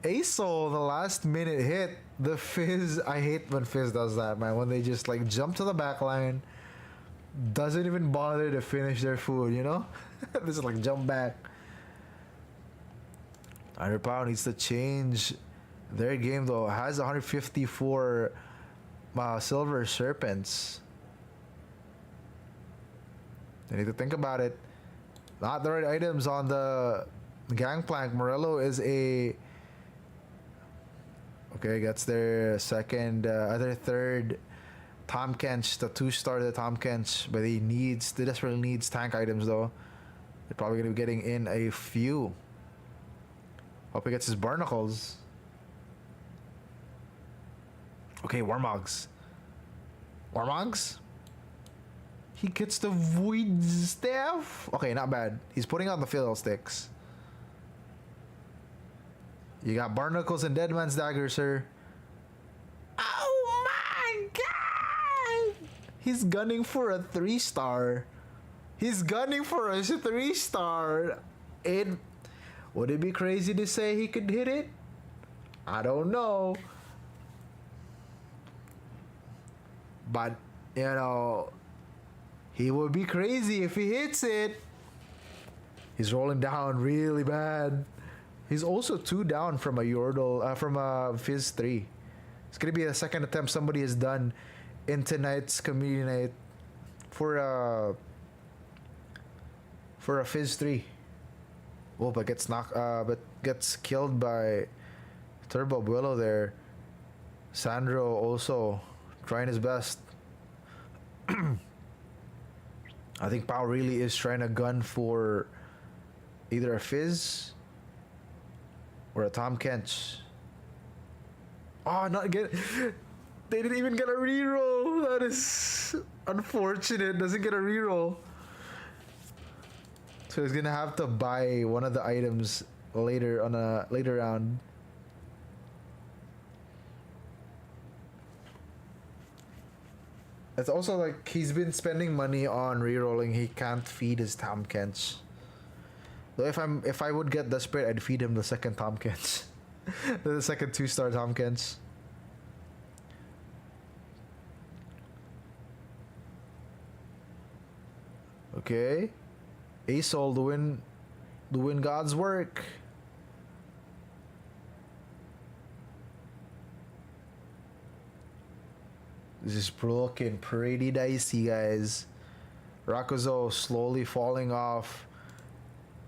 Asol, the last minute hit. The Fizz, I hate when Fizz does that, man. When they just like jump to the back line, doesn't even bother to finish their food, you know? Just like jump back. Underpower needs to change their game though. Has 154 Silver Serpents. They need to think about it. Not the right items on the Gangplank. Morello is a... Okay, gets their second, other third Tom Kench, the 2-star the Tom Kench, but he desperately needs tank items though. They're probably gonna be getting in a few. Hope he gets his barnacles. Okay, Warmogs. Warmogs? He gets the Void Staff? Okay, not bad. He's putting on the Fiddlesticks. You got Barnacles and Deadman's Dagger, sir. Oh my god! He's gunning for a 3-star. He's gunning for a 3-star. Would it be crazy to say he could hit it? I don't know. But, you know, he would be crazy if he hits it. He's rolling down really bad. He's also 2 down from a Yordle, from a Fizz 3. It's gonna be a second attempt somebody has done in tonight's community night for a Fizz 3. Oh, but gets killed by Turbo Abuelo there. Sandro also trying his best. I think Pau really is trying to gun for either a Fizz or a Tom Kench. Oh, they didn't even get a reroll. That is unfortunate. Doesn't get a reroll. So he's gonna have to buy one of the items later on a later round. It's also like he's been spending money on rerolling. He can't feed his Tomkins. So if I would get desperate, I'd feed him the second Tomkins, the second 2-star Tomkins. Okay, Asol doing God's work. This is looking pretty dicey, guys. Rakuzo slowly falling off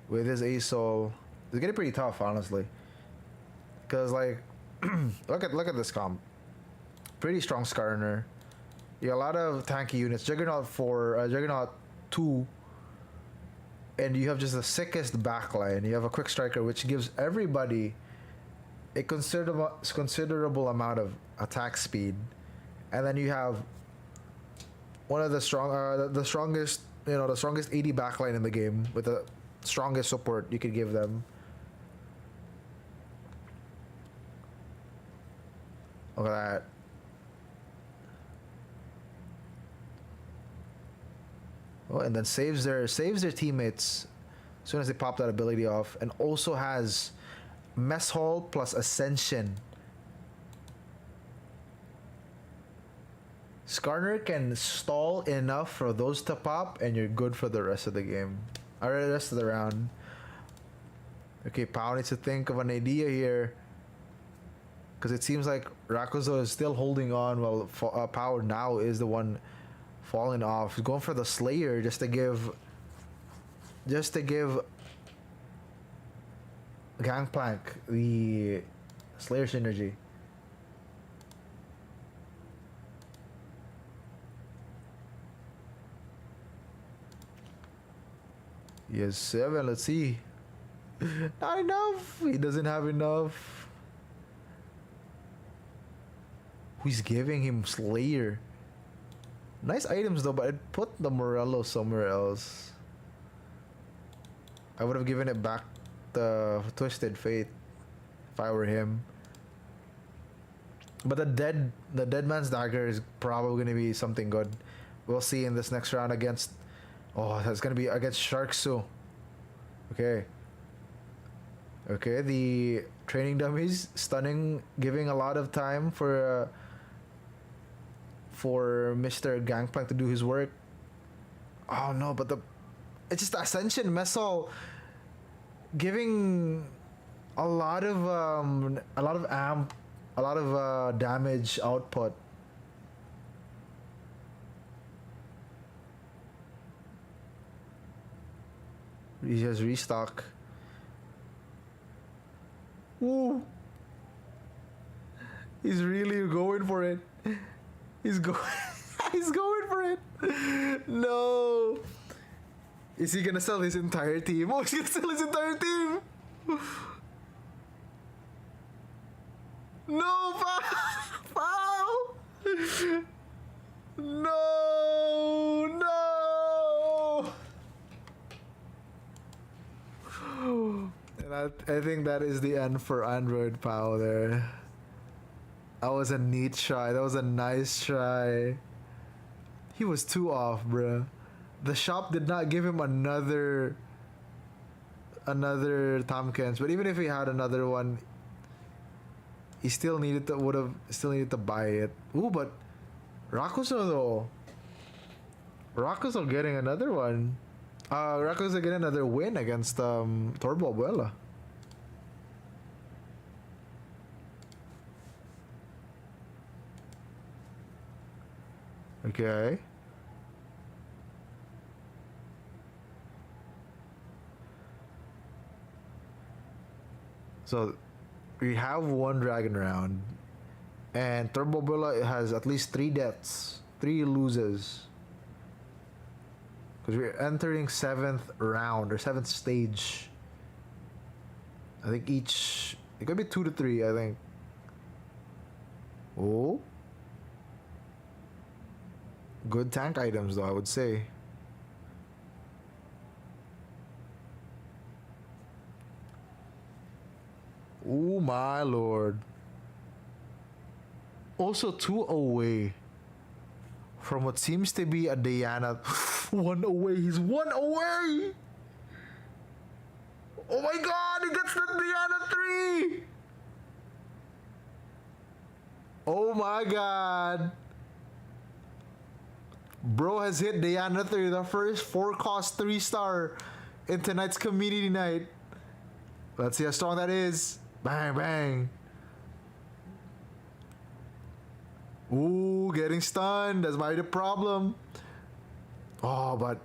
with his Asol. It's getting pretty tough, honestly. Cause like, look at this comp. Pretty strong Skarner. You got a lot of tanky units. Juggernaut 4, Juggernaut 2, and you have just the sickest backline. You have a quick striker, which gives everybody a considerable amount of attack speed. And then you have one of the strongest, the strongest 80 backline in the game with the strongest support you could give them. Look at that. Oh, and then saves their teammates as soon as they pop that ability off, and also has Mess Hall plus Ascension. Skarner can stall enough for those to pop, and you're good for the rest of the game. Or the rest of the round. Okay, Pao needs to think of an idea here. Because it seems like Rakuzo is still holding on while Pao now is the one falling off. He's going for the Slayer just to give Gangplank the Slayer synergy. He has 7, let's see. Not enough. He doesn't have enough. Who's giving him Slayer? Nice items though, but I'd put the Morello somewhere else. I would have given it back the Twisted Fate if I were him. But the dead man's dagger is probably gonna be something good. We'll see in this next round against. Oh, that's gonna be against Sharksu. Okay. Okay, the training dummies stunning, giving a lot of time for Mr. Gangplank to do his work. Oh no, but it's just Ascension Messal giving a lot of damage output. He has restock. Ooh. He's really going for it. He's going for it. No. Is he gonna sell his entire team? Oh, he's gonna sell his entire team. No, Pao! No, no. And I think that is the end for Android Pao there. That was a neat try. That was a nice try. He was 2 off, bruh. The shop did not give him another Tompkins, but even if he had another one, he still needed to buy it. Ooh, but Rakuzo though. Rakuzo getting another one. Rakuzo getting another win against Turbo Abuela. Okay. So we have one dragon round, and Turbo Abuela has at least 3 deaths, 3 loses. Because we're entering 7th round or 7th stage. I think it could be 2 to 3, I think. Oh. Good tank items though, I would say. Oh my lord. Also 2 away from what seems to be a Diana. 1 away. He's 1 away. Oh my god, he gets the Diana 3. Oh my god. Bro has hit Diana 3, the first 4-cost 3-star in tonight's community night. Let's see how strong that is. Bang, bang. Ooh, getting stunned. That's might be the problem. Oh, but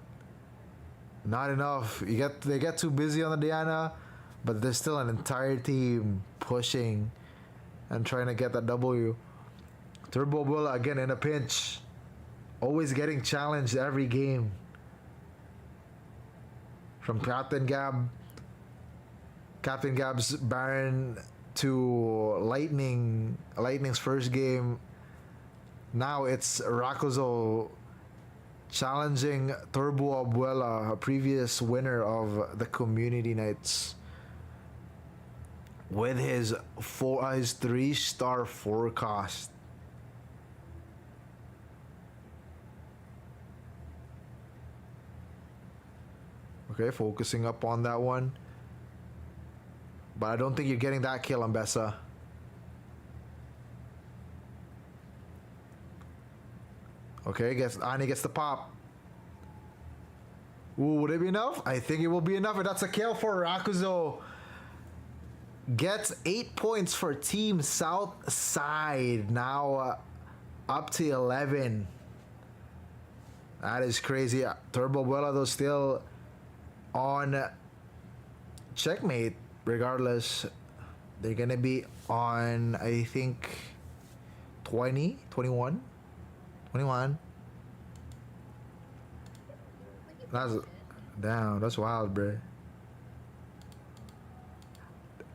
not enough. They get too busy on the Diana, but there's still an entire team pushing and trying to get that W. Turbo Bull again in a pinch. Always getting challenged every game. From Captain Gab. Captain Gab's Baron to Lightning. Lightning's first game. Now it's Rakuzo challenging Turbo Abuela, a previous winner of the community nights, with his 3-star forecast. Okay, focusing up on that one. But I don't think you're getting that kill on Bessa. Okay, Ani gets the pop. Ooh, would it be enough? I think it will be enough, and that's a kill for Rakuzo. Gets 8 points for Team South Side. Now up to 11. That is crazy. Turbo Abuela though still on checkmate. Regardless, they're gonna be on, I think, 20, 21. 21. That's damn. That's wild, bro.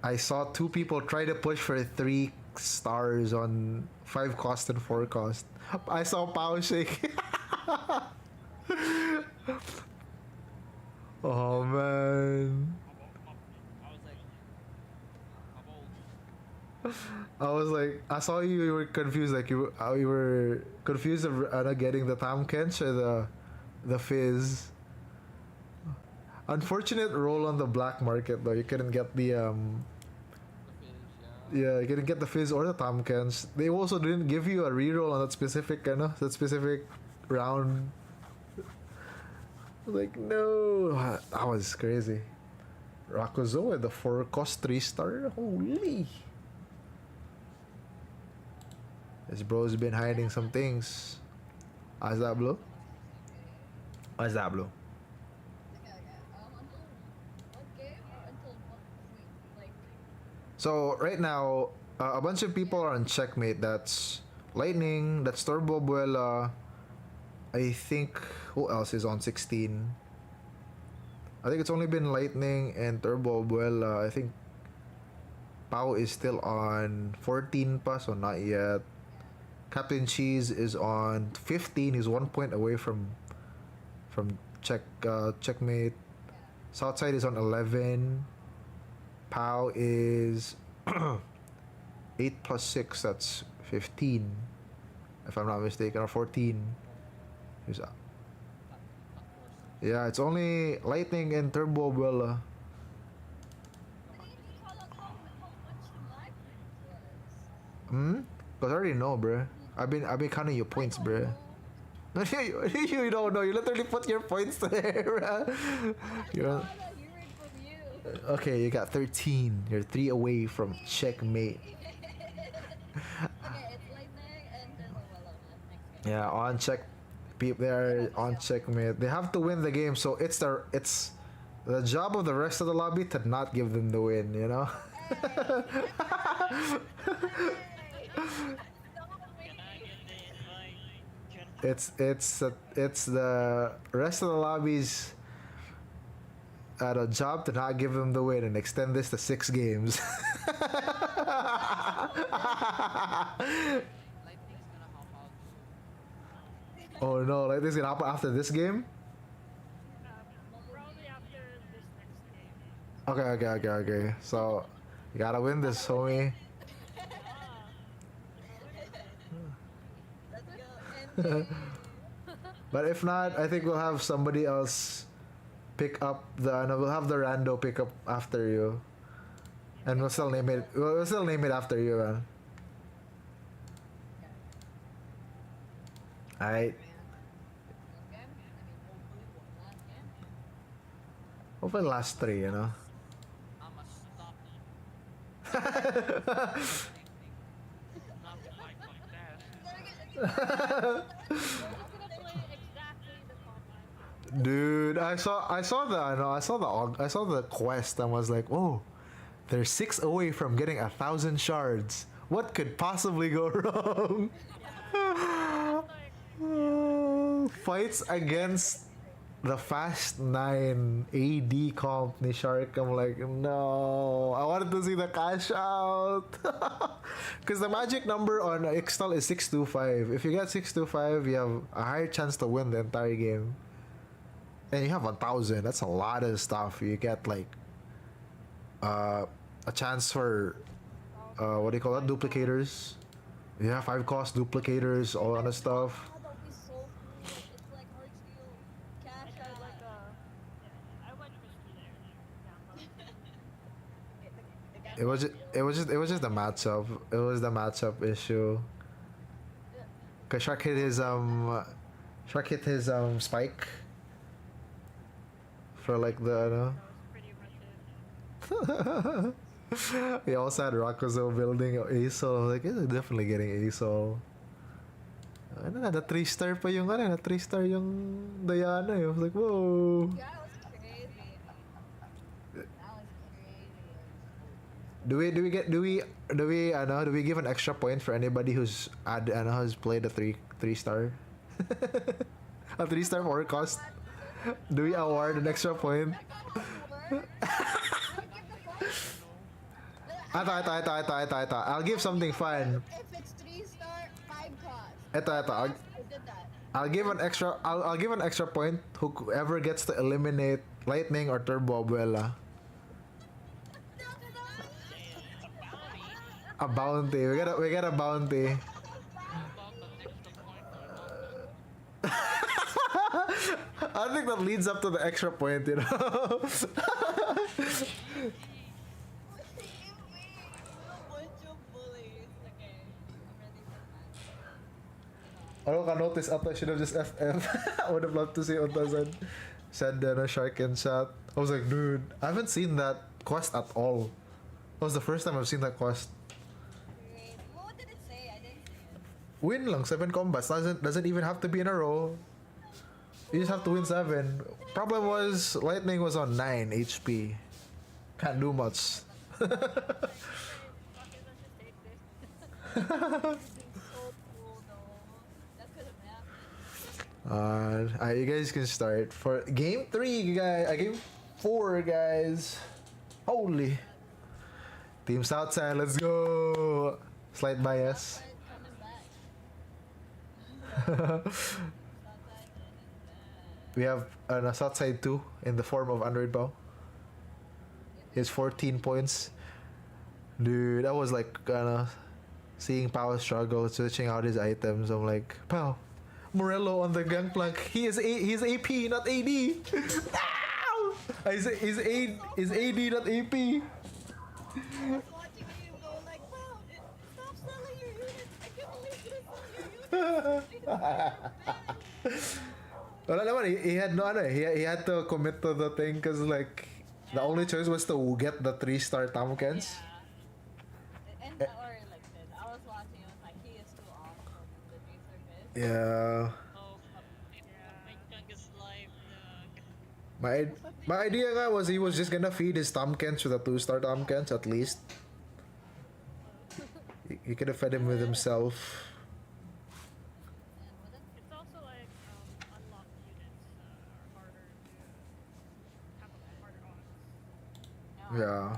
I saw 2 people try to push for 3 stars on 5 cost and 4 cost. I saw Pao shake. Oh man. I was like, I saw you were confused, like you were confused of getting the Tamkens or the Fizz. Unfortunate roll on the black market though. You couldn't get the yeah, you couldn't get the Fizz or the Tamkens. They also didn't give you a reroll on that specific round. Like no, that was crazy. Rakuzo with the 4-cost 3-star. Holy. This bro's been hiding some things. How's that, Blue? How's that, Blue? So right now, a bunch of people are on checkmate. That's Lightning. That's Turbo Abuela. I think who else is on 16? I think it's only been Lightning and Turbo Abuela. I think Pao is still on 14 pa, so not yet. Captain Cheese is on 15. He's 1 point away from checkmate. Southside is on 11. Pao is 8 plus 6. That's 15, if I'm not mistaken, or 14. Yeah, it's only Lightning and Turbo Abuela. Because I already know, bruh. I've been counting your points, bruh. You don't know. You literally put your points there, bruh. You're okay, you got 13. You're 3 away from checkmate. Yeah, on check. People there on checkmate. They have to win the game, so it's the job of the rest of the lobby to not give them the win. You know. It's the rest of the lobby's a job to not give them the win and extend this to 6 games. Oh no, like this is gonna happen after this game? Probably after this next game. Okay. So You gotta win this, homie. Let's go, Andy. But if not, I think we'll have somebody else pick up the. No, we'll have the rando pick up after you, and we'll still name it. We'll still name it after you, man. Alright. Okay? I mean, hopefully one last game. Hopefully last 3, you know. I'ma stop you. Not like that. I'm gonna play exactly the combat. Dude, I saw the quest and was like, oh, they're 6 away from getting 1,000 shards. What could possibly go wrong? Fights against the Fast 9 AD comp ni Shark. I'm like, no, I wanted to see the cash out. Because the magic number on Ixtal is 625. If you get 625, you have a higher chance to win the entire game. And you have 1,000. That's a lot of stuff. You get like a chance for what do you call that? Duplicators. Yeah, 5 cost duplicators, all that stuff. Oh, that'll be so cool. It's like hard steel cash out. Like I went risky there. It was just the matchup. It was the matchup issue. Cause Shark hit his spike for like the. That was pretty impressive. He also had Rakuzo building ASOL. Like, it's definitely getting ASOL. Ano na, na 3-star pa yung ano, na 3-star yung Diana. I was like, whoa. Yeah, that was crazy. That was crazy. Do we give an extra point for anybody who's who's played a 3-star? A 3-star more cost? Do we award an extra point? Ito. I'll give something fun. If it's 3-star, 5 cost. Ito. I did that. I'll give an extra point whoever gets to eliminate Lightning or Turbo Abuela. A bounty. We got a bounty. I think that leads up to the extra point, you know. I don't notice. I should have just FF. I would have loved to see Otasan said Shark in chat. I was like, dude, I haven't seen that quest at all. That was the first time I've seen that quest. What did it say? I didn't see it. Win lang 7 combats. Doesn't even have to be in a row. You just have to win 7. Problem was Lightning was on 9 HP. Can't do much. So cool though. That could have happened. You guys can start for game 3, guys. Game 4, guys. Holy. Team Southside, let's go. Slight bias. Coming back. We have a Southside 2 in the form of Android Bow. He has 14 points. Dude, that was like seeing Pao struggle, switching out his items. I'm like, Pao, Morello on the gangplank. He's AP, not AD. Ow! He's AD, not AP. I was watching you go like, wow, stop selling your units. I can't believe you're selling your units. Wala naman, he had no he had to commit to the thing because like the only choice was to get the 3-star Tamkens. Yeah. And or like this. I was watching, I was like, he is too awesome. The things are good. Yeah. Oh, my tongue is live, dog. My idea nga was he was just gonna feed his Tamkens with a 2-star Tamkens at least. He could have fed him with himself. It's also like unlocked units are harder to have a harder odds. Yeah.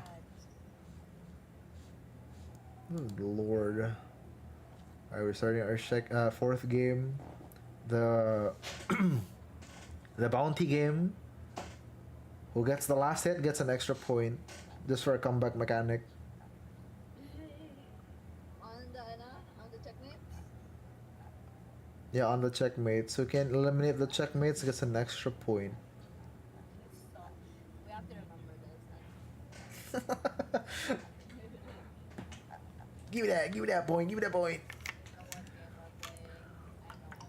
Oh, Lord. Alright, we're starting our 4th game. The the bounty game. Who gets the last hit gets an extra point. Just for a comeback mechanic. Yeah, on the checkmates. Who can eliminate the checkmates gets an extra point. So, we have to remember this. Give me that point, give me that point. I know what game we're playing. I know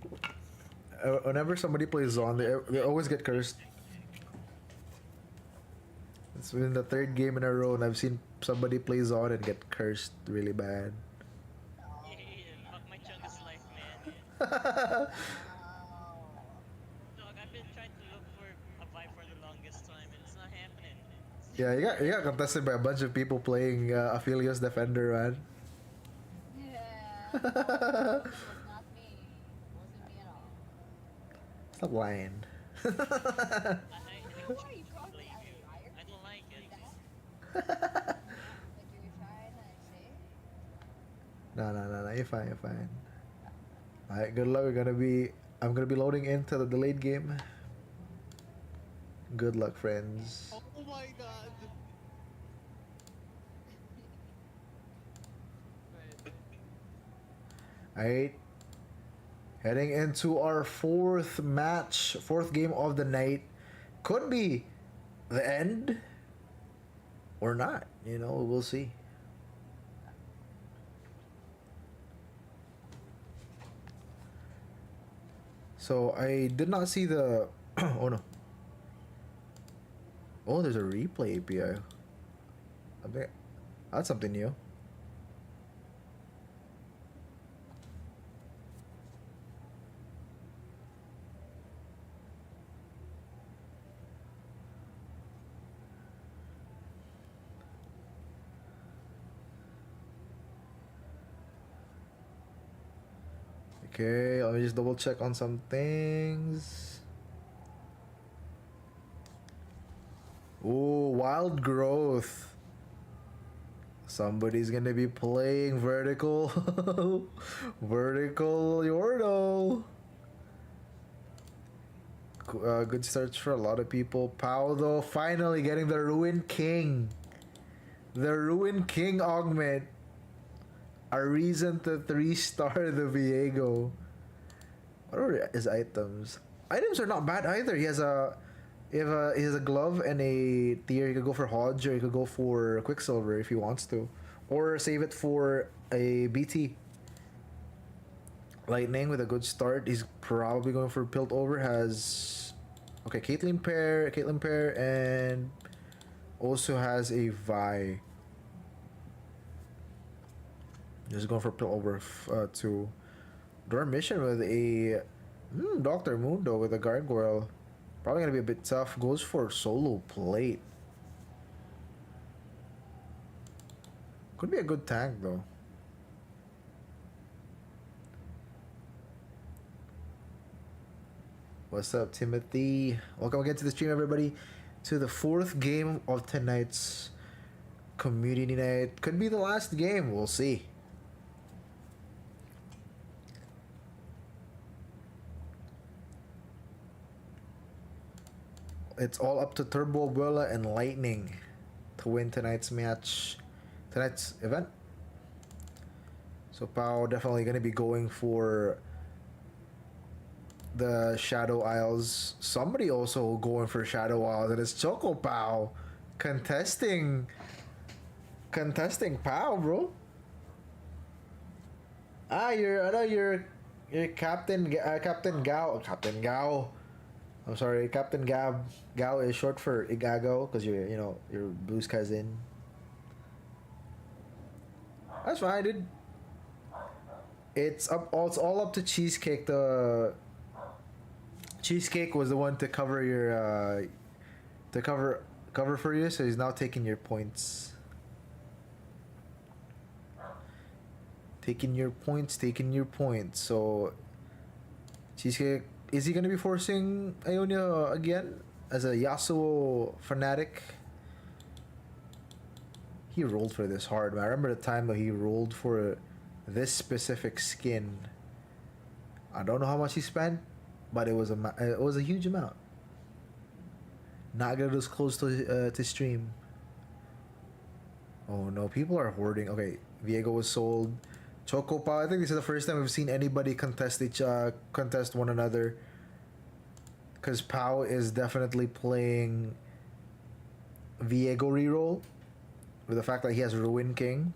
what game we're playing. Whenever somebody plays on, they always get cursed. It's been the third game in a row, and I've seen somebody plays on and get cursed really bad. Yeah, fuck my Chungus life, man. Oh. Dog, I've been trying to look for a vibe for the longest time, and it's not happening. Yeah, you got contested by a bunch of people playing Aphelios Defender, man. Yeah. It was not me. It wasn't me at all. Stop lying. I Who are you calling me blame a you. liar? I don't like it. Like you were trying to say? No. You're fine. You're fine. Alright, good luck. I'm gonna be loading into the delayed game. Good luck, friends. Oh my god. Alright. Heading into our fourth game of the night. Could be the end or not. You know, we'll see. So I did not see the. Oh no. Oh, there's a replay API. Okay, that's something new. Okay, let me just double check on some things. Oh, wild growth. Somebody's gonna be playing vertical. Vertical Yordo. Good starts for a lot of people. Pau though, finally getting the Ruin King. The Ruin King augment. A reason to 3-star the Viego. What are his items? Items are not bad either. He has a he has a glove and a tier. He could go for Hodge or he could go for Quicksilver if he wants to. Or save it for a BT. Lightning with a good start. He's probably going for Piltover. Has okay, Caitlyn pair, and also has a Vi. Just going for Piltover to Dormition with a Dr. Mundo with a Gargoyle. Probably gonna be a bit tough. Goes for solo plate. Could be a good tank though. What's up, Timothy? Welcome again to the stream, everybody. To the fourth game of tonight's community night. Could be the last game. We'll see. It's all up to Turbo Abuela and Lightning to win tonight's event. So Pau definitely gonna be going for the Shadow Isles. Somebody also going for Shadow Isles, and it's Choco Pau contesting Pau, bro. I know you're Captain Gao. I'm sorry, Captain Gab. Gao is short for Igago because you're Blue's cousin. That's fine, dude. It's all up to Cheesecake. The Cheesecake was the one to cover your cover for you, so he's now taking your points. Taking your points. So Cheesecake, is he gonna be forcing Ionia again as a Yasuo fanatic? He rolled for this hard, man. I remember the time that he rolled for this specific skin. I don't know how much he spent, but it was a huge amount. Not gonna disclose to stream. Oh no, people are hoarding. Okay, Viego was sold. Chocopa. I think this is the first time we've seen anybody contest one another. Because Pau is definitely playing Viego reroll with the fact that he has Ruin King.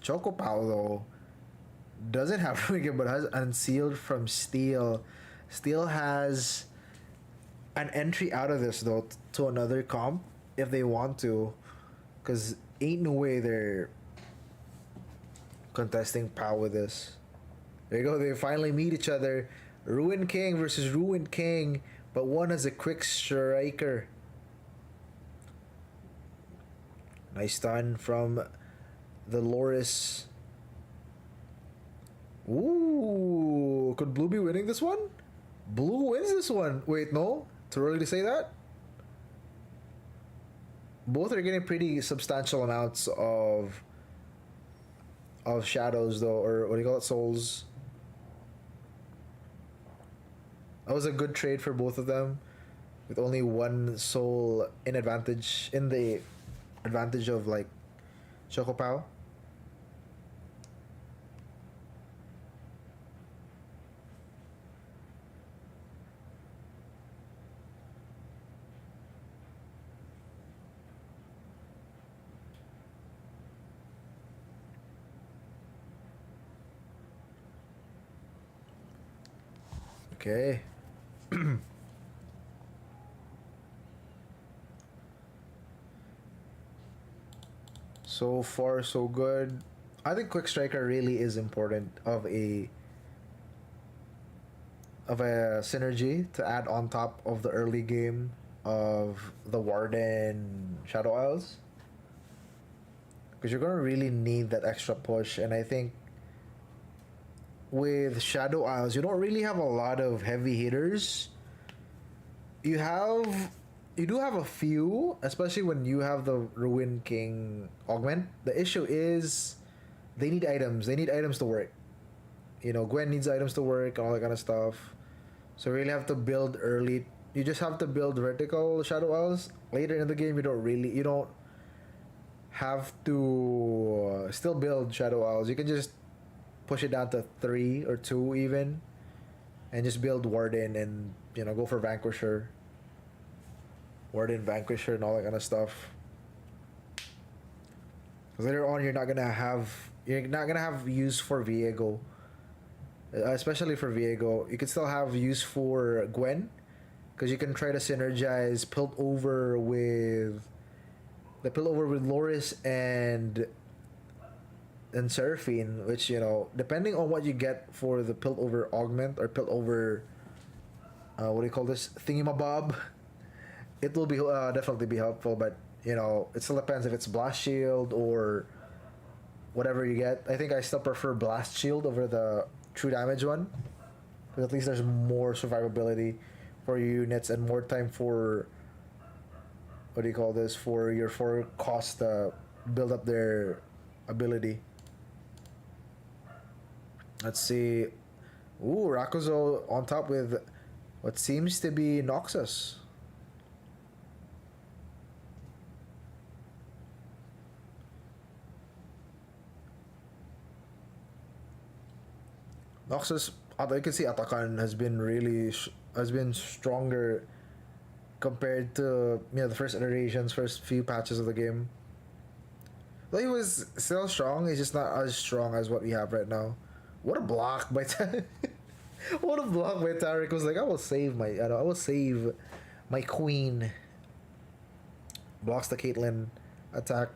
Chocopao though doesn't have Ruin King but has Unsealed from Steel. Steel has an entry out of this though to another comp if they want to, because ain't no way they're contesting Pau with this. There you go. They finally meet each other. Ruin King versus Ruin King, but one has a quick striker. Nice stun from the Loris. Ooh, could Blue be winning this one? Blue wins this one. Wait, no? Too early to say that? Both are getting pretty substantial amounts of shadows though, or what do you call it, souls. That was a good trade for both of them, with only one soul in the advantage of like Chocopao. Okay. So far, so good. I think Quick Striker really is important of a synergy to add on top of the early game of the Warden Shadow Isles, because you're gonna really need that extra push. And I think with Shadow Isles, you don't really have a lot of heavy hitters. You do have a few, especially when you have the Ruin King augment. The issue is they need items. They need items to work. You know, Gwen needs items to work and all that kind of stuff. So you really have to build early. You just have to build vertical Shadow Isles. Later in the game, you don't have to still build Shadow Isles. You can just push it down to 3 or 2 even, and just build Warden and, you know, go for Vanquisher. Warden, Vanquisher, and all that kind of stuff. Because later on, you're not gonna have use for Viego, especially for Viego. You can still have use for Gwen, because you can try to synergize Piltover with Loris and Seraphine, which, you know, depending on what you get for the Piltover augment or Piltover, what do you call this, thingamabob, it will be definitely be helpful. But, you know, it still depends if it's Blast Shield or whatever you get. I think I still prefer Blast Shield over the True Damage one, because at least there's more survivability for your units and more time for, what do you call this, for your 4 costs to build up their ability. Let's see. Ooh, Rakuzo on top with what seems to be Noxus. Noxus, you can see Atakan has been stronger compared to, you know, the first iterations, first few patches of the game. Though he was still strong, he's just not as strong as what we have right now. What a block by Tarek! What a block by Tarek! Was like, I will save my queen. Blocks the Caitlyn attack.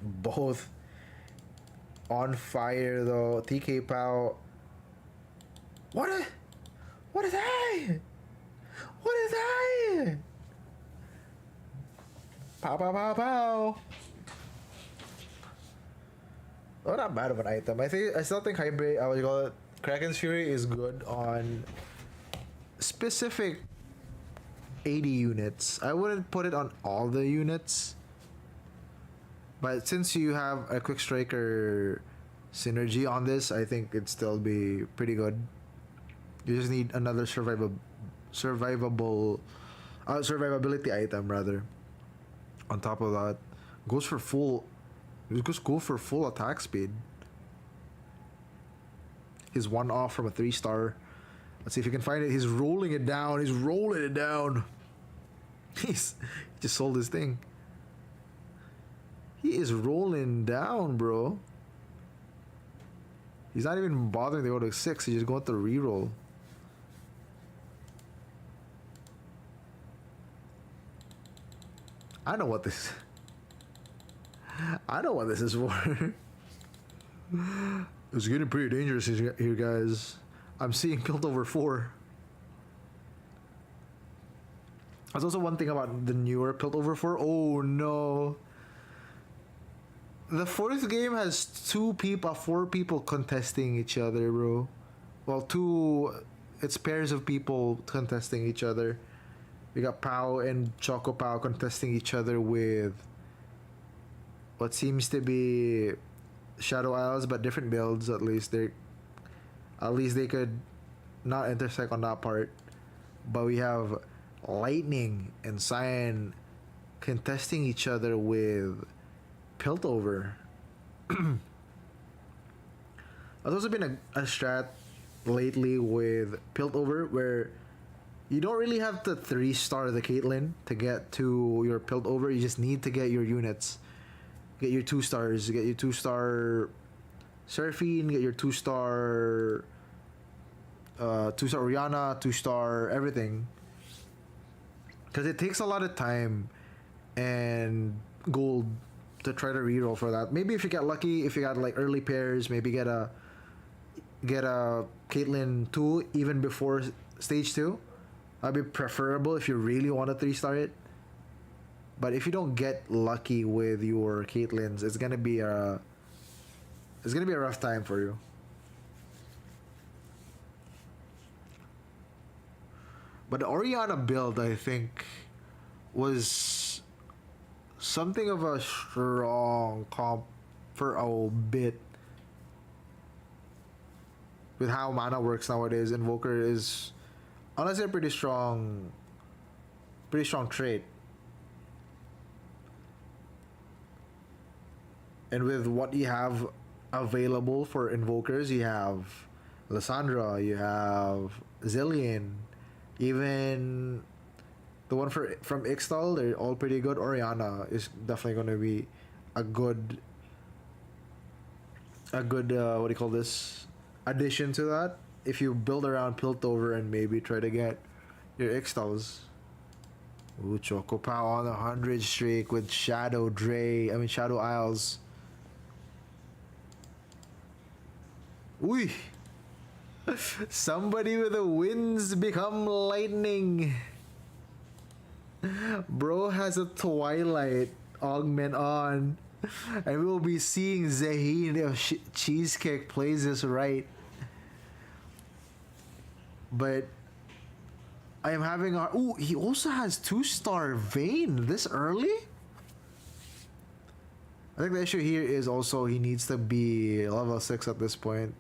Both on fire though. TK Pao. What is I? Pow pow pow pow. Oh, not bad of an item. I still think Hybrid, what do you call it, Kraken's Fury is good on specific 80 units. I wouldn't put it on all the units, but since you have a Quick Striker synergy on this, I think it'd still be pretty good. You just need another survivability item rather. On top of that, just go for full attack speed. his one off from a 3-star. Let's see if you can find it. He's rolling it down. He's rolling it down. He just sold his thing. He is rolling down, bro. He's not even bothering to go to 6. He's just going to reroll. I know what this. I know what this is for. It's getting pretty dangerous here, guys. I'm seeing Piltover 4. There's also one thing about the newer Piltover 4. Oh no. The 4th game has 4 people contesting each other, bro. Well, it's pairs of people contesting each other. We got Pao and Choco Pao contesting each other with what seems to be Shadow Isles, but different builds. At least they could not intersect on that part. But we have Lightning and Cyan contesting each other with Piltover. There's also been a strat lately with Piltover where you don't really have to 3-star the Caitlyn to get to your Piltover. You just need to get your units. Get your 2-stars. Get your 2-star Seraphine. Get your 2-star 2-star Orianna. 2-star everything. Because it takes a lot of time and gold to try to reroll for that. Maybe if you get lucky, if you got like early pairs, maybe get a Caitlyn 2 even before stage 2. That'd be preferable if you really want to 3-star it. But if you don't get lucky with your Caitlyn's, it's gonna be a rough time for you. But the Orianna build, I think, was something of a strong comp for a bit. With how mana works nowadays, Invoker is honestly a pretty strong trait. And with what you have available for Invokers, you have Lissandra, you have Zillion, even the one from Ixtal, they're all pretty good. Orianna is definitely going to be a good what do you call this, addition to that if you build around Piltover and maybe try to get your Ixtals. Ooh, Choco Pao on a 100 streak with Shadow Isles. Ooh. Somebody with the winds become lightning. Bro has a Twilight augment on. And we will be seeing Zaheen if Cheesecake plays this right. But I am having a... Ooh, he also has 2-star Vayne this early? I think the issue here is also he needs to be level 6 at this point.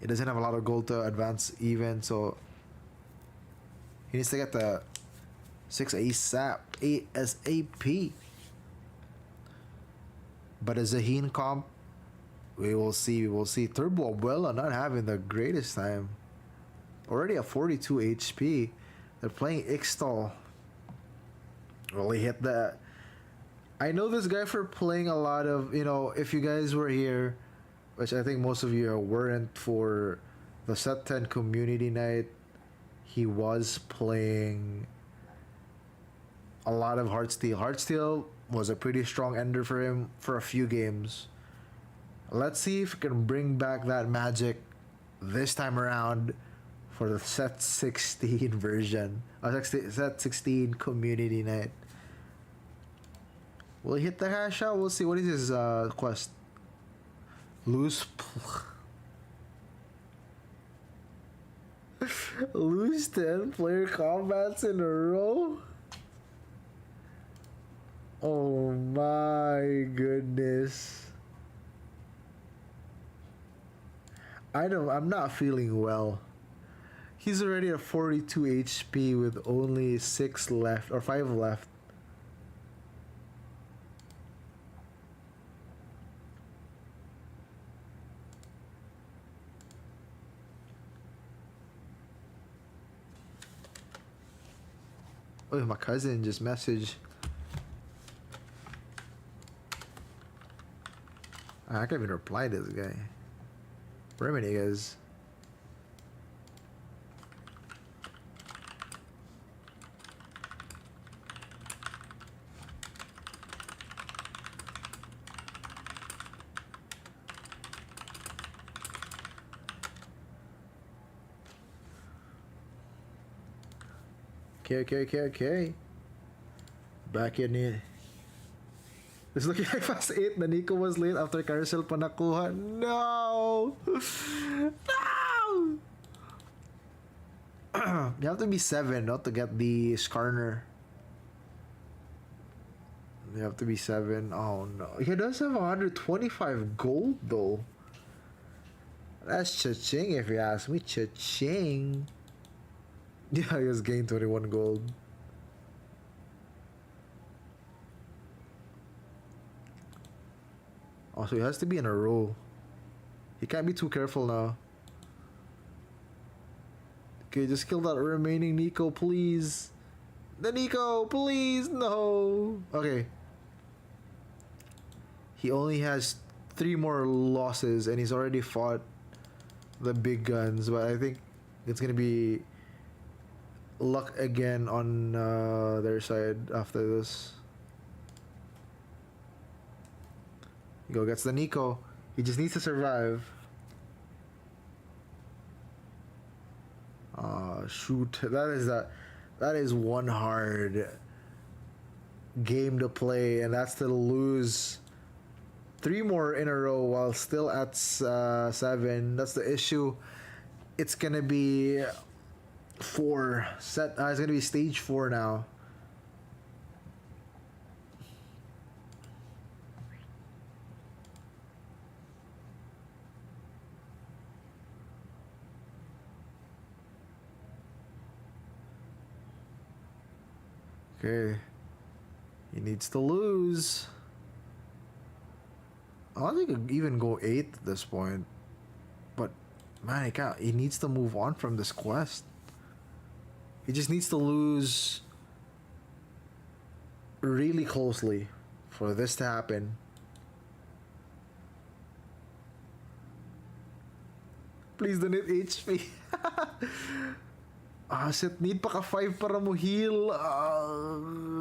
He doesn't have a lot of gold to advance even, so he needs to get the 6 ASAP. But a Zaheen comp, we will see. Turbo Abuela not having the greatest time. Already at 42 HP. They're playing Ixtal. Really hit that. I know this guy for playing a lot of, if you guys were here, which I think most of you weren't, for the Set 10 community night, he was playing a lot of Heartsteel. Heartsteel was a pretty strong ender for him for a few games. Let's see if he can bring back that magic this time around for the Set 16 version. Set 16 community night. Will he hit the hash out? We'll see. What is his quest? Lose 10 player combats in a row? Oh my goodness. I'm not feeling well. He's already at 42 HP with only 6 left, or 5 left. Oh, my cousin just messaged. I can't even reply to this guy. Remedy, guys. Okay. Back in here. It's looking like fast 8 na Nico was late after carousel pa nakuha. No! No! You have to be 7, no, to get the Skarner. You have to be 7. Oh no. He does have 125 gold though. That's cha-ching if you ask me. Cha-ching. Yeah, he has gained 21 gold. Oh, so he has to be in a row. He can't be too careful now. Okay, just kill that remaining Nico, please. The Nico, please, no. Okay. He only has 3 more losses and he's already fought the big guns, but I think it's gonna be luck again on their side after this. Go gets the Nico. He just needs to survive. Shoot. That is one hard game to play, and that's to lose 3 more in a row while still at 7. That's the issue. It's gonna be 4 set. It's gonna be stage 4 now. Okay. He needs to lose. I don't think he could even go 8 at this point. But man, he can't. He needs to move on from this quest. He just needs to lose really closely for this to happen. Please donate HP. Shit, need pa ka 5 para mo heal.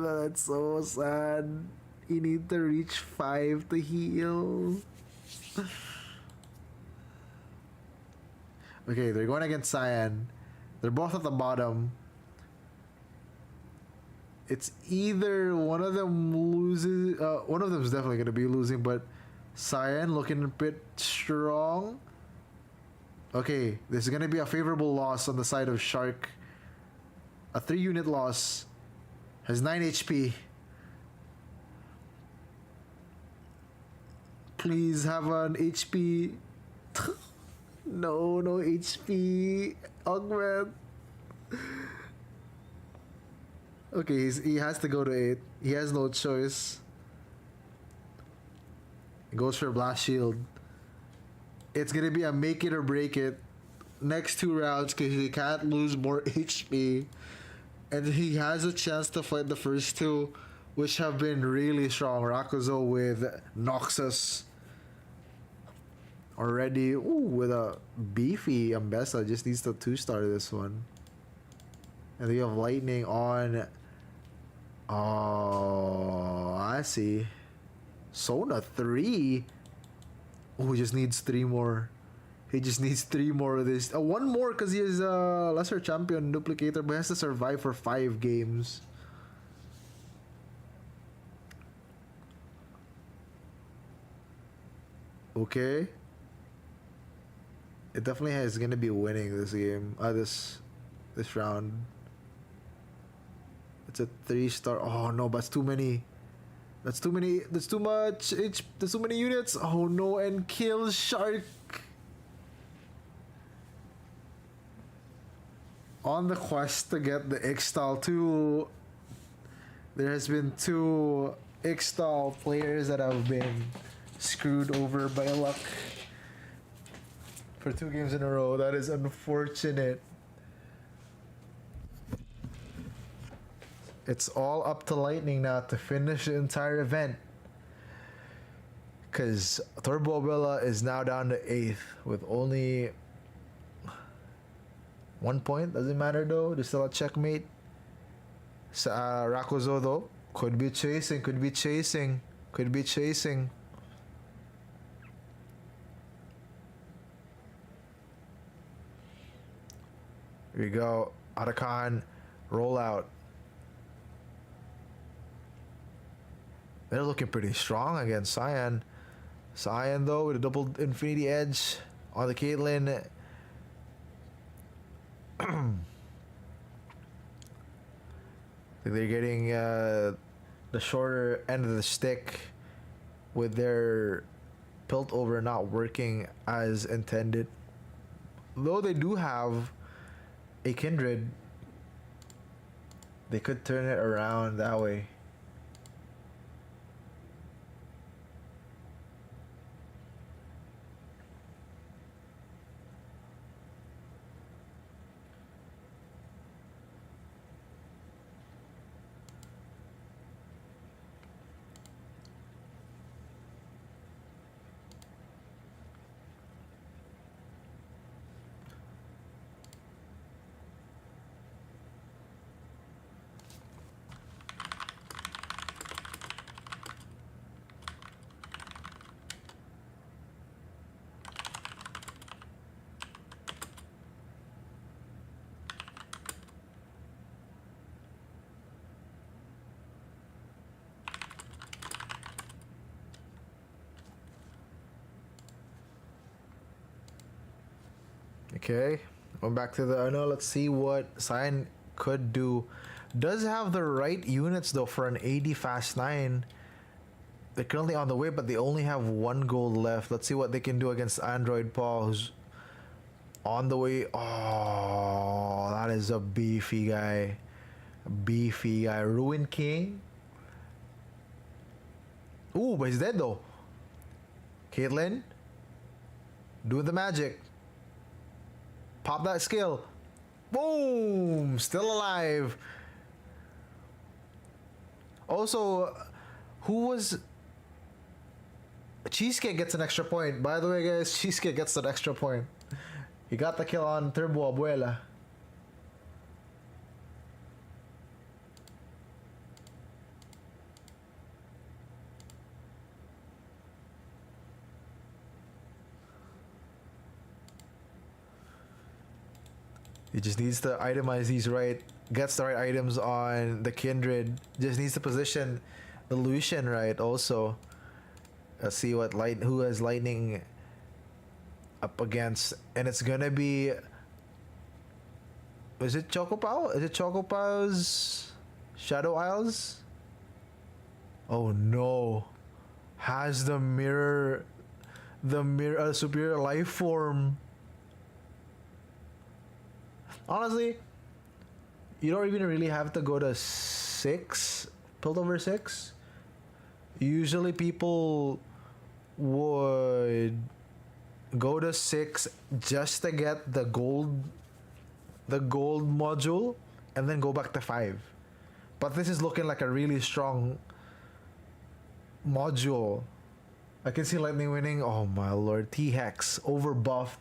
That's so sad. You need to reach 5 to heal. Okay, they're going against Cyan. They're both at the bottom. It's either one of them loses. One of them is definitely going to be losing, but Cyan looking a bit strong. Okay, this is going to be a favorable loss on the side of Shark. A 3-unit loss. Has 9 HP. Please have an HP. No HP. Augment. Okay, he has to go to 8. He has no choice. He goes for Blast Shield. It's gonna be a make it or break it next 2 rounds because he can't lose more HP. And he has a chance to fight the first 2, which have been really strong. Rakuzo with Noxus. Already, with a beefy Ambessa. Just needs to 2-star this one. And they have Lightning on. Oh, I see. Sona 3. Oh, he just needs 3 more. He just needs 3 more of this. 1 more because he is a lesser champion duplicator, but he has to survive for 5 games. Okay. It definitely is gonna be winning this game. This round. It's a 3-star. Oh no, but it's too many. That's too many. That's too much. There's too many units. Oh no, and kill Shark. On the quest to get the Ixtal 2, there has been 2 Ixtal players that have been screwed over by luck for 2 games in a row. That is unfortunate. It's all up to Lightning now to finish the entire event. Because Turbo Abuela is now down to 8th with only 1 point. Doesn't matter though. There's still a checkmate. Rakuzo though could be chasing. Here we go. Arakan rollout. They're looking pretty strong against Cyan. Cyan though with a double Infinity Edge on the Caitlyn. I think they're getting the shorter end of the stick with their Piltover not working as intended. Though they do have a Kindred, they could turn it around that way. Okay, going back to the Uno. Let's see what Cyan could do. Does have the right units though for an 80 Fast 9. They're currently on the way, but they only have 1 gold left. Let's see what they can do against Android Paul, who's on the way. Oh, that is a beefy guy. Ruin King. Ooh, but he's dead though. Caitlyn doing the magic. Pop that skill. Boom! Still alive. Also, who was... Cheesecake gets an extra point. By the way, guys, Cheesecake gets an extra point. He got the kill on Turbo Abuela. He just needs to itemize these right, gets the right items on the Kindred. Just needs to position the Lucian right also. Let's see what who has Lightning up against, and it's gonna be. Is it Chocopao? Is it Chocopao's Shadow Isles? Oh no! Has the mirror superior life form. Honestly, you don't even really have to go to 6, Piltover 6. Usually people would go to 6 just to get the gold module and then go back to 5. But this is looking like a really strong module. I can see Lightning winning. Oh my lord, T-Hex over buffed.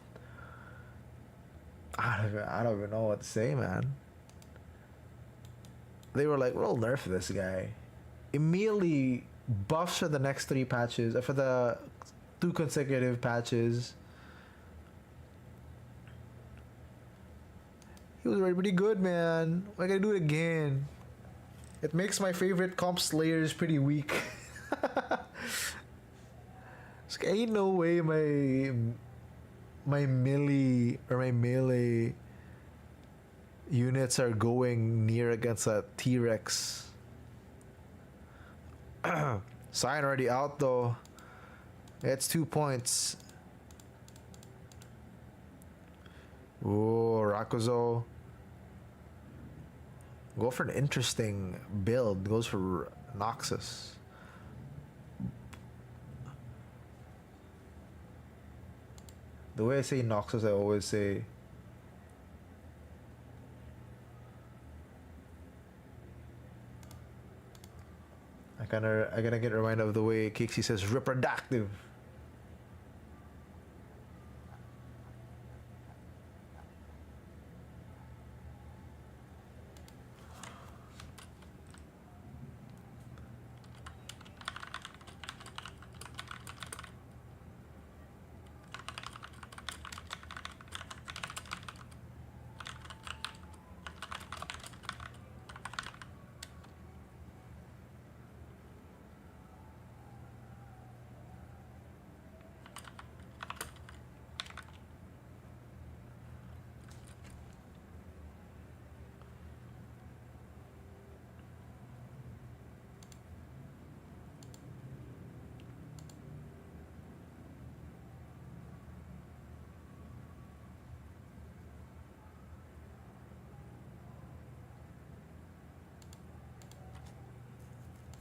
I don't even know what to say, man. They were like, we'll nerf this guy. Immediately buffs for the next 3 patches, for the 2 consecutive patches. He was already pretty good, man. Why gotta do it again? It makes my favorite comp slayers pretty weak. Ain't no way my melee units are going near against a T-Rex. Cyan already out though. It's 2 points. Ooh, Rakuzo. Go for an interesting build. Goes for Noxus. The way I say Noxus, I always say I gotta get reminded of the way Kixie says reproductive.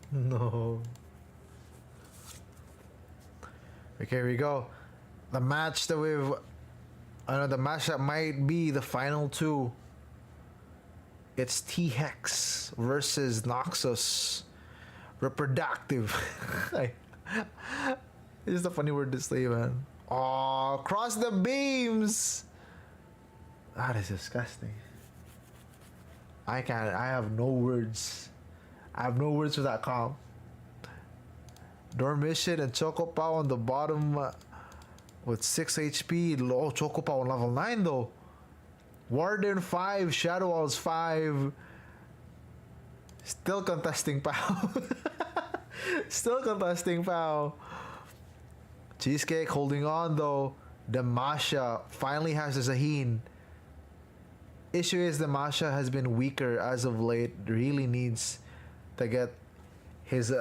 No. Okay, here we go. The match that we've, the match that might be the final two. It's T-Hex versus Noxus. Reproductive. It's just a funny word to say, man. Oh, cross the beams. That is disgusting. I have no words. I have no words for that comp. Dormition and Chocopow on the bottom with 6 HP. Oh, Chocopow on level 9 though. Warden 5, Shadow Owls 5. Still contesting Pow. Still contesting Pow. Cheesecake holding on though. Damasha finally has a Zaheen. Issue is Damasha has been weaker as of late. Really needs to get his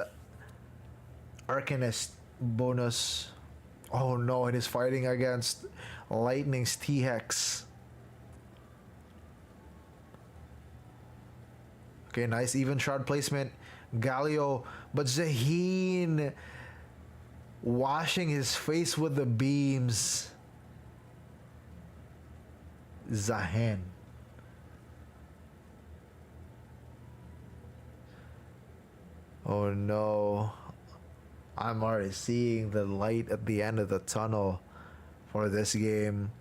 Arcanist bonus. Oh no, and he's fighting against Lightning's T-Hex. Okay, nice even shroud placement. Galio, but Zaheen washing his face with the beams. Zahan. Oh no. I'm already seeing the light at the end of the tunnel for this game.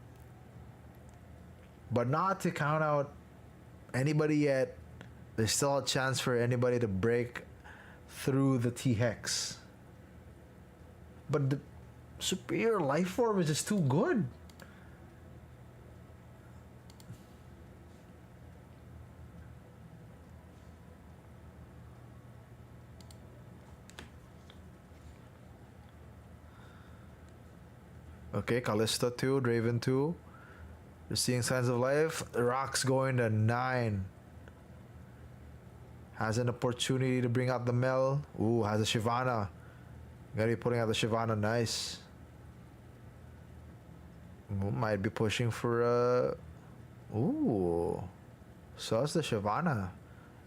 But not to count out anybody yet. There's still a chance for anybody to break through the T-Hex. But the superior life form is just too good. Okay, Callisto 2, Draven 2. You're seeing signs of life. Rock's going to 9. Has an opportunity to bring out the Mel. Ooh, has a Shyvana. Gotta be putting out the Shyvana. Nice. Might be pushing for a... Ooh. So it's the Shyvana.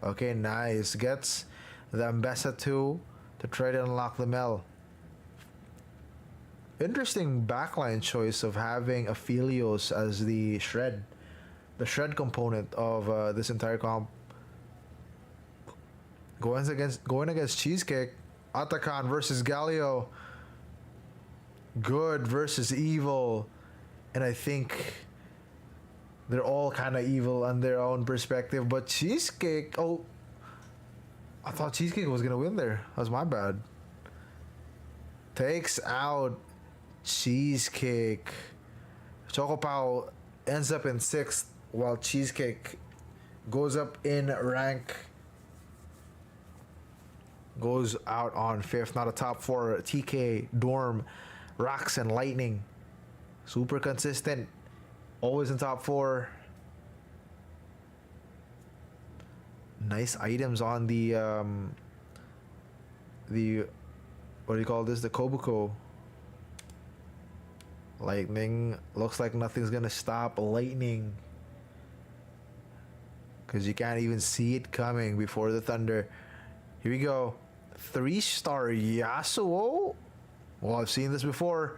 Okay, nice. Gets the Ambessa 2 to try to unlock the Mel. Interesting backline choice of having Aphelios as the shred component of this entire comp. Going against Cheesecake. Atakan versus Galio. Good versus evil. And I think they're all kind of evil on their own perspective. But Cheesecake... Oh, I thought Cheesecake was going to win there. That was my bad. Takes out Cheesecake. Chocopow ends up in 6th while Cheesecake goes up in rank. Goes out on 5th. Not a top 4. TK, Dorm, Rocks, and Lightning. Super consistent. Always in top 4. Nice items on the what do you call this? The Kobuko. Lightning looks like nothing's gonna stop Lightning, because you can't even see it coming before the thunder. Here we go. 3-star Yasuo. Well, I've seen this before.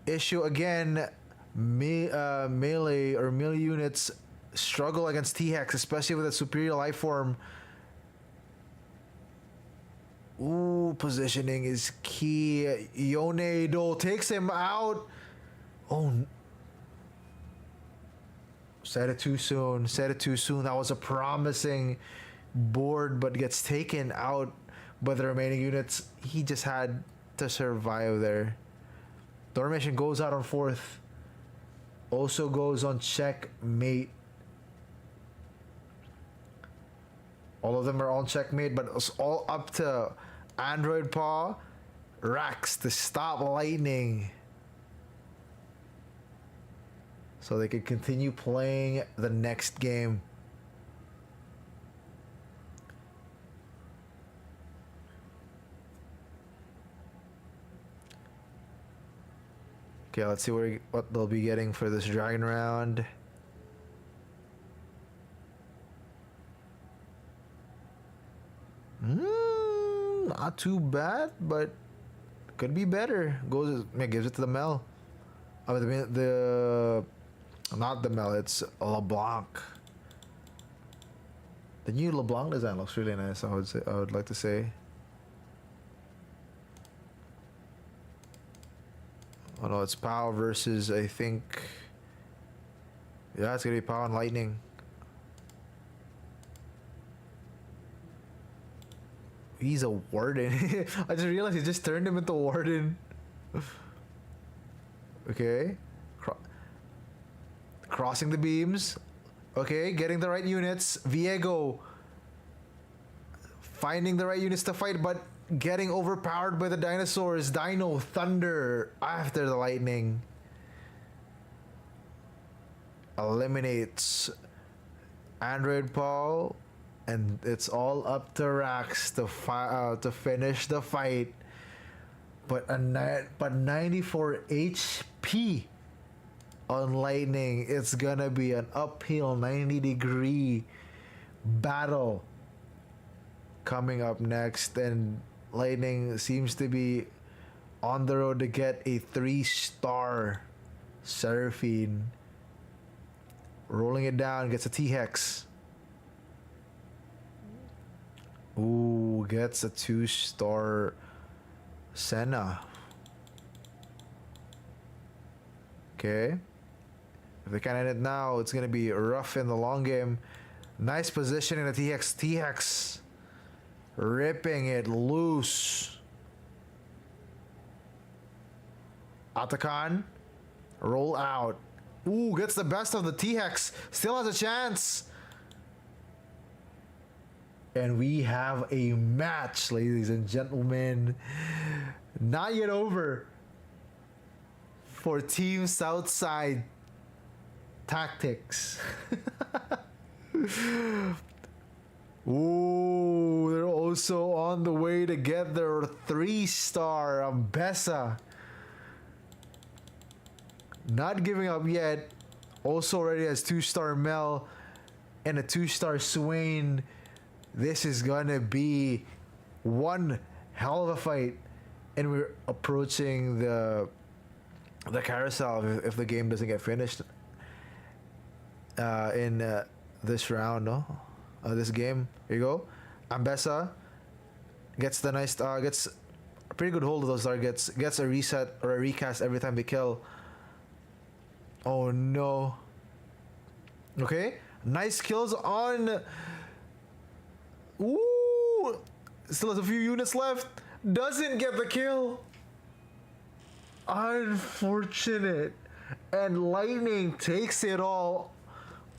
Issue again. Melee or melee units struggle against T-Hex, especially with a superior life form. Ooh, positioning is key. Yonedo takes him out. Oh, said it too soon. Said it too soon. That was a promising board, but gets taken out by the remaining units. He just had to survive there. Dormition goes out on fourth. Also goes on checkmate. All of them are on checkmate, but it's all up to Android Paw, Rax to stop Lightning. So they can continue playing the next game. Okay, let's see what they'll be getting for this dragon round. Not too bad, but could be better. Gives it to the Mel. I mean, not the Mel. It's LeBlanc. The new LeBlanc design looks really nice. I would like to say. Oh no, it's Pow versus, I think. Yeah, it's gonna be Pow and Lightning. He's a warden. I just realized he just turned him into warden. Okay. Crossing the beams. Okay, getting the right units. Viego finding the right units to fight, but getting overpowered by the dinosaurs. Dino Thunder after the lightning. Eliminates Android Paul. And it's all up to Rax to finish the fight. But 94 HP on Lightning. It's gonna be an uphill 90-degree battle coming up next. And Lightning seems to be on the road to get a 3-star Seraphine. Rolling it down, gets a T-Hex. Ooh, gets a 2-star Senna. Okay. If they can't end it now, it's gonna be rough in the long game. Nice position in the TX. TX ripping it loose. Atakan, roll out. Ooh, gets the best of the T-Hex. Still has a chance. And we have a match, ladies and gentlemen. Not yet over for Team Southside Tactics. Ooh, they're also on the way to get their 3-star Ambessa. Not giving up yet. Also already has 2-star Mel and a 2-star Swain. This is gonna be one hell of a fight, and we're approaching the carousel if the game doesn't get finished in this round. No, this game. Here you go. Ambessa gets the nice gets a pretty good hold of those targets. Gets a reset or a recast every time they kill. Oh no. Okay, nice kills on. Ooh! Still has a few units left. Doesn't get the kill. Unfortunate. And Lightning takes it all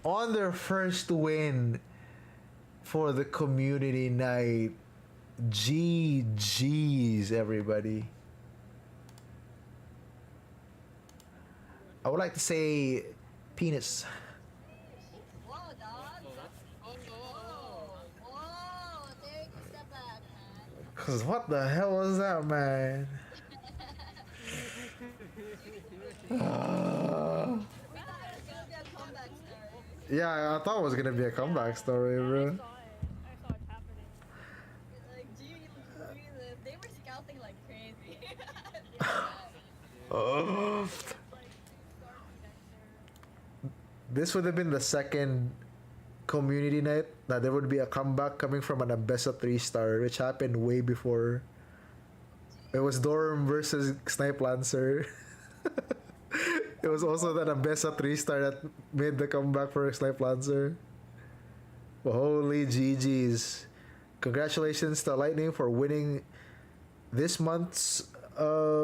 on their first win for the community night. GG's, everybody. I would like to say penis. Whoa, dog. Whoa, take a step back, man. Cause what the hell was that, man? We thought it was gonna be a comeback story. Yeah, I thought it was gonna be a comeback story, bro. I saw it happening. Like, they were scouting like crazy. Oh. This would have been the second community night that there would be a comeback coming from an Ambessa 3-star, which happened way before. It was Dorm versus Snipe Lancer. It was also that Ambessa 3-star that made the comeback for Snipe Lancer. Holy GG's. Congratulations to Lightning for winning this month's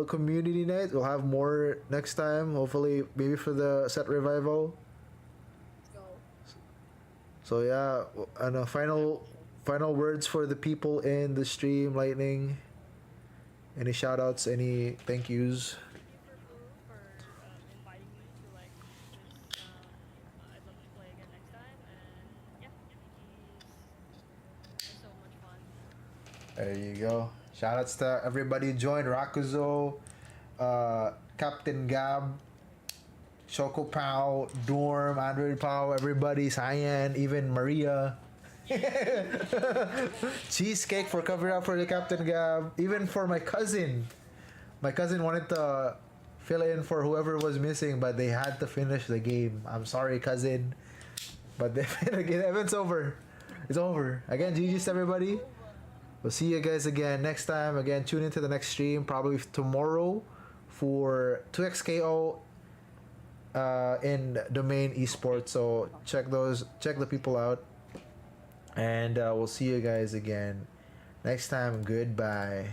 community night. We'll have more next time, hopefully maybe for the set revival. Let's go. So yeah, and final words for the people in the stream, Lightning. Any shout outs, any thank yous? Thank you for inviting me to like this. I'd love to play again next time, and yeah, GG's so much fun. There you go. Shout outs to everybody who joined. Rakuzo, Captain Gab, Choco Pao, Dorm, Android Pao, everybody, Cyan, even Maria. Cheesecake for covering up for the Captain Gab. Even for my cousin. My cousin wanted to fill in for whoever was missing, but they had to finish the game. I'm sorry, cousin. But the event's over. It's over. Again, GG's to everybody. We'll see you guys again next time. Again, tune into the next stream, probably tomorrow, for 2XKO in Domain Esports. So check the people out. And we'll see you guys again next time. Goodbye.